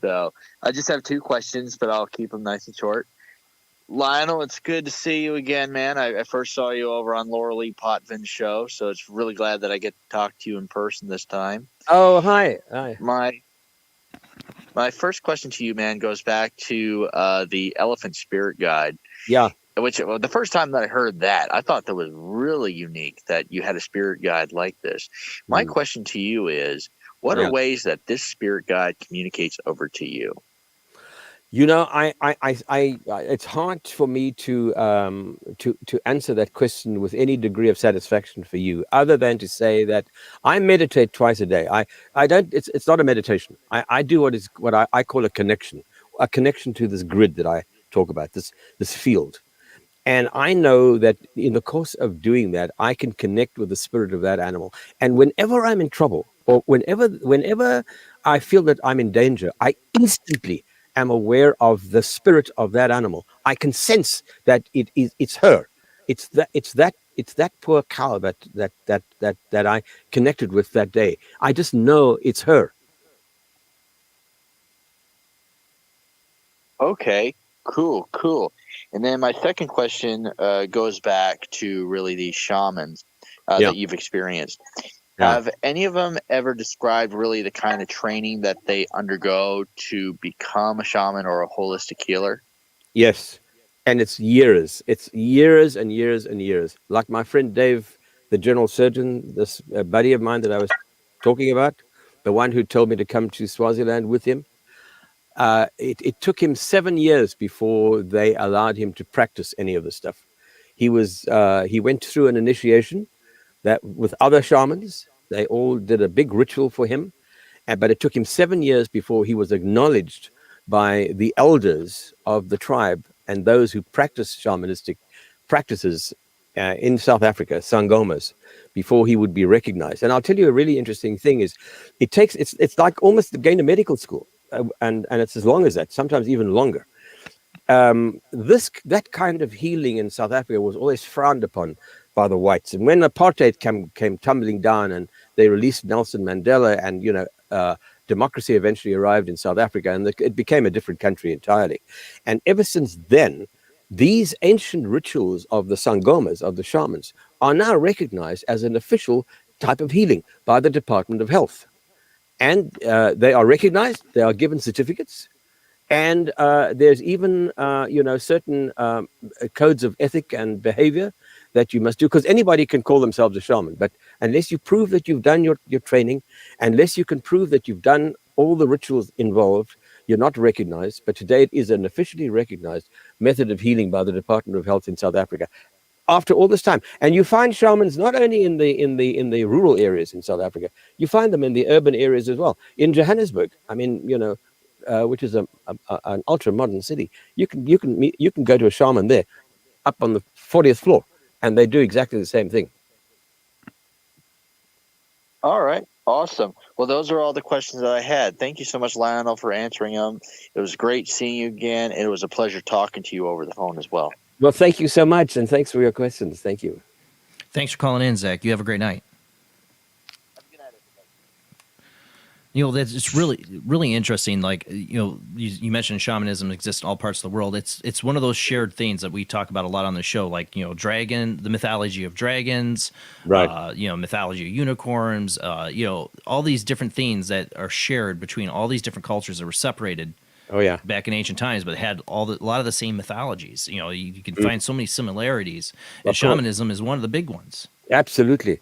So I just have two questions, but I'll keep them nice and short. Lionel, it's good to see you again, man. I first saw you over on Laura Lee Potvin's show, so it's really glad that I get to talk to you in person this time. Oh, hi. My first question to you, man, goes back to the Elephant Spirit Guide. Yeah. Which the first time that I heard that, I thought that was really unique that you had a spirit guide like this. My question to you is, what are ways that this spirit guide communicates over to you? You know, it's hard for me to answer that question with any degree of satisfaction for you, other than to say that I meditate twice a day. I don't. It's not a meditation. I do what I call a connection to this grid that I talk about, this field. And I know that in the course of doing that, I can connect with the spirit of that animal. And whenever I'm in trouble, or whenever I feel that I'm in danger, I instantly am aware of the spirit of that animal. I can sense that it's her. It's that poor cow that I connected with that day. I just know it's her. Okay, cool. And then my second question goes back to really these shamans that you've experienced. Have any of them ever described really the kind of training that they undergo to become a shaman or a holistic healer? Yes. And it's years. It's years and years and years. Like my friend Dave, the general surgeon, this buddy of mine that I was talking about, the one who told me to come to Swaziland with him. It took him 7 years before they allowed him to practice any of the stuff. He went through an initiation that with other shamans. They all did a big ritual for him, But it took him 7 years before he was acknowledged by the elders of the tribe and those who practice shamanistic practices in South Africa, Sangomas, before he would be recognized. And I'll tell you a really interesting thing is it's like almost going to medical school, and it's as long as that, sometimes even longer. That kind of healing in South Africa was always frowned upon by the whites. And when apartheid came tumbling down and they released Nelson Mandela, and democracy eventually arrived in South Africa, and it became a different country entirely. And ever since then, these ancient rituals of the Sangomas, of the shamans, are now recognized as an official type of healing by the Department of Health. And they are recognized, they are given certificates, and there's even, certain codes of ethic and behavior that you must do, because anybody can call themselves a shaman, but unless you prove that you've done your training, unless you can prove that you've done all the rituals involved, you're not recognized. But today it is an officially recognized method of healing by the Department of Health in South Africa. After all this time, and you find shamans not only in the rural areas in South Africa, you find them in the urban areas as well. In Johannesburg, I mean, which is an ultra modern city, you can go to a shaman there, up on the 40th floor, and they do exactly the same thing. All right. Awesome. Well, those are all the questions that I had. Thank you so much, Lionel, for answering them. It was great seeing you again. And it was a pleasure talking to you over the phone as well. Well, thank you so much. And thanks for your questions. Thank you. Thanks for calling in, Zach. You have a great night. It's really, really interesting. Like, you mentioned shamanism exists in all parts of the world. It's one of those shared themes that we talk about a lot on the show, like, the mythology of dragons, right? Mythology of unicorns, all these different themes that are shared between all these different cultures that were separated. Oh yeah, back in ancient times, but had a lot of the same mythologies. You can find so many similarities, and shamanism is one of the big ones. Absolutely,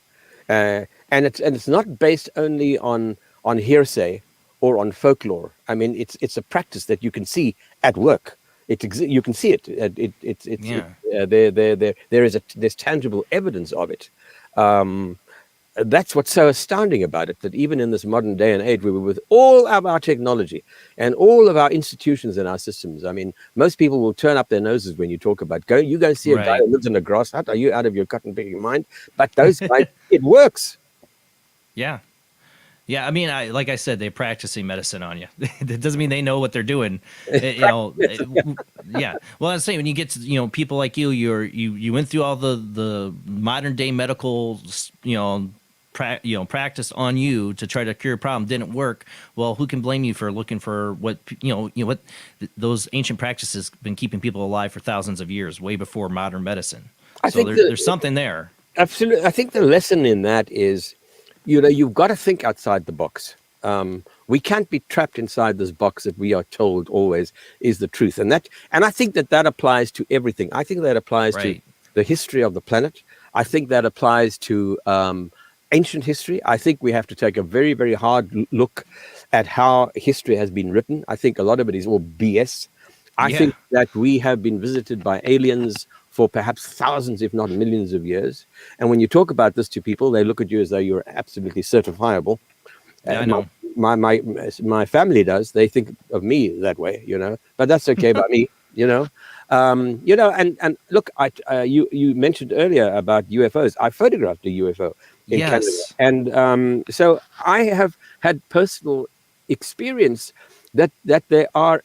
and it's not based only on hearsay or on folklore. I mean, it's a practice that you can see at work. You can see it. There's tangible evidence of it. That's what's so astounding about it, that even in this modern day and age, with all of our technology and all of our institutions and our systems, I mean, most people will turn up their noses when you talk about you go see a guy who lives in a grass hut. Are you out of your cotton picking mind? But those guys, it works. Yeah. Yeah, I mean, like I said, they're practicing medicine on you. That doesn't mean they know what they're doing. Yeah. Well, I'm saying when you get to people like you went through all the modern day medical practice on you to try to cure a problem, didn't work. Well, who can blame you for looking for what what those ancient practices been keeping people alive for thousands of years, way before modern medicine. I think there's something there. Absolutely, I think the lesson in that is, you've got to think outside the box. We can't be trapped inside this box that we are told always is the truth. And I think that applies to everything. I think that applies to the history of the planet. I think that applies to ancient history. I think we have to take a very, very hard look at how history has been written. I think a lot of it is all BS. I think that we have been visited by aliens for perhaps thousands, if not millions of years. And when you talk about this to people, they look at you as though you're absolutely certifiable. I know. My family does. They think of me that way, but that's okay by me, and look, you mentioned earlier about UFOs. I photographed a UFO in Canada. And so I have had personal experience that there are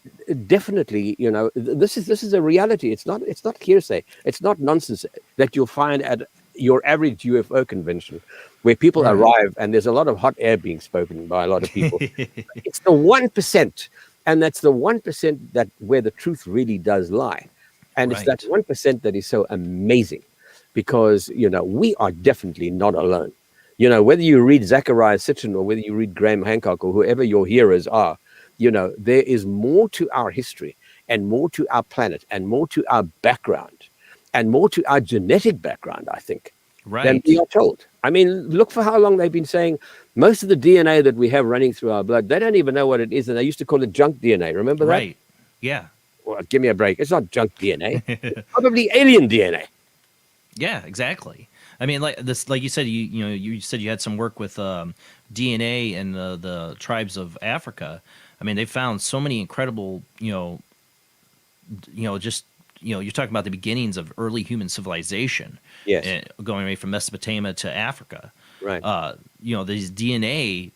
definitely, this is a reality. It's not hearsay. It's not nonsense that you'll find at your average UFO convention, where people arrive and there's a lot of hot air being spoken by a lot of people. It's the 1%, and that's the 1% where the truth really does lie. And it's that 1% that is so amazing, because we are definitely not alone. Whether you read Zachariah Sitchin or whether you read Graham Hancock or whoever your heroes are, there is more to our history and more to our planet and more to our background and more to our genetic background, I think, than we are told. I mean, look for how long they've been saying most of the DNA that we have running through our blood, they don't even know what it is. And they used to call it junk DNA. Remember that? Right. Yeah. Well, give me a break. It's not junk DNA. It's probably alien DNA. Yeah, exactly. I mean, like you said, you said you had some work with DNA in the tribes of Africa, I mean, they found so many incredible, just you're talking about the beginnings of early human civilization. Yes. Going away from Mesopotamia to Africa. Right. These DNA,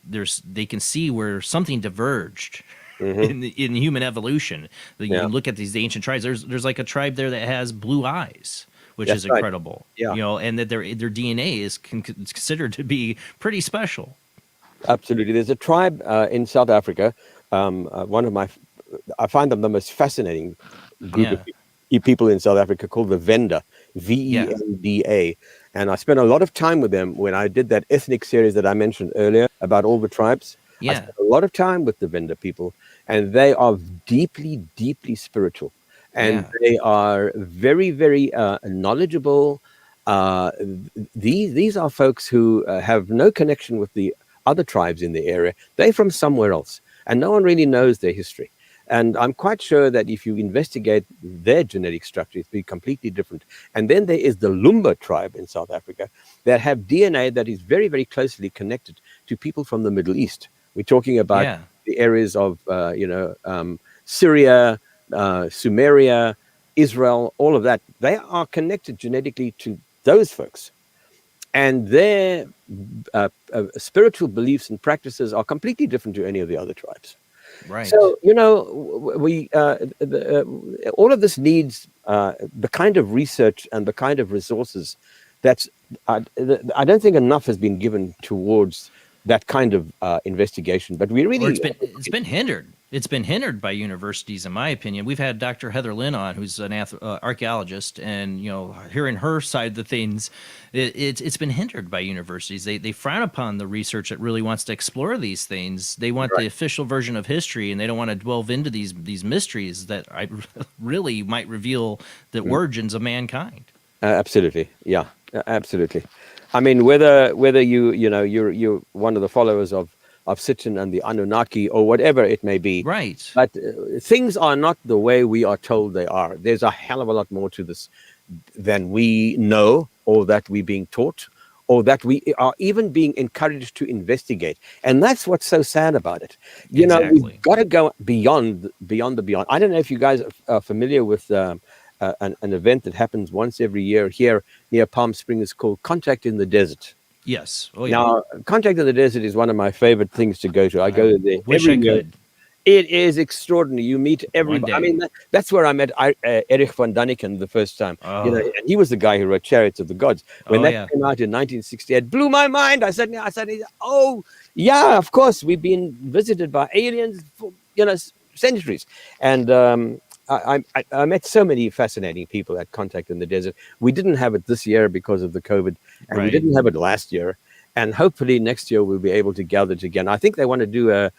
they can see where something diverged in human evolution. You look at these ancient tribes. There's like a tribe there that has blue eyes, which That's is right. incredible. Yeah. And that their DNA is considered to be pretty special. Absolutely. There's a tribe in South Africa. I find them the most fascinating group of people in South Africa called the Venda, Venda. And I spent a lot of time with them when I did that ethnic series that I mentioned earlier about all the tribes. I spent a lot of time with the Venda people, and they are deeply, deeply spiritual. And they are very, very knowledgeable. These are folks who have no connection with the other tribes in the area. They're from somewhere else, and no one really knows their history. And I'm quite sure that if you investigate their genetic structure, it's be completely different. And then there is the Lumba tribe in South Africa that have DNA that is very, very closely connected to people from the Middle East. We're talking about the areas of, Syria, Sumeria, Israel, all of that. They are connected genetically to those folks. And their spiritual beliefs and practices are completely different to any of the other tribes. Right. So, we all of this needs the kind of research and the kind of resources that's I don't think enough has been given towards that kind of investigation. But we really it's been hindered. It's been hindered by universities, in my opinion. We've had Dr. Heather Lynn on, who's an archaeologist, and hearing her side of the things, it's been hindered by universities. They frown upon the research that really wants to explore these things. They want the official version of history, and they don't want to delve into these mysteries that really might reveal the origins of mankind. Absolutely, yeah, absolutely. I mean, whether you're one of the followers of Sitchin and the Anunnaki or whatever it may be. Right. But things are not the way we are told they are. There's a hell of a lot more to this than we know, or that we're being taught, or that we are even being encouraged to investigate. And that's what's so sad about it. We've got to go beyond the beyond. I don't know if you guys are familiar with an event that happens once every year here near Palm Springs called Contact in the Desert. Yes. Oh, yeah. Now, Contact in the Desert is one of my favorite things to go to. I go there every year. It is extraordinary. You meet everybody. I mean, that's where I met Erich von Däniken the first time. And he was the guy who wrote Chariots of the Gods. When that came out in 1968, blew my mind. I said, oh, yeah, of course. We've been visited by aliens for, centuries. And I met so many fascinating people at Contact in the Desert. We didn't have it this year because of the COVID, and we didn't have it last year. And hopefully next year we'll be able to gather it again. I think they want to do a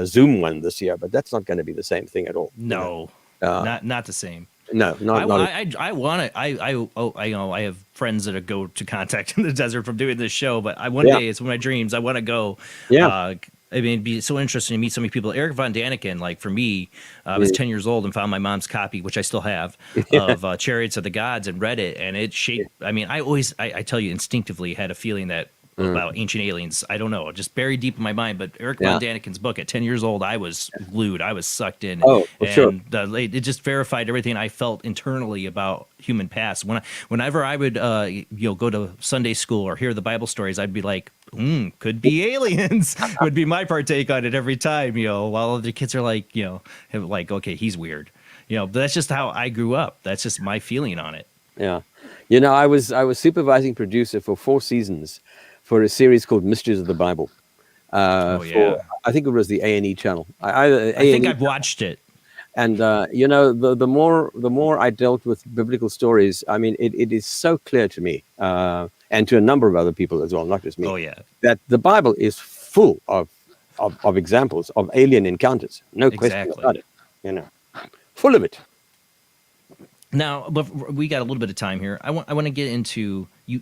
Zoom one this year, but that's not going to be the same thing at all. No, not the same. No, I want to. I have friends that go to Contact in the Desert from doing this show, but one day it's one of my dreams. I want to go. Yeah. I mean, it'd be so interesting to meet so many people. Eric von Däniken, like for me, I was 10 years old and found my mom's copy, which I still have, of Chariots of the Gods, and read it. And it shaped, I mean, I tell you, instinctively had a feeling that about ancient aliens. I don't know, just buried deep in my mind. But Eric von Däniken's book, at 10 years old, I was glued. I was sucked in. Oh, for sure. It just verified everything I felt internally about human past. Whenever I would go to Sunday school or hear the Bible stories, I'd be like, could be aliens. Would be my partake on it every time, while other kids are like, okay, he's weird. But that's just how I grew up. That's just my feeling on it. Yeah. I was supervising producer for 4 seasons for a series called Mysteries of the Bible. I think it was the A&E channel. I think I've watched it. And the more I dealt with biblical stories, I mean, it is so clear to me, and to a number of other people as well, not just me, that the Bible is full of examples of alien encounters. No question about it. Full of it. Now, but we got a little bit of time here. I want to get into you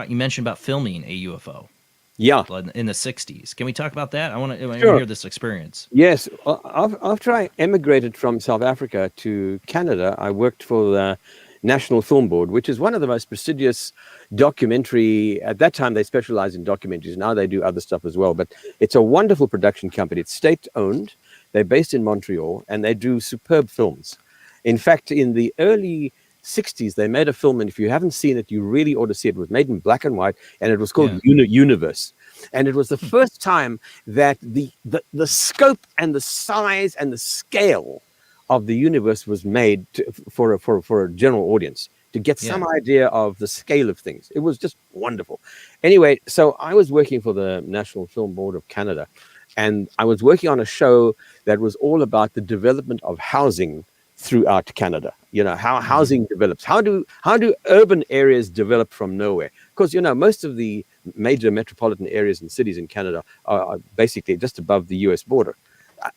mentioned about filming a UFO. Yeah, in the 60s. Can we talk about that? I want to hear this experience. Yes. After I emigrated from South Africa to Canada, I worked for National Film Board, which is one of the most prestigious documentary. At that time, they specialized in documentaries. Now they do other stuff as well. But it's a wonderful production company. It's state-owned. They're based in Montreal, and they do superb films. In fact, in the early 60s, they made a film, and if you haven't seen it, you really ought to see it. It was made in black and white, and it was called Universe. And it was the first time that the scope and the size and the scale of the universe was made for a general audience, to get some idea of the scale of things. It was just wonderful. Anyway, so I was working for the National Film Board of Canada, and I was working on a show that was all about the development of housing throughout Canada. You know, how housing develops. How do urban areas develop from nowhere? Because, you know, most of the major metropolitan areas and cities in Canada are basically just above the US border.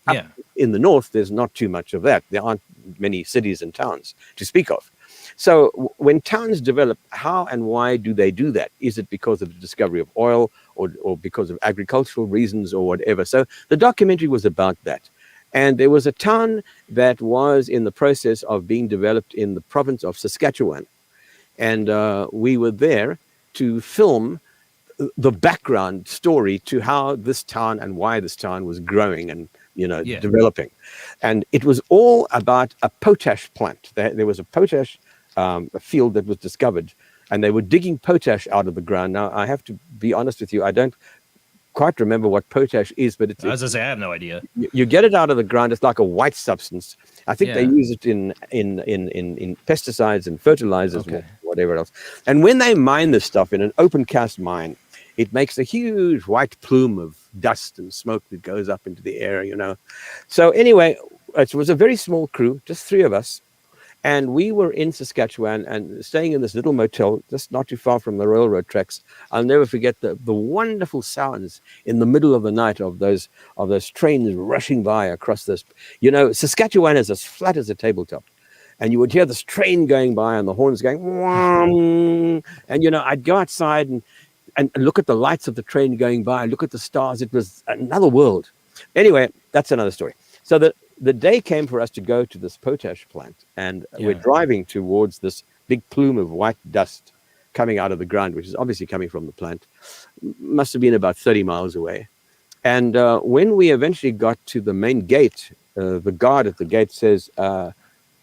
Up in the north, there's not too much of that. There aren't many cities and towns to speak of. So when towns develop, how and why do they do that? Is it because of the discovery of oil, or because of agricultural reasons, or whatever? So the documentary was about that. And there was a town that was in the process of being developed in the province of Saskatchewan. And we were there to film the background story to how this town and why this town was growing and, you know, developing. And it was all about a potash plant. There was a potash field that was discovered, and they were digging potash out of the ground. Now, I have to be honest with you, I don't quite remember what potash is, but it's... I was going to say, I have no idea. You get it out of the ground, it's like a white substance. I think they use it in pesticides and fertilizers, and whatever else. And when they mine this stuff in an open cast mine, it makes a huge white plume of dust and smoke that goes up into the air, you know. So anyway, it was a very small crew, just 3 of us. And we were in Saskatchewan and staying in this little motel just not too far from the railroad tracks. I'll never forget the wonderful sounds in the middle of the night of those trains rushing by across this. You know, Saskatchewan is as flat as a tabletop. And you would hear this train going by and the horns going, whong. And, you know, I'd go outside and look at the lights of the train going by, look at the stars. It was another world. Anyway, that's another story. So the day came for us to go to this potash plant, and we're driving towards this big plume of white dust coming out of the ground, which is obviously coming from the plant. Must have been about 30 miles away. And when we eventually got to the main gate, the guard at the gate says,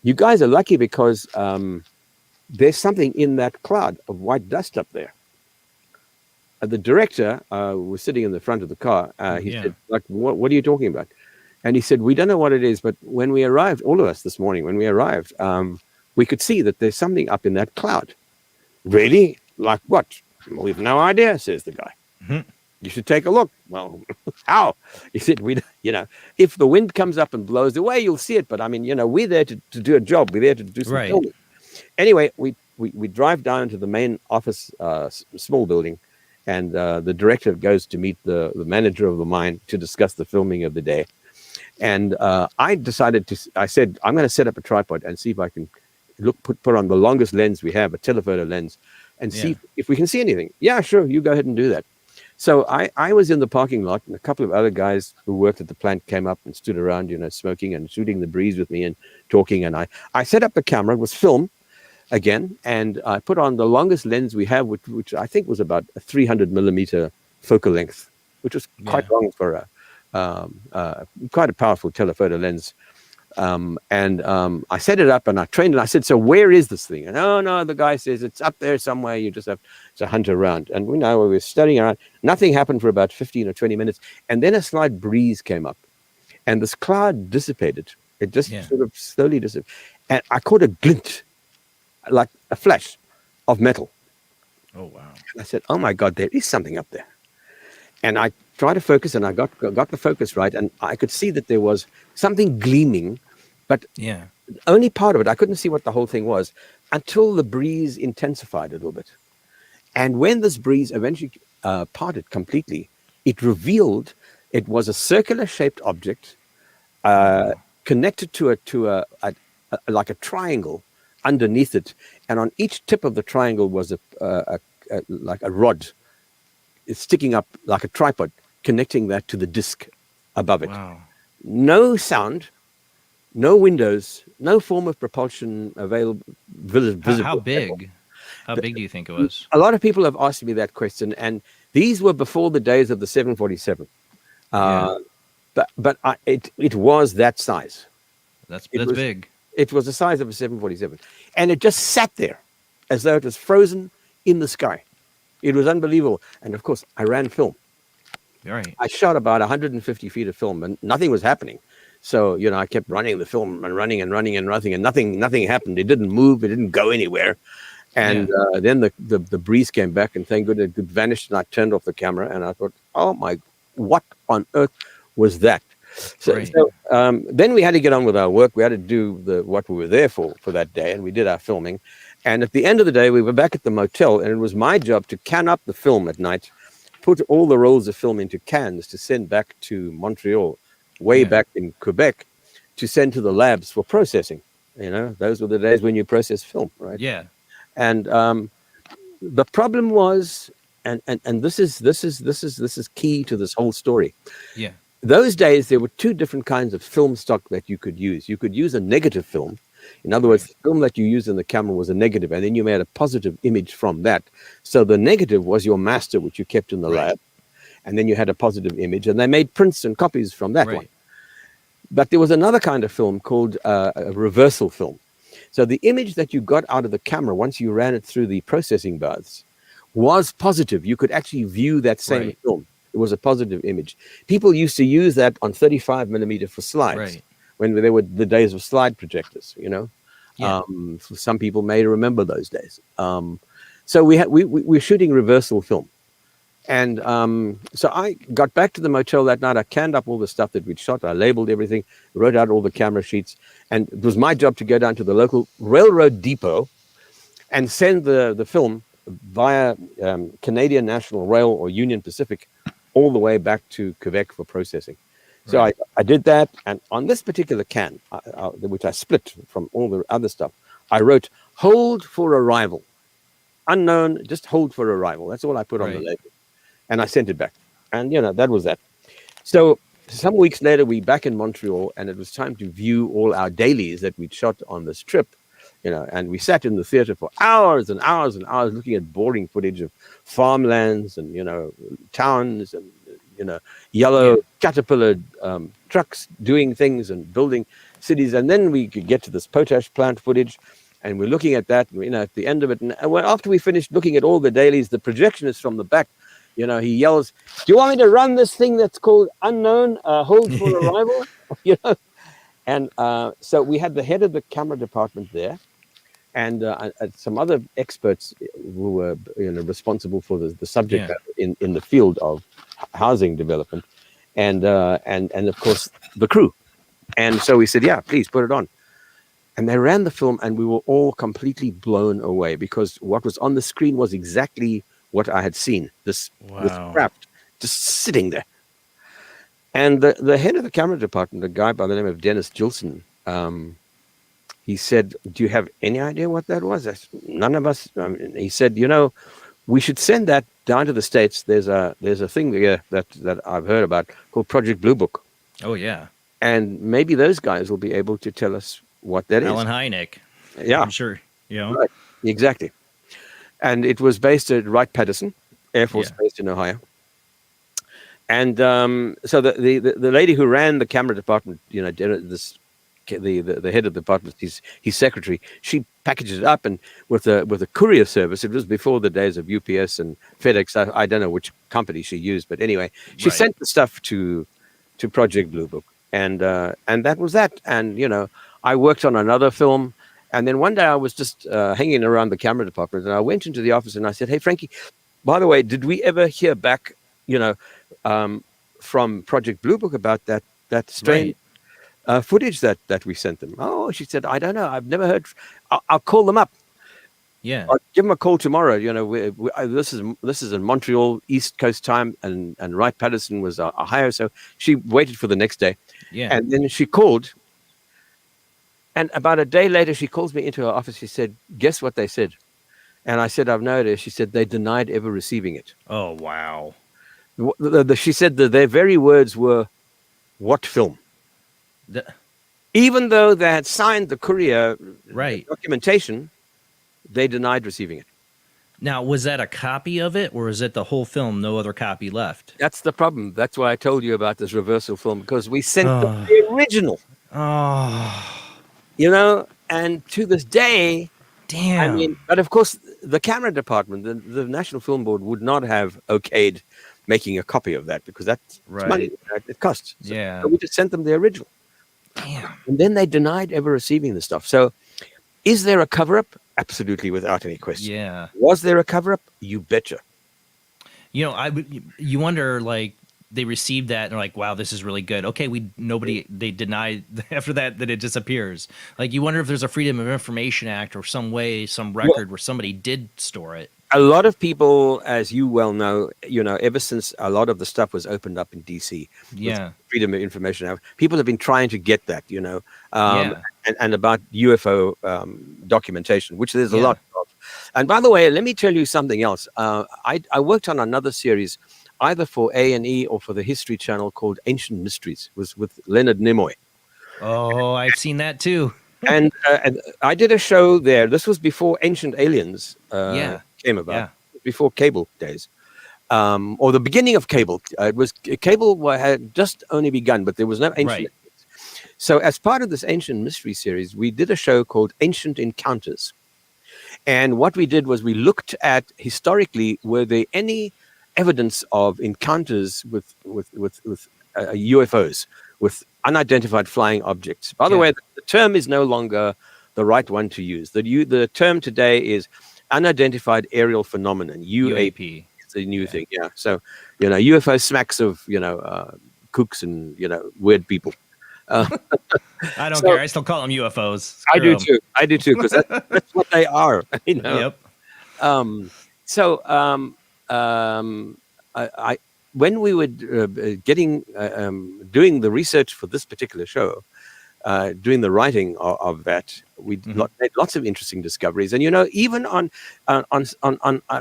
you guys are lucky because there's something in that cloud of white dust up there. The director was sitting in the front of the car. He said, like, what are you talking about? And he said, we don't know what it is, but when we arrived, all of us this morning, when we arrived, we could see that there's something up in that cloud. Really? Like what? We've no idea, says the guy. Mm-hmm. You should take a look. Well, how? He said, you know, if the wind comes up and blows away, you'll see it. But I mean, you know, we're there to do a job. We're there to do some filming. Anyway, we drive down to the main office, small building, and the director goes to meet the manager of the mine to discuss the filming of the day. And I said, I'm going to set up a tripod and see if I can put on the longest lens we have, a telephoto lens, and see if we can see anything. Yeah, sure, you go ahead and do that. So I was in the parking lot, and a couple of other guys who worked at the plant came up and stood around, you know, smoking and shooting the breeze with me and talking. And I set up the camera, it was film again, and I put on the longest lens we have, which I think was about a 300 millimeter focal length, which was quite long for quite a powerful telephoto lens. I set it up and I trained it. I said, so where is this thing? And no, the guy says it's up there somewhere. You just have to hunt around. And we know we were studying around. Nothing happened for about 15 or 20 minutes. And then a slight breeze came up and this cloud dissipated. It just sort of slowly dissipated. And I caught a glint, like a flash of metal. Oh, wow. And I said, oh my God, there is something up there. And I tried to focus, and I got the focus right, and I could see that there was something gleaming, but only part of it. I couldn't see what the whole thing was until the breeze intensified a little bit. And when this breeze eventually parted completely, it revealed it was a circular-shaped object connected to like a triangle underneath it, and on each tip of the triangle was like a rod. It's sticking up like a tripod, connecting that to the disc above it. Wow. No sound, no windows, no form of propulsion available, visible. How big? How big do you think it was? A lot of people have asked me that question, and these were before the days of the 747. But it was that size. That's was big. It was the size of a 747, and it just sat there as though it was frozen in the sky. It was unbelievable. And of course, I ran film. Right. I shot about 150 feet of film, and nothing was happening. So, I kept running the film and running and running and running, and nothing happened. It didn't move. It didn't go anywhere. And then the breeze came back, and thank goodness it vanished, and I turned off the camera, and I thought, oh my, what on earth was that? So, then we had to get on with our work. We had to do what we were there for that day, and we did our filming. And at the end of the day, we were back at the motel, and it was my job to can up the film at night, put all the rolls of film into cans to send back to Montreal, way back in Quebec, to send to the labs for processing. Those were the days when you process film, right? Yeah. And the problem was, and this is key to this whole story. Yeah. Those days, there were two different kinds of film stock that you could use. You could use a negative film. In other words, the film that you used in the camera was a negative, and then you made a positive image from that. So the negative was your master, which you kept in the lab, and then you had a positive image, and they made prints and copies from that one. But there was another kind of film called a reversal film. So the image that you got out of the camera, once you ran it through the processing baths, was positive. You could actually view that same film. It was a positive image. People used to use that on 35 millimeter for slides when there were the days of slide projectors, some people may remember those days. So we were shooting reversal film. And so I got back to the motel that night. I canned up all the stuff that we'd shot. I labeled everything, wrote out all the camera sheets. And it was my job to go down to the local railroad depot and send the film via Canadian National Rail or Union Pacific all the way back to Quebec for processing. So I did that. And on this particular can, which I split from all the other stuff, I wrote, "Hold for arrival." Unknown, just hold for arrival. That's all I put on the label. And I sent it back. And, that was that. So some weeks later, we back in Montreal, and it was time to view all our dailies that we'd shot on this trip. And we sat in the theater for hours and hours and hours looking at boring footage of farmlands and, towns and, yellow Caterpillar trucks doing things and building cities. And then we could get to this potash plant footage, and we're looking at that, at the end of it. And after we finished looking at all the dailies, the projectionist from the back, he yells, "Do you want me to run this thing that's called Unknown, Hold for Arrival?" And so we had the head of the camera department there, and some other experts who were responsible for the subject in the field of housing development, and of course the crew. And so we said, "Yeah, please put it on." And they ran the film, and we were all completely blown away because what was on the screen was exactly what I had seen. This craft just sitting there. And the head of the camera department, a guy by the name of Dennis Gilson, he said, "Do you have any idea what that was?" I said, "None of us." He said, "We should send that down to the States. There's a thing there that I've heard about called Project Blue Book. Oh, yeah. And maybe those guys will be able to tell us what that Alan is." Hynek. Yeah. I'm sure. Right. Exactly. And it was based at Wright-Patterson Air Force Base in Ohio. And so the lady who ran the camera department, the head of the department, his secretary, she packaged it up, and with a courier service. It was before the days of UPS and FedEx. I don't know which company she used, but anyway, she sent the stuff to Project Blue Book, and that was that. And I worked on another film. And then one day I was just hanging around the camera department, and I went into the office and I said, "Hey, Frankie, by the way, did we ever hear back, from Project Blue Book about that strange footage that we sent them?" "Oh," she said, "I don't know. I've never heard. I'll call them up. Yeah, I'll give them a call tomorrow. This is in Montreal, East Coast time, and Wright-Patterson was Ohio." So she waited for the next day, and then she called. And about a day later, she calls me into her office. She said, "Guess what they said?" And I said, "I've no idea." She said, "They denied ever receiving it." Oh, wow. She said that their very words were, "What film?" Even though they had signed the courier documentation, they denied receiving it. Now, was that a copy of it, or is it the whole film, no other copy left? That's the problem. That's why I told you about this reversal film, because we sent them the original. You know, and to this day, damn. I mean, but of course, the camera department, the National Film Board would not have okayed making a copy of that because that's money. It costs. So we just sent them the original. Damn. And then they denied ever receiving the stuff. So is there a cover-up? Absolutely, without any question. Yeah. Was there a cover-up? You betcha. You know, you wonder, like, they received that and they're like, wow, this is really good. Okay, they deny after that it disappears. Like, you wonder if there's a Freedom of Information Act or some way, some record where somebody did store it. A lot of people, as you well know, ever since a lot of the stuff was opened up in DC, Freedom of Information Act, people have been trying to get that, and about UFO documentation, which there's a lot of. And by the way, let me tell you something else. I worked on another series, either for A&E or for the History Channel, called Ancient Mysteries, was with Leonard Nimoy. Oh, I've seen that too. and I did a show there. This was before Ancient Aliens came about, before cable days, or the beginning of cable. Cable had just only begun, but there was no Ancient Aliens. So as part of this Ancient Mystery series, we did a show called Ancient Encounters. And what we did was we looked at, historically, were there any evidence of encounters with UFOs, with unidentified flying objects. By the way, the term is no longer the right one to use. The term today is unidentified aerial phenomenon, UAP. It's a new thing, So, UFO smacks of, kooks and, weird people. I don't care. I still call them UFOs. I do too, because that's what they are. Yep. I when we were doing the research for this particular show, doing the writing of that, we made lots of interesting discoveries. And even on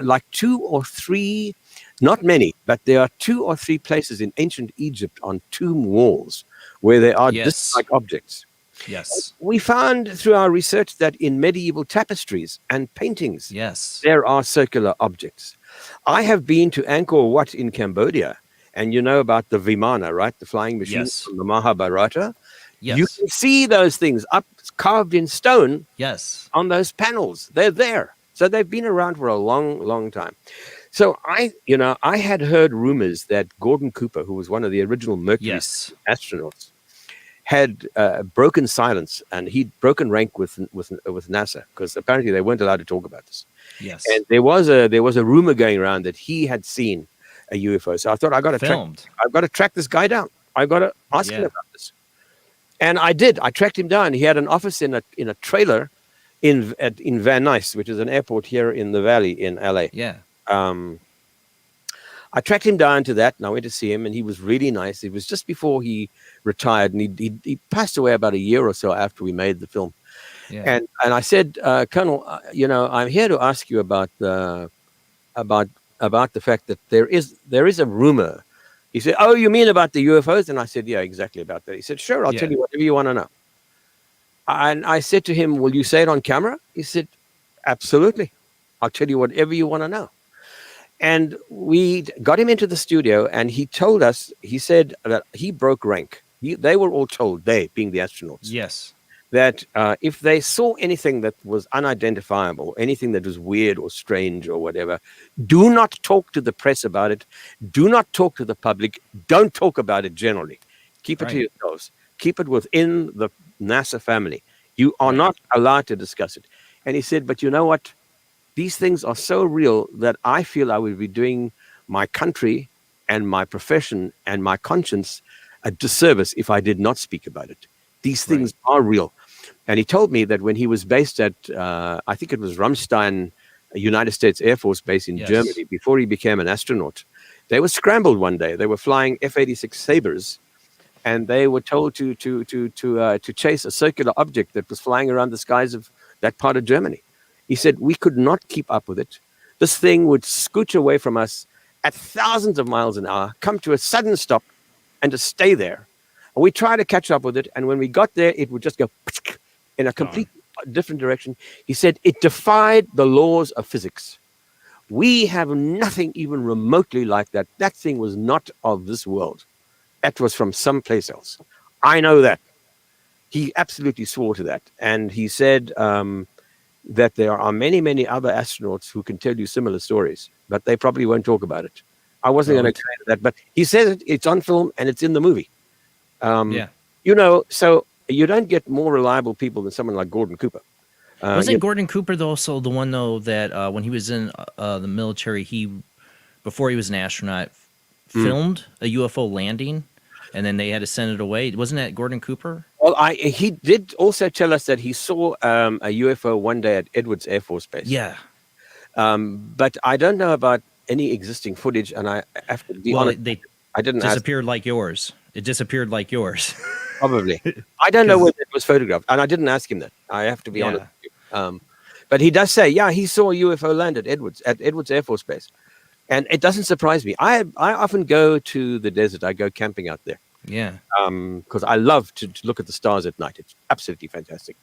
like 2 or 3, not many, but there are 2 or 3 places in ancient Egypt on tomb walls where there are disc-like objects. Yes. We found through our research that in medieval tapestries and paintings, there are circular objects. I have been to Angkor Wat in Cambodia, and you know about the Vimana, right? The flying machines from the Mahabharata. Yes. You can see those things carved in stone on those panels. They're there. So they've been around for a long, long time. So I had heard rumors that Gordon Cooper, who was one of the original Mercury astronauts, had broken silence, and he'd broken rank with NASA, because apparently they weren't allowed to talk about this. Yes. And there was a rumor going around that he had seen a UFO. So I thought, I've got to track this guy down. I've got to ask him about this. And I did. I tracked him down. He had an office in a trailer in Van Nuys, which is an airport here in the valley in LA. Yeah. I tracked him down to that, and I went to see him, and he was really nice. It was just before he retired, and he passed away about a year or so after we made the film. Yeah. And I said, Colonel, I'm here to ask you about the fact that there is a rumor. He said, "Oh, you mean about the UFOs?" And I said, "Yeah, exactly about that." He said, "Sure, I'll tell you whatever you want to know." And I said to him, "Will you say it on camera?" He said, "Absolutely. I'll tell you whatever you want to know." And we got him into the studio, and he told us, he said that he broke rank. They were all told, they being the astronauts, that if they saw anything that was unidentifiable, anything that was weird or strange or whatever, do not talk to the press about it. Do not talk to the public. Don't talk about it generally. Keep it to yourselves. Keep it within the NASA family. You are not allowed to discuss it. And he said, but you know what? These things are so real that I feel I would be doing my country and my profession and my conscience a disservice if I did not speak about it. These things are real. And he told me that when he was based at, I think it was Ramstein, United States Air Force Base in Germany, before he became an astronaut, they were scrambled one day. They were flying F-86 Sabres, and they were told to chase a circular object that was flying around the skies of that part of Germany. He said, we could not keep up with it. This thing would scooch away from us at thousands of miles an hour, come to a sudden stop, and just stay there. And we tried to catch up with it, and when we got there, it would just go in a complete different direction. He said it defied the laws of physics. We have nothing even remotely like that. That thing was not of this world. That was from someplace else. I know that. He absolutely swore to that. And he said that there are many, many other astronauts who can tell you similar stories, but they probably won't talk about it. I wasn't going to say that, but he says it's on film and it's in the movie. You know, so you don't get more reliable people than someone like Gordon Cooper. Wasn't Gordon Cooper also the one, though, that when he was in the military, before he was an astronaut, filmed a UFO landing, and then they had to send it away? Wasn't that Gordon Cooper? Well, he did also tell us that he saw a UFO one day at Edwards Air Force Base. Yeah. But I don't know about any existing footage, and I have to be honest. I didn't disappeared like yours. It disappeared like yours. Probably. I don't know whether it was photographed, and I didn't ask him that. I have to be honest with you. But he does say, he saw a UFO land at Edwards Air Force Base. And it doesn't surprise me. I often go to the desert. I go camping out there. Yeah. Because I love to look at the stars at night. It's absolutely fantastic.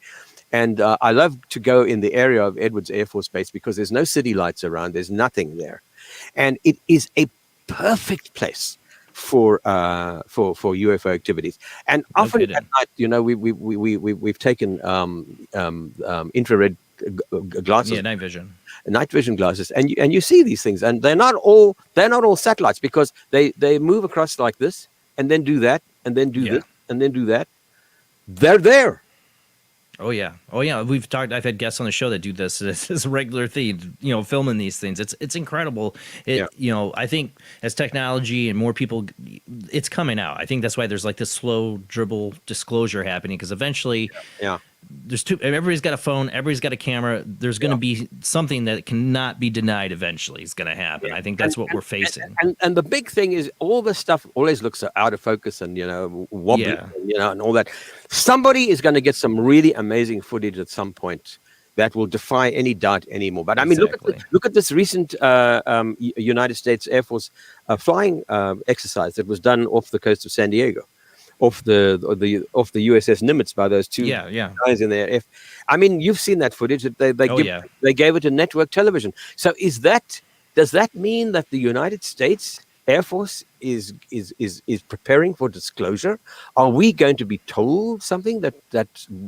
And I love to go in the area of Edwards Air Force Base because there's no city lights around. There's nothing there. And it is a perfect place for UFO activities. And often at night, you know, we've taken infrared glasses. Yeah, night vision glasses, and you see these things, and they're not all satellites, because they move across like this, and then do that, and then do this, and then do that. They're there. Oh yeah. I've had guests on the show that do this. This is a regular thing, you know, filming these things. It's incredible. You know, I think as technology and more people, it's coming out. I think that's why there's like this slow dribble disclosure happening, because eventually, everybody's got a phone, everybody's got a camera. There's going to be something that cannot be denied. Eventually, is going to happen. I think that's what we're facing. And the big thing is, all this stuff always looks out of focus and, you know, wobbly, and, you know, and all that. Somebody is going to get some really amazing footage at some point that will defy any doubt anymore. But I mean, look at this recent United States Air Force flying exercise that was done off the coast of San Diego, off the USS Nimitz by those two guys in there. I mean, you've seen that footage. They gave it to network television. So does that mean that the United States Air Force is preparing for disclosure? Are we going to be told something that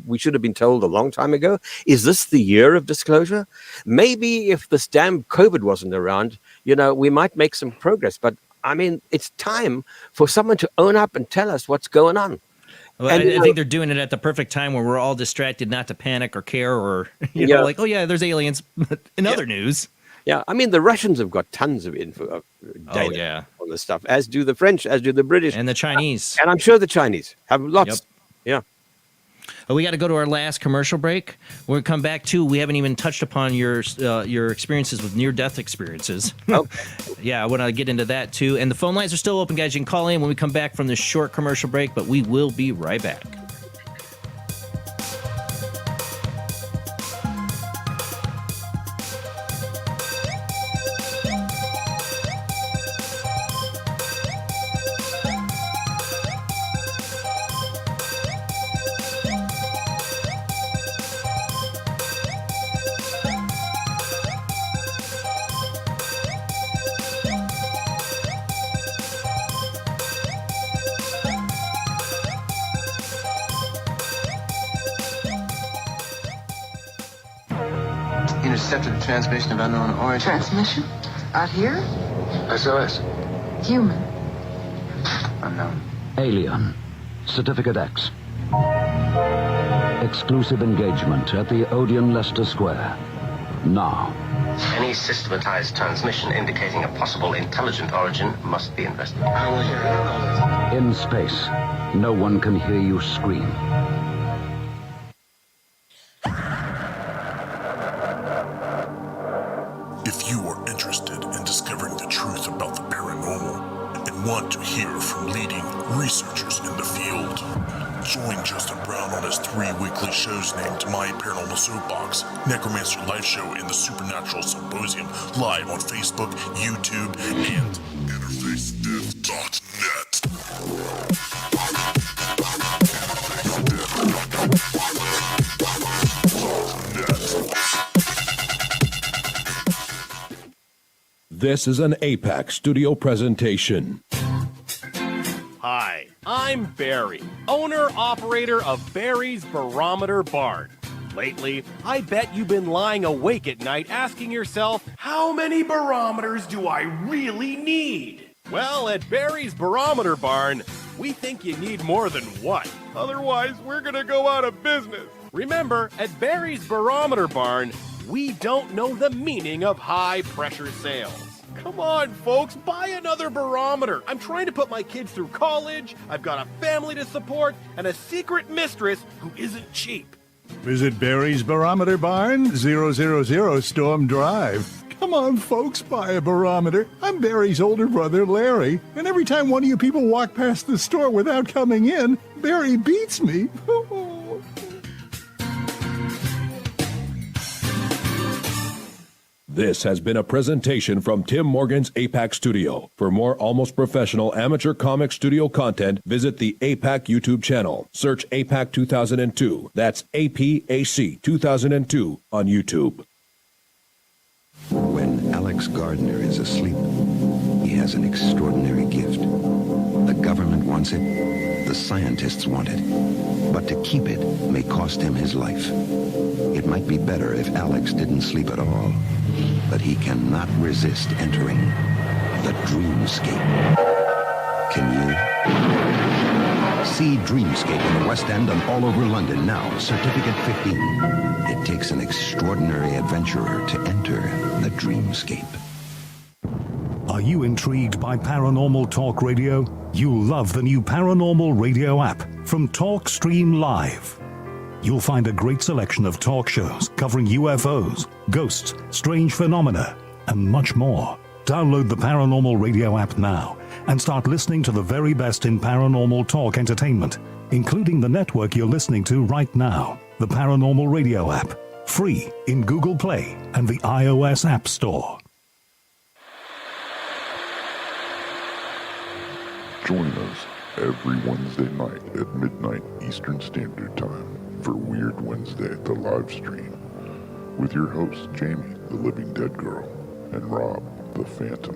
we should have been told a long time ago? Is this the year of disclosure? Maybe if this damn COVID wasn't around, you know, we might make some progress. But I mean, it's time for someone to own up and tell us what's going on. Well, I think they're doing it at the perfect time where we're all distracted not to panic or care, or you know, like, oh yeah, there's aliens. In other news. Yeah, I mean, the Russians have got tons of info, data on this stuff, as do the French, as do the British. And the Chinese. And I'm sure the Chinese have lots. Yeah. We got to go to our last commercial break. When we come back, too, we haven't even touched upon your experiences with near-death experiences. I want to get into that, too. And the phone lines are still open, guys. You can call in when we come back from this short commercial break, but we will be right back. Intercepted the transmission of unknown origin. Transmission? Out here? SOS. Human. Unknown. Alien. Certificate X. Exclusive engagement at the Odeon Leicester Square. Now. Any systematized transmission indicating a possible intelligent origin must be investigated. In space, no one can hear you scream. If you are interested in discovering the truth about the paranormal and want to hear from leading researchers in the field, join Justin Brown on his 3 weekly shows named My Paranormal Soapbox, Necromancer Live Show, and the Supernatural Symposium, live on Facebook, YouTube, and InterfaceDeath.net. This is an APAC studio presentation. Hi, I'm Barry, owner-operator of Barry's Barometer Barn. Lately, I bet you've been lying awake at night asking yourself, how many barometers do I really need? Well, at Barry's Barometer Barn, we think you need more than one. Otherwise, we're gonna go out of business. Remember, at Barry's Barometer Barn, we don't know the meaning of high-pressure sales. Come on, folks, buy another barometer. I'm trying to put my kids through college, I've got a family to support, and a secret mistress who isn't cheap. Visit Barry's Barometer Barn, 000 Storm Drive. Come on, folks, buy a barometer. I'm Barry's older brother, Larry, and every time one of you people walk past the store without coming in, Barry beats me. This has been a presentation from Tim Morgan's APAC Studio. For more almost professional amateur comic studio content, visit the APAC YouTube channel. Search APAC 2002. That's APAC 2002 on YouTube. When Alex Gardner is asleep, he has an extraordinary gift. The government wants it, the scientists want it, but to keep it may cost him his life. It might be better if Alex didn't sleep at all, but he cannot resist entering the dreamscape. Can you? See Dreamscape in the West End and all over London now, Certificate 15. It takes an extraordinary adventurer to enter the dreamscape. Are you intrigued by Paranormal Talk Radio? You'll love the new Paranormal Radio app from Talkstream Live. You'll find a great selection of talk shows covering UFOs, ghosts, strange phenomena, and much more. Download the Paranormal Radio app now and start listening to the very best in paranormal talk entertainment, including the network you're listening to right now, the Paranormal Radio app, free in Google Play and the iOS App Store. Join us every Wednesday night at midnight Eastern Standard Time for Weird Wednesday, the live stream, with your hosts Jamie, the Living Dead Girl, and Rob, the Phantom,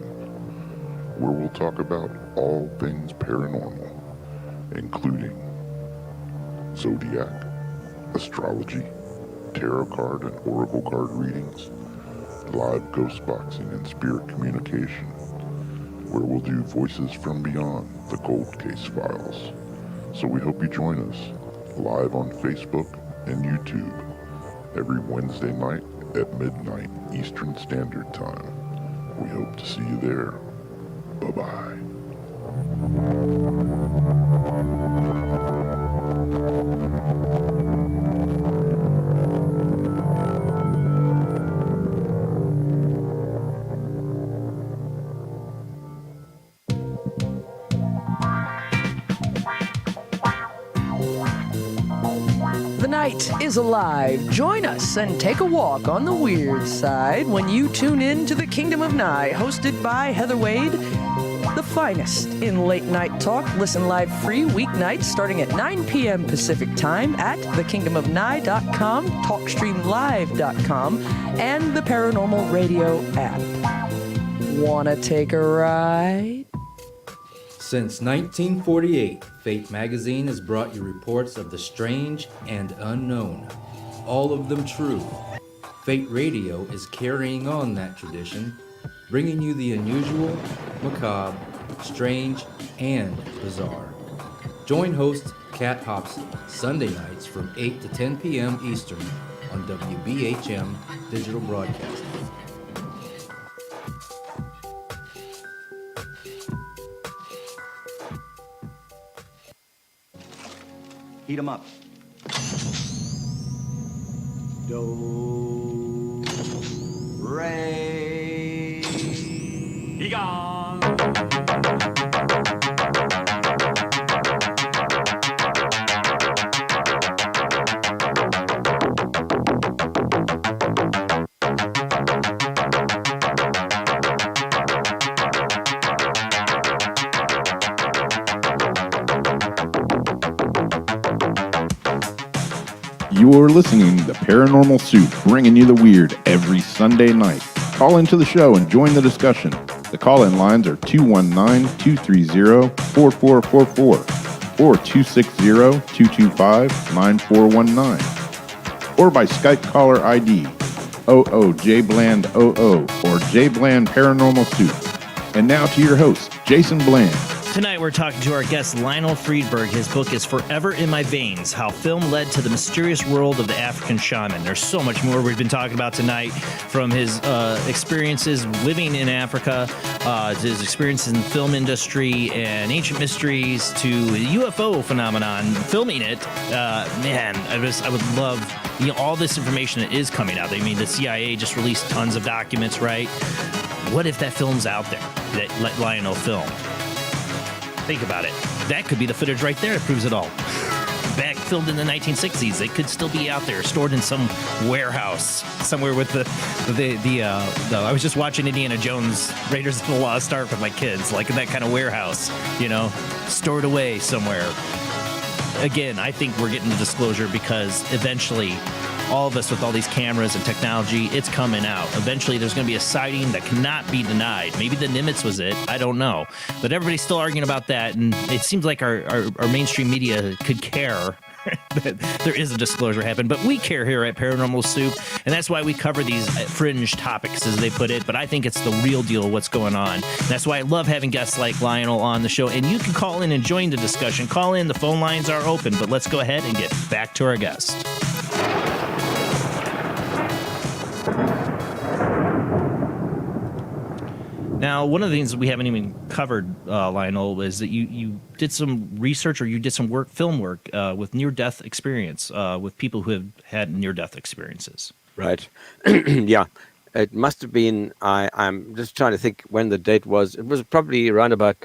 where we'll talk about all things paranormal, including zodiac, astrology, tarot card and oracle card readings, live ghost boxing and spirit communication, where we'll do Voices from Beyond, the Cold Case Files. So we hope you join us live on Facebook and YouTube every Wednesday night at midnight Eastern Standard Time. We hope to see you there. Bye-bye. The night is alive. Join us and take a walk on the weird side when you tune in to the Kingdom of Nye, hosted by Heather Wade, the finest in late night talk. Listen live free weeknights starting at 9 p.m. Pacific time at thekingdomofnye.com, talkstreamlive.com, and the Paranormal Radio app. Wanna take a ride? Since 1948, Fate magazine has brought you reports of the strange and unknown, all of them true. Fate Radio is carrying on that tradition, bringing you the unusual, macabre, strange, and bizarre. Join host Kat Hobson Sunday nights from 8 to 10 p.m. Eastern on WBHM Digital Broadcasting. Heat 'em up. Do, re, be gone. You are listening to Paranormal Soup, bringing you the weird every Sunday night. Call into the show and join the discussion. The call-in lines are 219-230-4444 or 260-225-9419. Or by Skype caller ID OOJBland00 or JBland Paranormal Soup. And now to your host, Jason Bland. Tonight we're talking to our guest Lionel Friedberg. His book is Forever in My Veins, How Film Led to the Mysterious World of the African Shaman. There's so much more we've been talking about tonight, from his experiences living in Africa, his experiences in the film industry and ancient mysteries, to the UFO phenomenon, filming it. Man, I would love all this information that is coming out. I mean, the CIA just released tons of documents, right? What if that film's out there that let Lionel film? Think about it. That could be the footage right there that proves it all. Back filmed in the 1960s, they could still be out there, stored in some warehouse somewhere with the I was just watching Indiana Jones, Raiders of the Lost Ark with my kids, like in that kind of warehouse, stored away somewhere. Again, I think we're getting the disclosure because eventually all of us with all these cameras and technology, it's coming out. Eventually, there's going to be a sighting that cannot be denied. Maybe the Nimitz was it. I don't know. But everybody's still arguing about that, and it seems like our mainstream media could care that there is a disclosure happen. But we care here at Paranormal Soup, and that's why we cover these fringe topics, as they put it. But I think it's the real deal of what's going on. That's why I love having guests like Lionel on the show. And you can call in and join the discussion. Call in. The phone lines are open. But let's go ahead and get back to our guest. Now, one of the things we haven't even covered, Lionel, is that you did some research, or you did some film work with near-death experience, with people who have had near-death experiences. Right. Yeah. It must have been, I'm just trying to think when the date was. It was probably around about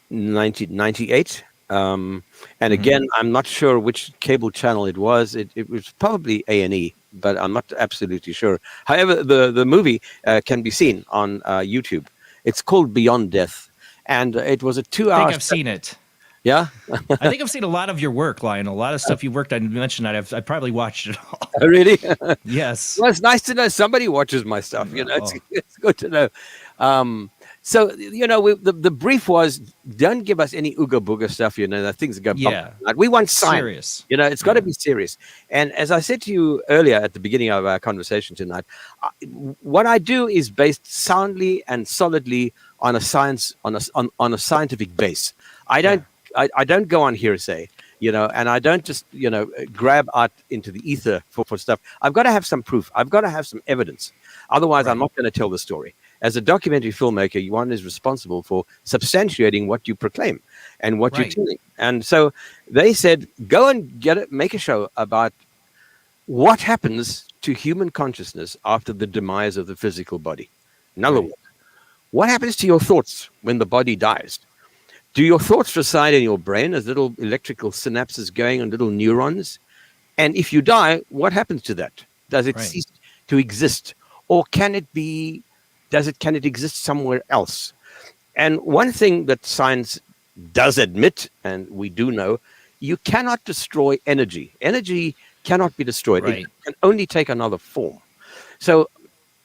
1998. And again, I'm not sure which cable channel it was. It was probably A&E, but I'm not absolutely sure. However, the movie can be seen on YouTube. It's called Beyond Death, and it was a 2 hour. I think I've seen it. Yeah? I think I've seen a lot of your work, Lionel. A lot of stuff you worked on. You mentioned that. I probably watched it all. Oh, really? Yes. Well, it's nice to know somebody watches my stuff. It's good to know. So, the brief was, don't give us any ooga booga stuff, that things that go bump. Yeah. We want science. Serious. It's got to be serious. And as I said to you earlier at the beginning of our conversation tonight, what I do is based soundly and solidly on a science, on a scientific base. I don't go on hearsay, and I don't just, grab out into the ether for stuff. I've got to have some proof. I've got to have some evidence. Otherwise, I'm not going to tell the story. As a documentary filmmaker, one is responsible for substantiating what you proclaim and what you're telling. And so they said, go and make a show about what happens to human consciousness after the demise of the physical body. In other words, what happens to your thoughts when the body dies? Do your thoughts reside in your brain as little electrical synapses going on little neurons? And if you die, what happens to that? Does it cease to exist? Or can it exist somewhere else? And one thing that science does admit, and we do know, you cannot destroy energy. Energy cannot be destroyed. It can only take another form. So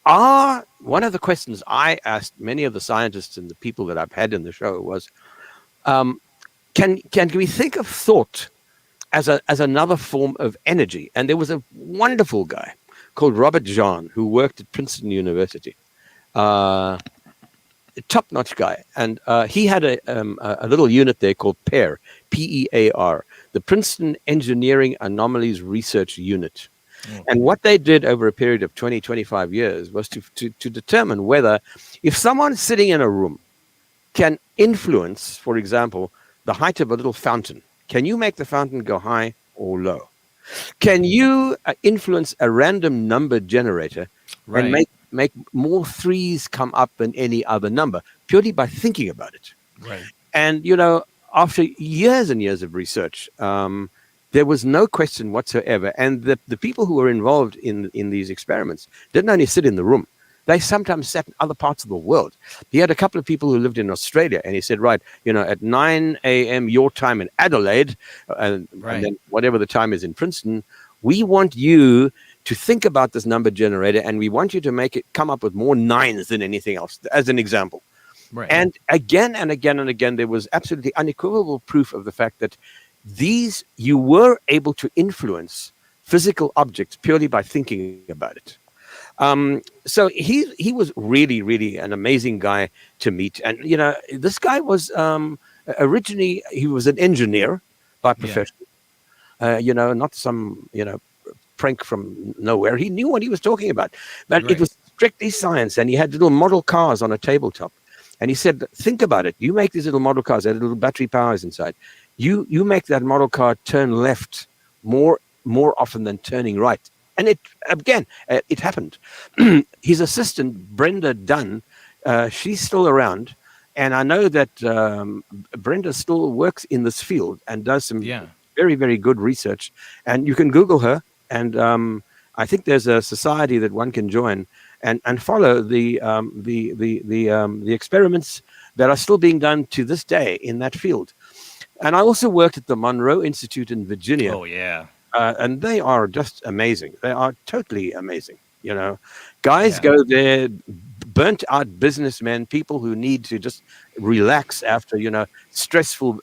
one of the questions I asked many of the scientists and the people that I've had in the show was, can we think of thought as another form of energy? And there was a wonderful guy called Robert Jahn, who worked at Princeton University. A top-notch guy, and he had a little unit there called PEAR, P-E-A-R, the Princeton Engineering Anomalies Research Unit. And what they did over a period of 25 years was to determine whether, if someone sitting in a room can influence, for example, the height of a little fountain, can you make the fountain go high or low? Can you influence a random number generator and make more threes come up than any other number purely by thinking about it? Right. And, after years and years of research, there was no question whatsoever. And the people who were involved in these experiments didn't only sit in the room. They sometimes sat in other parts of the world. He had a couple of people who lived in Australia, and he said, at 9 a.m. your time in Adelaide, and then whatever the time is in Princeton, we want you to think about this number generator, and we want you to make it come up with more 9s than anything else, as an example. Right. And again and again and again, there was absolutely unequivocal proof of the fact that you were able to influence physical objects purely by thinking about it. So he was really, really an amazing guy to meet. And, this guy was originally, he was an engineer by profession, not some, prank from nowhere. He knew what he was talking about, but it was strictly science. And he had little model cars on a tabletop. And he said, think about it. You make these little model cars, they had little battery powers inside. You make that model car turn left more often than turning right. And it happened. His assistant, Brenda Dunn, she's still around. And I know that Brenda still works in this field and does some very, very good research. And you can Google her. And I think there's a society that one can join and follow the experiments that are still being done to this day in that field. And I also worked at the Monroe Institute in Virginia. Oh, yeah. And they are just amazing. They are totally amazing. Guys go there, burnt out businessmen, people who need to just relax after, stressful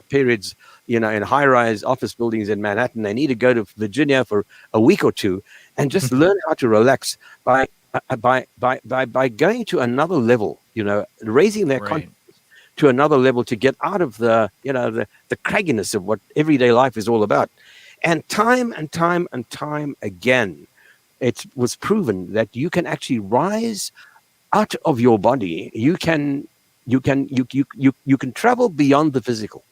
periods, in high-rise office buildings in Manhattan. They need to go to Virginia for a week or two and just learn how to relax by going to another level, raising their consciousness to another level to get out of the cragginess of what everyday life is all about. And time again, it was proven that you can actually rise out of your body. You can travel beyond the physical.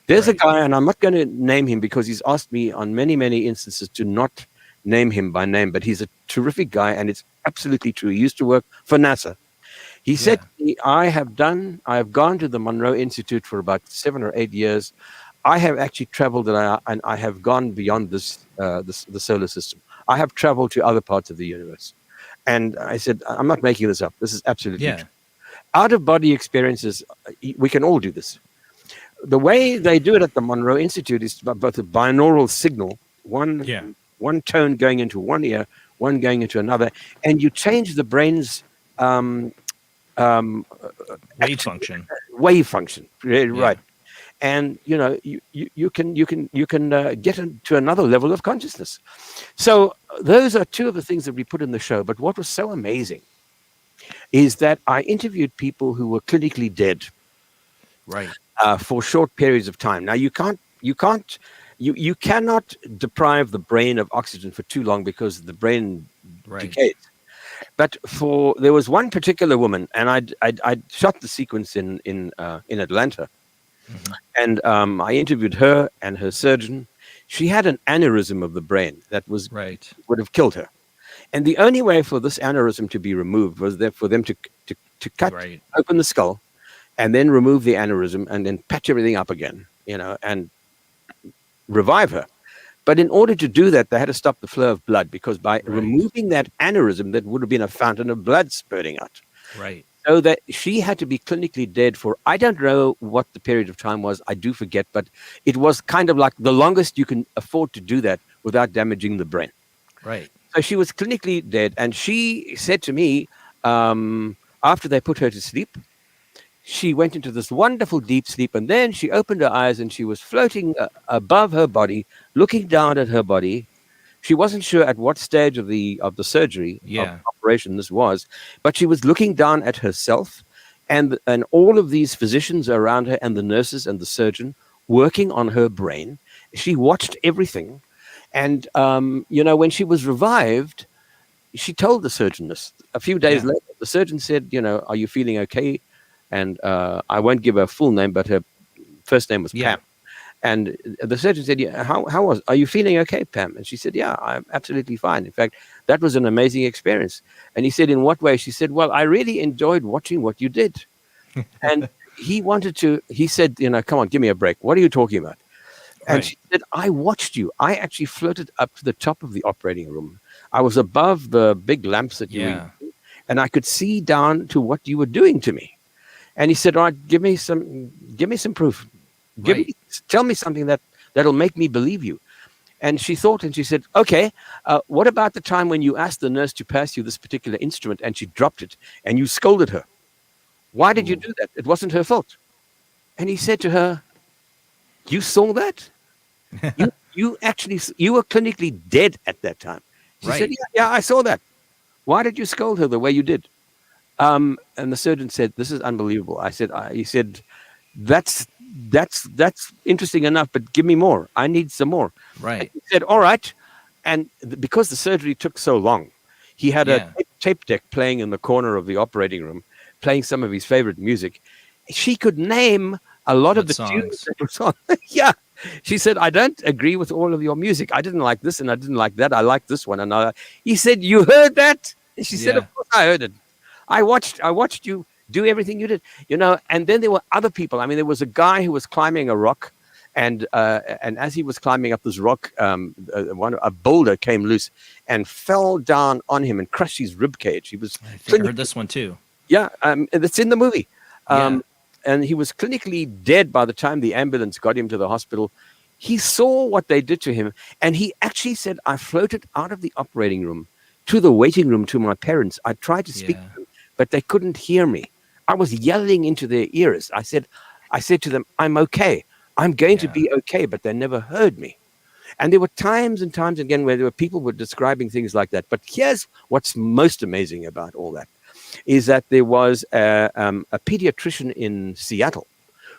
There's a guy, and I'm not going to name him because he's asked me on many, many instances to not name him by name, but he's a terrific guy, and it's absolutely true. He used to work for NASA. He said to me, I have gone to the Monroe Institute for about 7 or 8 years. I have actually traveled and I have gone beyond the solar system. I have traveled to other parts of the universe. And I said, I'm not making this up. This is absolutely true. Out-of-body experiences, we can all do this. The way they do it at the Monroe Institute is both a binaural signal, one tone going into one ear, one going into another, and you change the brain's wave function. Right. And you can get into another level of consciousness. So those are two of the things that we put in the show. But what was so amazing is that I interviewed people who were clinically dead, for short periods of time. Now you cannot deprive the brain of oxygen for too long because the brain decays. But there was one particular woman, and I shot the sequence in Atlanta. Mm-hmm. And I interviewed her and her surgeon. She had an aneurysm of the brain that would have killed her. And the only way for this aneurysm to be removed was for them to cut open the skull and then remove the aneurysm and then patch everything up again, and revive her. But in order to do that, they had to stop the flow of blood because by removing that aneurysm, that would have been a fountain of blood spurting out. Right. So that she had to be clinically dead for, I don't know what the period of time was, I do forget, but it was kind of like the longest you can afford to do that without damaging the brain. Right. So she was clinically dead, and she said to me, after they put her to sleep, she went into this wonderful deep sleep, and then she opened her eyes and she was floating above her body, looking down at her body. She wasn't sure at what stage of the surgery, of the operation this was, but she was looking down at herself and all of these physicians around her and the nurses and the surgeon working on her brain. She watched everything. And, when she was revived, she told the surgeon this. A few days later, the surgeon said, are you feeling okay? And I won't give her full name, but her first name was Pam. And the surgeon said, are you feeling okay, Pam? And she said, yeah, I'm absolutely fine. In fact, that was an amazing experience. And he said, in what way? She said, well, I really enjoyed watching what you did. And he said, come on, give me a break. What are you talking about? And she said, I watched you. I actually floated up to the top of the operating room. I was above the big lamps that you were using, and I could see down to what you were doing to me. And he said, all right, give me some proof. Tell me something that'll make me believe you. And she thought, and she said, okay, what about the time when you asked the nurse to pass you this particular instrument and she dropped it and you scolded her? Why did you do that? It wasn't her fault. And he said to her, you saw that? you were clinically dead at that time. She said, yeah, I saw that. Why did you scold her the way you did? And the surgeon said, this is unbelievable. He said, that's interesting enough, but give me more. I need some more. Right. And he said, all right. And because the surgery took so long, he had a tape deck playing in the corner of the operating room, playing some of his favorite music. She could name a lot of the tunes that were on. Yeah. She said, I don't agree with all of your music. I didn't like this and I didn't like that. I like this one. And he said, you heard that? And she said, of course I heard it. I watched you do everything you did, and then there were other people. I mean, there was a guy who was climbing a rock, and as he was climbing up this rock, a boulder came loose and fell down on him and crushed his rib cage. He was. I think I heard this one too. Yeah, it's in the movie. And he was clinically dead by the time the ambulance got him to the hospital. He saw what they did to him, and he actually said, I floated out of the operating room to the waiting room to my parents. I tried to speak to them, but they couldn't hear me. I was yelling into their ears. I said to them, I'm okay. I'm going to be okay, but they never heard me. And there were times and times again where there were people were describing things like that. But here's what's most amazing about all that is that there was a pediatrician in Seattle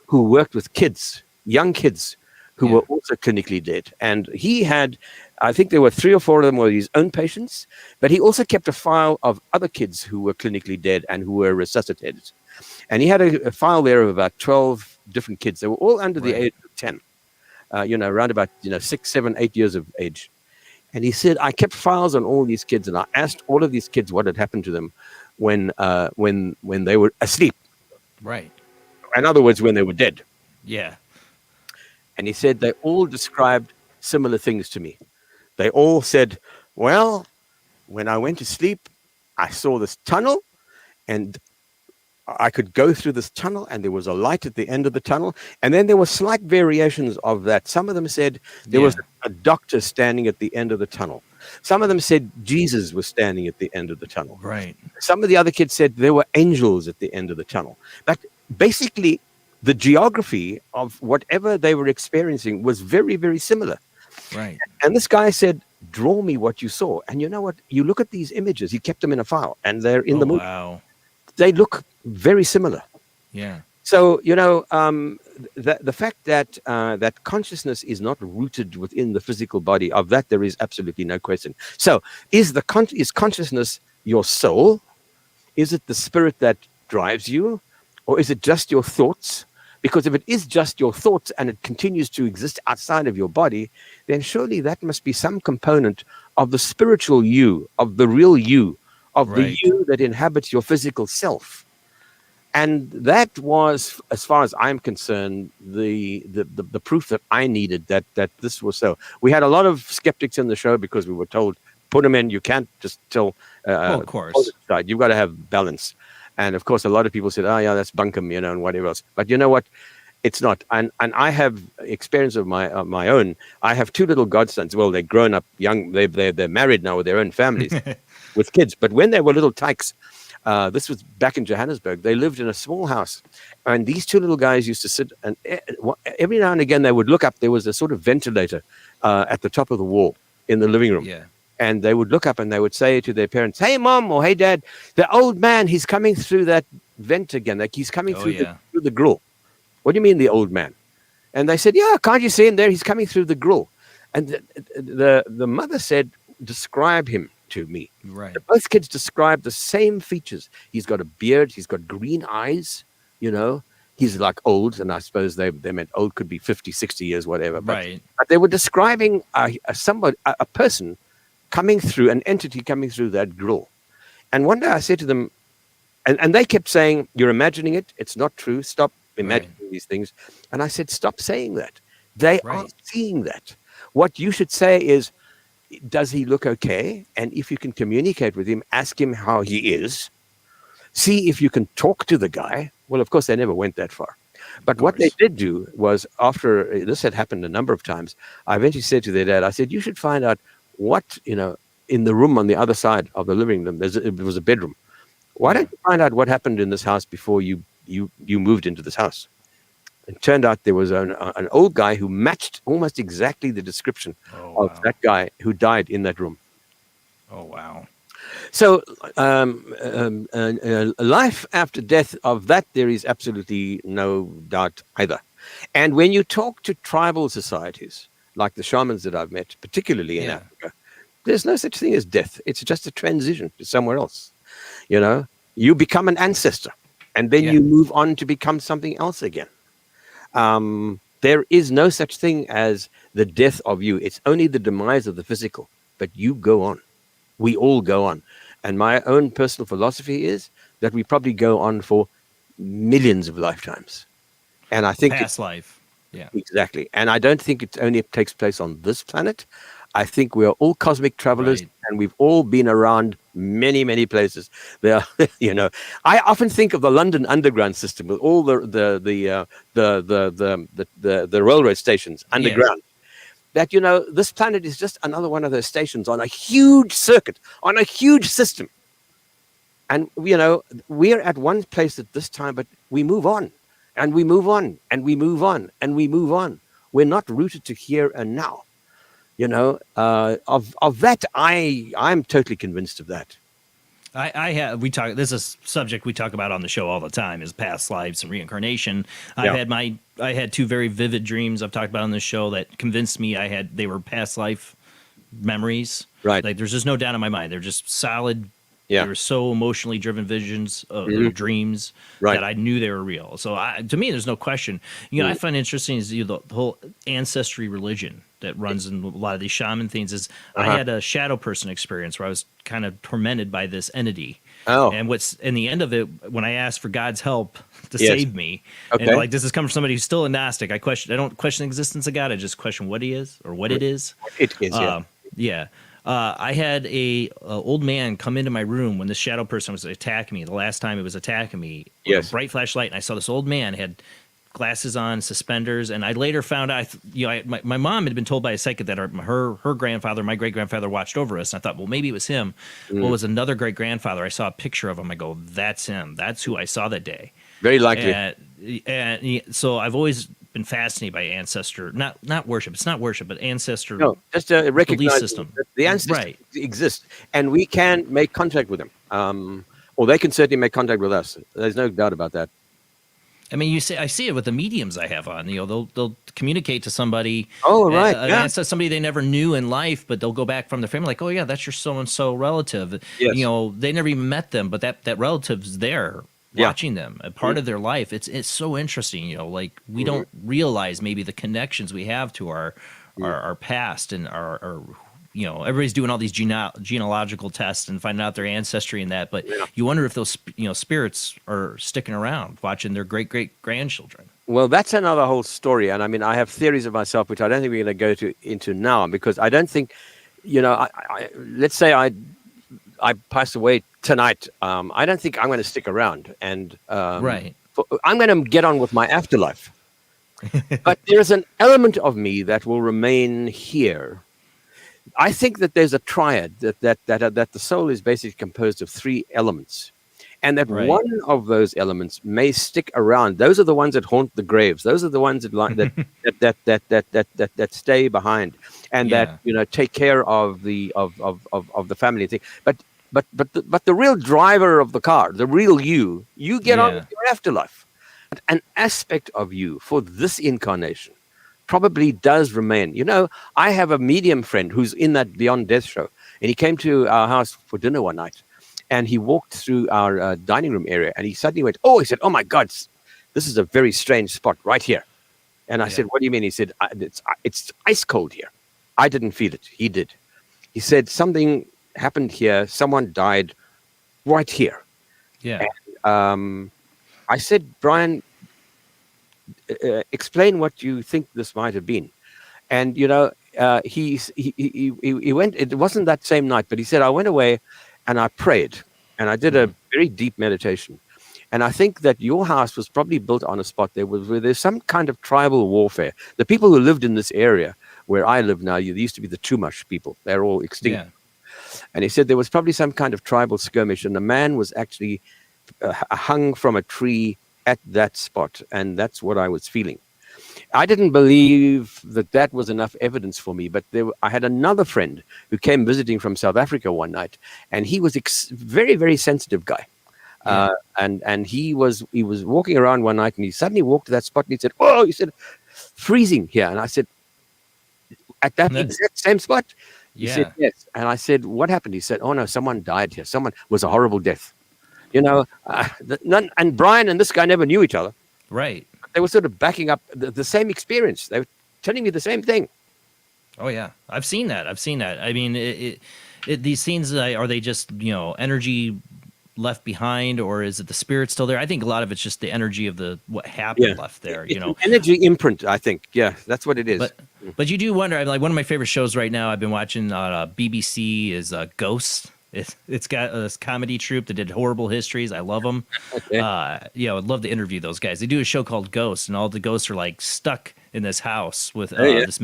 who worked with kids, young kids, who were also clinically dead. And he had, I think there were 3 or 4 of them were his own patients, but he also kept a file of other kids who were clinically dead and who were resuscitated. And he had a file there of about 12 different kids. They were all under the age of 10, around about 6, 7, 8 years of age. And he said, I kept files on all these kids, and I asked all of these kids what had happened to them when they were asleep. Right. In other words, when they were dead. Yeah. And he said they all described similar things to me. They all said, well, when I went to sleep, I saw this tunnel and I could go through this tunnel and there was a light at the end of the tunnel. And then there were slight variations of that. Some of them said there was a doctor standing at the end of the tunnel. Some of them said Jesus was standing at the end of the tunnel. Right. Some of the other kids said there were angels at the end of the tunnel. But basically, the geography of whatever they were experiencing was very, very similar. Right. And this guy said, draw me what you saw. And you know what? You look at these images. He kept them in a file and they're in the movie. Wow. They look very similar. Yeah. So, the fact that that consciousness is not rooted within the physical body, of that there is absolutely no question. So is consciousness your soul? Is it the spirit that drives you? Or is it just your thoughts? Because if it is just your thoughts and it continues to exist outside of your body, then surely that must be some component of the spiritual you, of the real you, of the you that inhabits your physical self. And that was, as far as I'm concerned, the proof that I needed that this was so. We had a lot of skeptics in the show because we were told, put them in, you can't just tell of course. Side. You've got to have balance. And of course, a lot of people said, oh, yeah, that's bunkum, and whatever else. But you know what? It's not. And I have experience of my own. I have 2 little godsons. Well, they're grown up young. They're married now with their own families, with kids. But when they were little tykes, this was back in Johannesburg, they lived in a small house. And these 2 little guys used to sit, and every now and again they would look up. There was a sort of ventilator at the top of the wall in the living room. Yeah. And they would look up and they would say to their parents, hey, Mom, or hey, Dad, the old man, he's coming through that vent again. Like he's coming through the grill. What do you mean the old man? And they said, yeah, can't you see him there? He's coming through the grill. And the mother said, describe him to me. Right. Both kids described the same features. He's got a beard. He's got green eyes, He's like old, and I suppose they meant old could be 50, 60 years, whatever. But they were describing a person coming through, an entity coming through that grill. And one day I said to them, and they kept saying, you're imagining it. It's not true. Stop imagining these things. And I said, stop saying that. They are seeing that. What you should say is, does he look okay? And if you can communicate with him, ask him how he is. See if you can talk to the guy. Well, of course, they never went that far. But what they did do was, after this had happened a number of times, I eventually said to their dad, I said, you should find out what, in the room on the other side of the living room, it was a bedroom. Why don't you find out what happened in this house before you moved into this house? It turned out there was an old guy who matched almost exactly the description of that guy who died in that room. Oh, wow. So life after death, of that there is absolutely no doubt either. And when you talk to tribal societies, like the shamans that I've met, particularly in Africa, there's no such thing as death. It's just a transition to somewhere else. You become an ancestor, and then you move on to become something else again. There is no such thing as the death of you. It's only the demise of the physical, but you go on. We all go on. And my own personal philosophy is that we probably go on for millions of lifetimes. And I think past life. Yeah. Exactly. And I don't think it only takes place on this planet. I think we are all cosmic travelers, and we've all been around many, many places. There, I often think of the London Underground system with all the railroad stations underground. That this planet is just another one of those stations on a huge circuit, on a huge system. And we're at one place at this time, but we move on, and we move on, and we move on, and we move on. We're not rooted to here and now. Of that, I'm totally convinced of that. This is a subject we talk about on the show all the time, is past lives and reincarnation. I had two very vivid dreams I've talked about on this show that convinced me they were past life memories. Right. Like, there's just no doubt in my mind. They're just solid. Yeah. They were so emotionally driven visions of dreams that I knew they were real. So to me, there's no question. I find interesting is the whole ancestry religion that runs in a lot of these shaman things. Is I had a shadow person experience where I was kind of tormented by this entity. Oh. And what's in the end of it, when I asked for God's help to save me, and like, this is coming from somebody who's still a Gnostic. I don't question the existence of God. I just question what he is or what it is. It is. I had a old man come into my room when this shadow person was attacking me. The last time it was attacking me, with a bright flashlight, and I saw this old man had glasses on, suspenders, and I later found out, my mom had been told by a psychic that her grandfather, my great grandfather, watched over us. And I thought, well, maybe it was him. Well, it was another great grandfather. I saw a picture of him. I go, that's him. That's who I saw that day. Very likely. And so I've always been fascinated by ancestor, not worship. It's not worship, but ancestor. No, just a belief system. That the ancestors exist, and we can make contact with them, or they can certainly make contact with us. There's no doubt about that. I mean, I see it with the mediums I have on. They'll communicate to somebody. Oh, right. Somebody they never knew in life, but they'll go back from their family, like, oh yeah, that's your so and so relative. Yes. They never even met them, but that relative's there watching them, a part of their life. It's so interesting. Like, we don't realize maybe the connections we have to our past and our everybody's doing all these genealogical tests and finding out their ancestry and that, but you wonder if those spirits are sticking around watching their great-great-grandchildren. Well, that's another whole story, and I mean, I have theories of myself which I don't think we're going to go into now, because I don't think, let's say I pass away tonight. I don't think I'm going to stick around, and I'm going to get on with my afterlife. But there's an element of me that will remain here. I think that there's a triad that the soul is basically composed of three elements, and that one of those elements may stick around. Those are the ones that haunt the graves. Those are the ones that stay behind, and that take care of the family thing. But the real driver of the car, the real you get on with your afterlife. An aspect of you for this incarnation probably does remain. I have a medium friend who's in that Beyond Death show, and he came to our house for dinner one night, and he walked through our dining room area, and he suddenly went, he said, oh my God, this is a very strange spot right here. And I said, what do you mean? He said, it's ice cold here. I didn't feel it. He did. He said, something happened here. Someone died right here. Yeah. And, I said, Brian, explain what you think this might have been. And he went. It wasn't that same night, but he said, I went away and I prayed and I did a very deep meditation, And I think that your house was probably built on a spot where there's some kind of tribal warfare. The people who lived in this area where I live now, there used to be the Chumash people. They're all extinct. Yeah. And he said there was probably some kind of tribal skirmish, and the man was actually hung from a tree at that spot. And that's what I was feeling. I didn't believe that was enough evidence for me, but I had another friend who came visiting from South Africa one night, and he was very, very sensitive guy. Yeah. And he was walking around one night, and he suddenly walked to that spot, and he said, "Oh," he said, "freezing here." And I said, "At that exact same spot?" He said, "Yes." And I said, "What happened?" He said, "Oh no, someone died here. Someone was a horrible death." And Brian and this guy never knew each other. Right. They were sort of backing up the same experience. They were telling me the same thing. Oh yeah, I've seen that. I mean, these scenes, are they just energy left behind, or is it the spirit still there? I think a lot of it's just the energy of what happened left there. Energy imprint. I think. Yeah, that's what it is. But you do wonder. Like one of my favorite shows right now, I've been watching on BBC is Ghost. It's got a comedy troupe that did horrible histories. I love them. Okay. I'd love to interview those guys. They do a show called Ghosts, and all the ghosts are like stuck in this house with this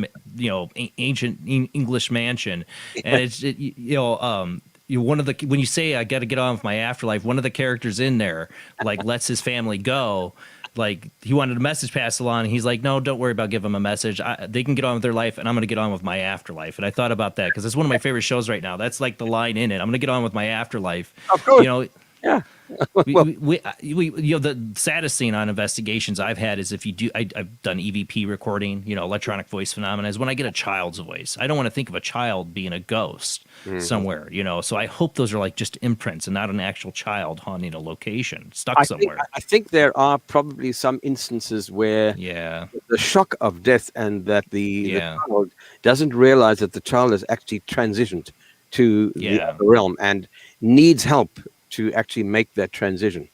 ancient English mansion, and it's one of the when you say I got to get on with my afterlife, one of the characters in there like lets his family go. Like he wanted a message passed along, and he's like, "No, don't worry about giving them a message. They can get on with their life, and I'm going to get on with my afterlife." And I thought about that because it's one of my favorite shows right now. That's like the line in it. I'm going to get on with my afterlife. Of course. Yeah. The saddest scene on investigations I've had is if you do, I've done EVP recording, electronic voice phenomena, is when I get a child's voice. I don't want to think of a child being a ghost somewhere, so I hope those are like just imprints and not an actual child haunting a location stuck somewhere. I think there are probably some instances where the shock of death and that the child doesn't realize that the child has actually transitioned to the other realm and needs help to actually make that transition.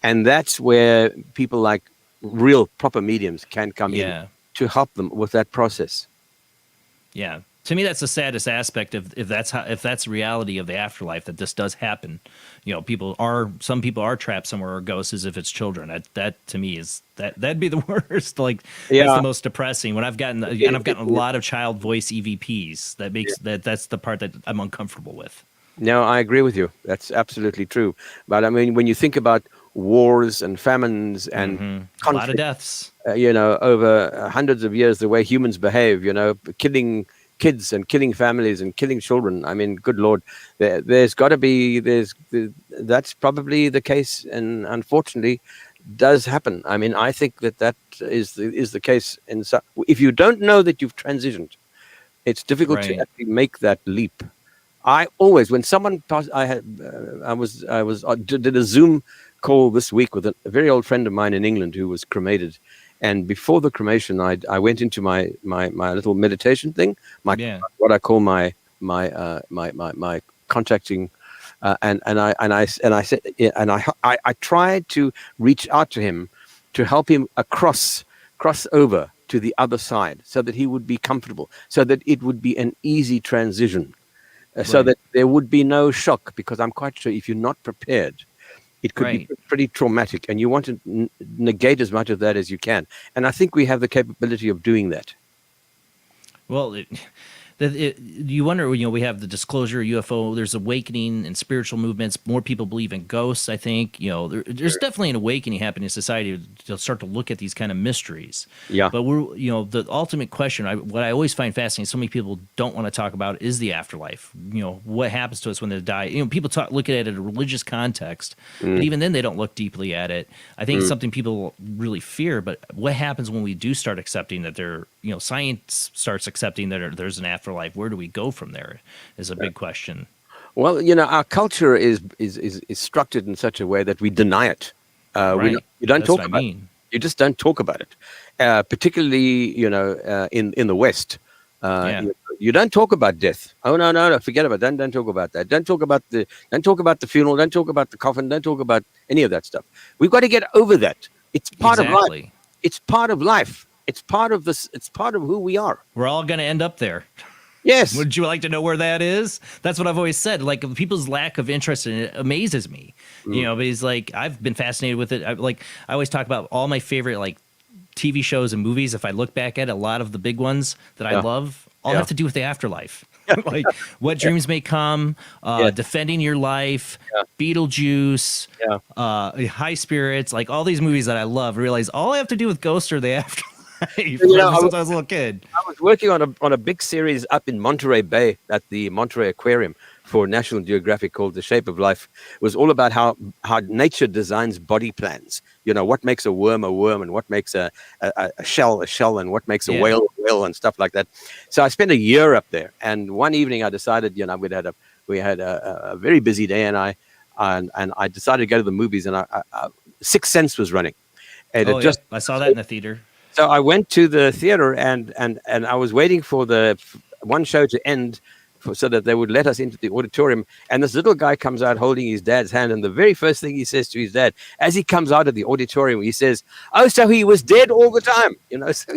And that's where people like real proper mediums can come in to help them with that process. Yeah. To me, that's the saddest aspect of if that's the reality of the afterlife, that this does happen. Some people are trapped somewhere or ghosts as if it's children. That to me is that'd be the worst. Like that's the most depressing. When I've gotten a lot of child voice EVPs, that's the part that I'm uncomfortable with. No, I agree with you. That's absolutely true. But I mean, when you think about wars and famines and a lot of deaths, over hundreds of years, the way humans behave, killing kids and killing families and killing children. I mean, good Lord, there's got to be, that's probably the case. And unfortunately does happen. I mean, I think that is the case. If you don't know that you've transitioned, it's difficult to actually make that leap. I always, when someone passed, I did a Zoom call this week with a very old friend of mine in England who was cremated, and before the cremation, I went into my little meditation thing, what I call my contacting, and I said, and I tried to reach out to him to help him cross over to the other side so that he would be comfortable, so that it would be an easy transition. So that there would be no shock, because I'm quite sure if you're not prepared, it could be pretty traumatic, and you want to negate as much of that as you can. And I think we have the capability of doing that. Well, you wonder, we have the disclosure UFO, there's awakening in spiritual movements. More people believe in ghosts, I think. There's definitely an awakening happening in society to start to look at these kind of mysteries. Yeah. But the ultimate question, what I always find fascinating, so many people don't want to talk about, is the afterlife. What happens to us when they die? People look at it in a religious context, but even then they don't look deeply at it. I think it's something people really fear. But what happens when we do start accepting that science starts accepting that there's an afterlife? Where do we go from there is a big question. Well, our culture is structured in such a way that we deny it. You don't talk about it. You just don't talk about it. Particularly, in the West. You don't talk about death. Oh no, forget about it. Don't talk about that. Don't talk about the funeral. Don't talk about the coffin. Don't talk about any of that stuff. We've got to get over that. It's part of life. It's part of life. It's part of this. It's part of who we are. We're all going to end up there. Yes. Would you like to know where that is? That's what I've always said. Like, people's lack of interest in it amazes me. You know, but he's like, I've been fascinated with it. I always talk about all my favorite like TV shows and movies. If I look back at a lot of the big ones that I love, all have to do with the afterlife. Like What Dreams May Come, Defending Your Life, Beetlejuice, High Spirits, like all these movies that I love. Realize all I have to do with ghosts or the afterlife. Since I was a little kid. I was working on a big series up in Monterey Bay at the Monterey Aquarium for National Geographic called The Shape of Life. It was all about how nature designs body plans. You know, what makes a worm, and what makes a shell, and what makes a whale, and stuff like that. So I spent a year up there. And one evening I decided, you know, we had a very busy day, and I decided to go to the movies, and Sixth Sense was running. And I saw that in the theater. So I went to the theater and I was waiting for the one show to end so that they would let us into the auditorium. And this little guy comes out holding his dad's hand. And the very first thing he says to his dad, as he comes out of the auditorium, he says, "Oh, so he was dead all the time." You know, so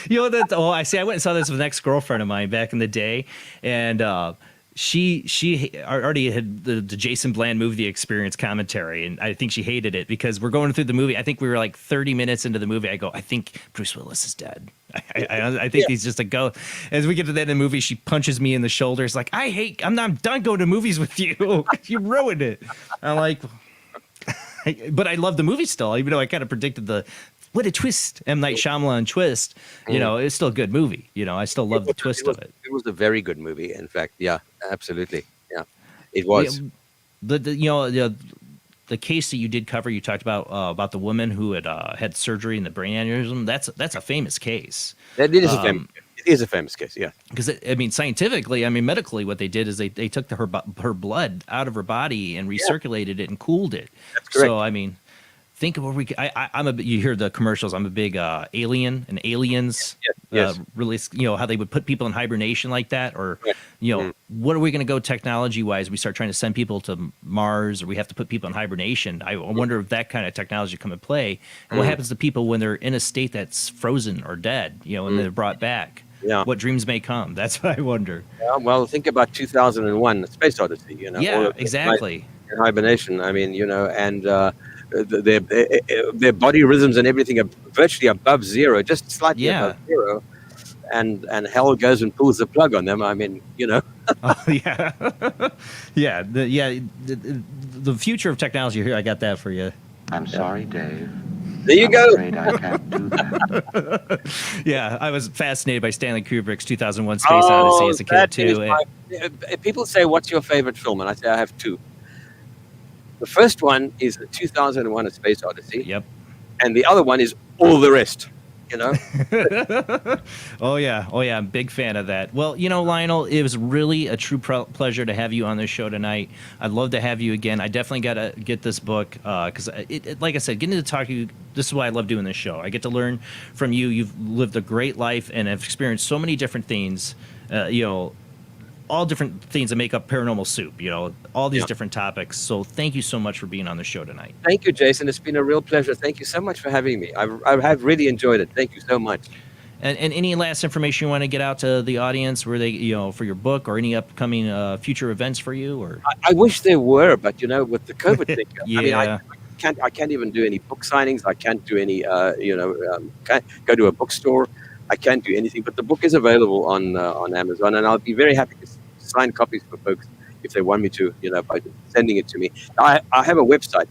you know, I see. I went and saw this with an ex-girlfriend of mine back in the day. And, she already had the Jason Bland movie experience commentary, and I think she hated it because we're going through the movie. I think we were like 30 minutes into the movie. I go, I think Bruce Willis is dead. I think he's just a go. As we get to the end of the movie, she punches me in the shoulder. It's like, I'm done going to movies with you. You ruined it. I'm like, but I love the movie still, even though I kind of predicted what a twist, M. Night Shyamalan twist. You know, it's still a good movie. You know, I still love the twist of it. It was a very good movie. In fact, yeah, absolutely. Yeah, it was. The case that you did cover, you talked about the woman who had surgery in the brain aneurysm. That's a famous case. It is a famous case, yeah. Because scientifically, medically, what they did is they took her blood out of her body and recirculated it and cooled it. That's correct. So think of where you hear the commercials. I'm a big Alien and Aliens. Yes. Really, how they would put people in hibernation like that, or what are we going to go technology wise? We start trying to send people to Mars, or we have to put people in hibernation. I wonder if that kind of technology come into play. And what happens to people when they're in a state that's frozen or dead? And they're brought back. Yeah. What dreams may come? That's what I wonder. Yeah, well, think about 2001, Space Odyssey. Yeah, exactly. In hibernation. And. Their body rhythms and everything are virtually above zero, just slightly above zero, and hell goes and pulls the plug on them. The future of technology here. I got that for you. I'm sorry, Dave. There you go. I'm afraid I can't do that. Yeah, I was fascinated by Stanley Kubrick's 2001: Space Odyssey as a kid too. People say, "What's your favorite film?" And I say, I have two. The first one is the 2001: A Space Odyssey. Yep. And the other one is all the rest. Oh yeah, I'm a big fan of that. Well, Lionel, it was really a true pleasure to have you on this show tonight. I'd love to have you again. I definitely got to get this book because, like I said, getting to talk to you, this is why I love doing this show. I get to learn from you. You've lived a great life and have experienced so many different things. All different things that make up Paranormal Soup, all these different topics. So thank you so much for being on the show tonight. Thank you, Jason. It's been a real pleasure. Thank you so much for having me. I have really enjoyed it. Thank you so much. And any last information you want to get out to the audience where they, for your book or any upcoming future events for you? Or I wish there were, but with the COVID thing, yeah. I can't even do any book signings. I can't do any, can't go to a bookstore. I can't do anything, but the book is available on Amazon, and I'll be very happy to sign copies for folks if they want me to, by sending it to me. I have a website,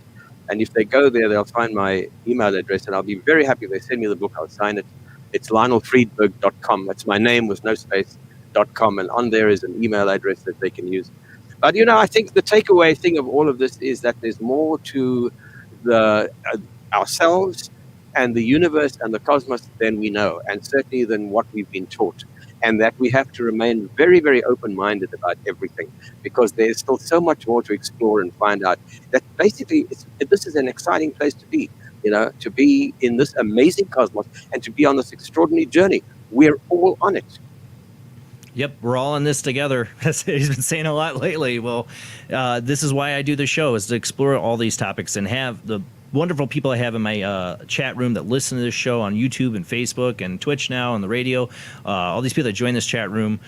and if they go there, they'll find my email address, and I'll be very happy if they send me the book. I'll sign it. It's lionelfriedberg.com. That's my name with no space.com, and on there is an email address that they can use. But, I think the takeaway thing of all of this is that there's more to ourselves and the universe and the cosmos than we know, and certainly than what we've been taught. And that we have to remain very, very open-minded about everything, because there's still so much more to explore and find out. That basically, this is an exciting place to be, to be in this amazing cosmos and to be on this extraordinary journey. We're all on it. Yep, we're all in this together. He's been saying a lot lately. Well, this is why I do the show, is to explore all these topics and have the wonderful people I have in my chat room that listen to this show on YouTube and Facebook and Twitch now and the radio. All these people that join this chat room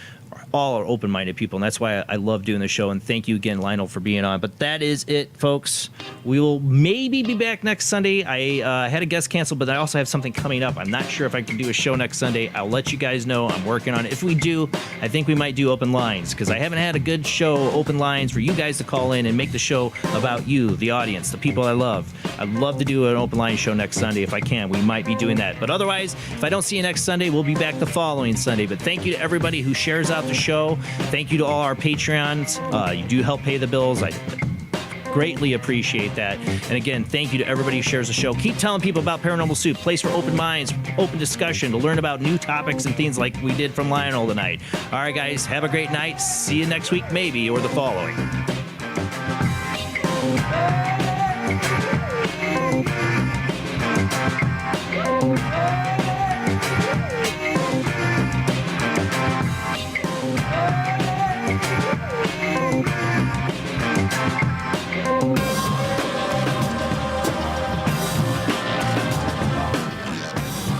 all are open-minded people, and that's why I love doing the show. And thank you again, Lionel, for being on. But that is it, folks. We will maybe be back next Sunday. I had a guest cancel, but I also have something coming up. I'm not sure if I can do a show next Sunday. I'll let you guys know. I'm working on it. If we do, I think we might do open lines, because I haven't had a good show, open lines, for you guys to call in and make the show about you, the audience, the people I love. I'd love to do an open line show next Sunday if I can. We might be doing that. But otherwise, if I don't see you next Sunday, we'll be back the following Sunday. But thank you to everybody who shares out the show. Thank you to all our Patreons. You do help pay the bills. I greatly appreciate that. And again, thank you to everybody who shares the show. Keep telling people about Paranormal Soup, place for open minds, open discussion, to learn about new topics and things like we did from Lionel tonight. All right, guys, have a great night. See you next week, maybe, or the following.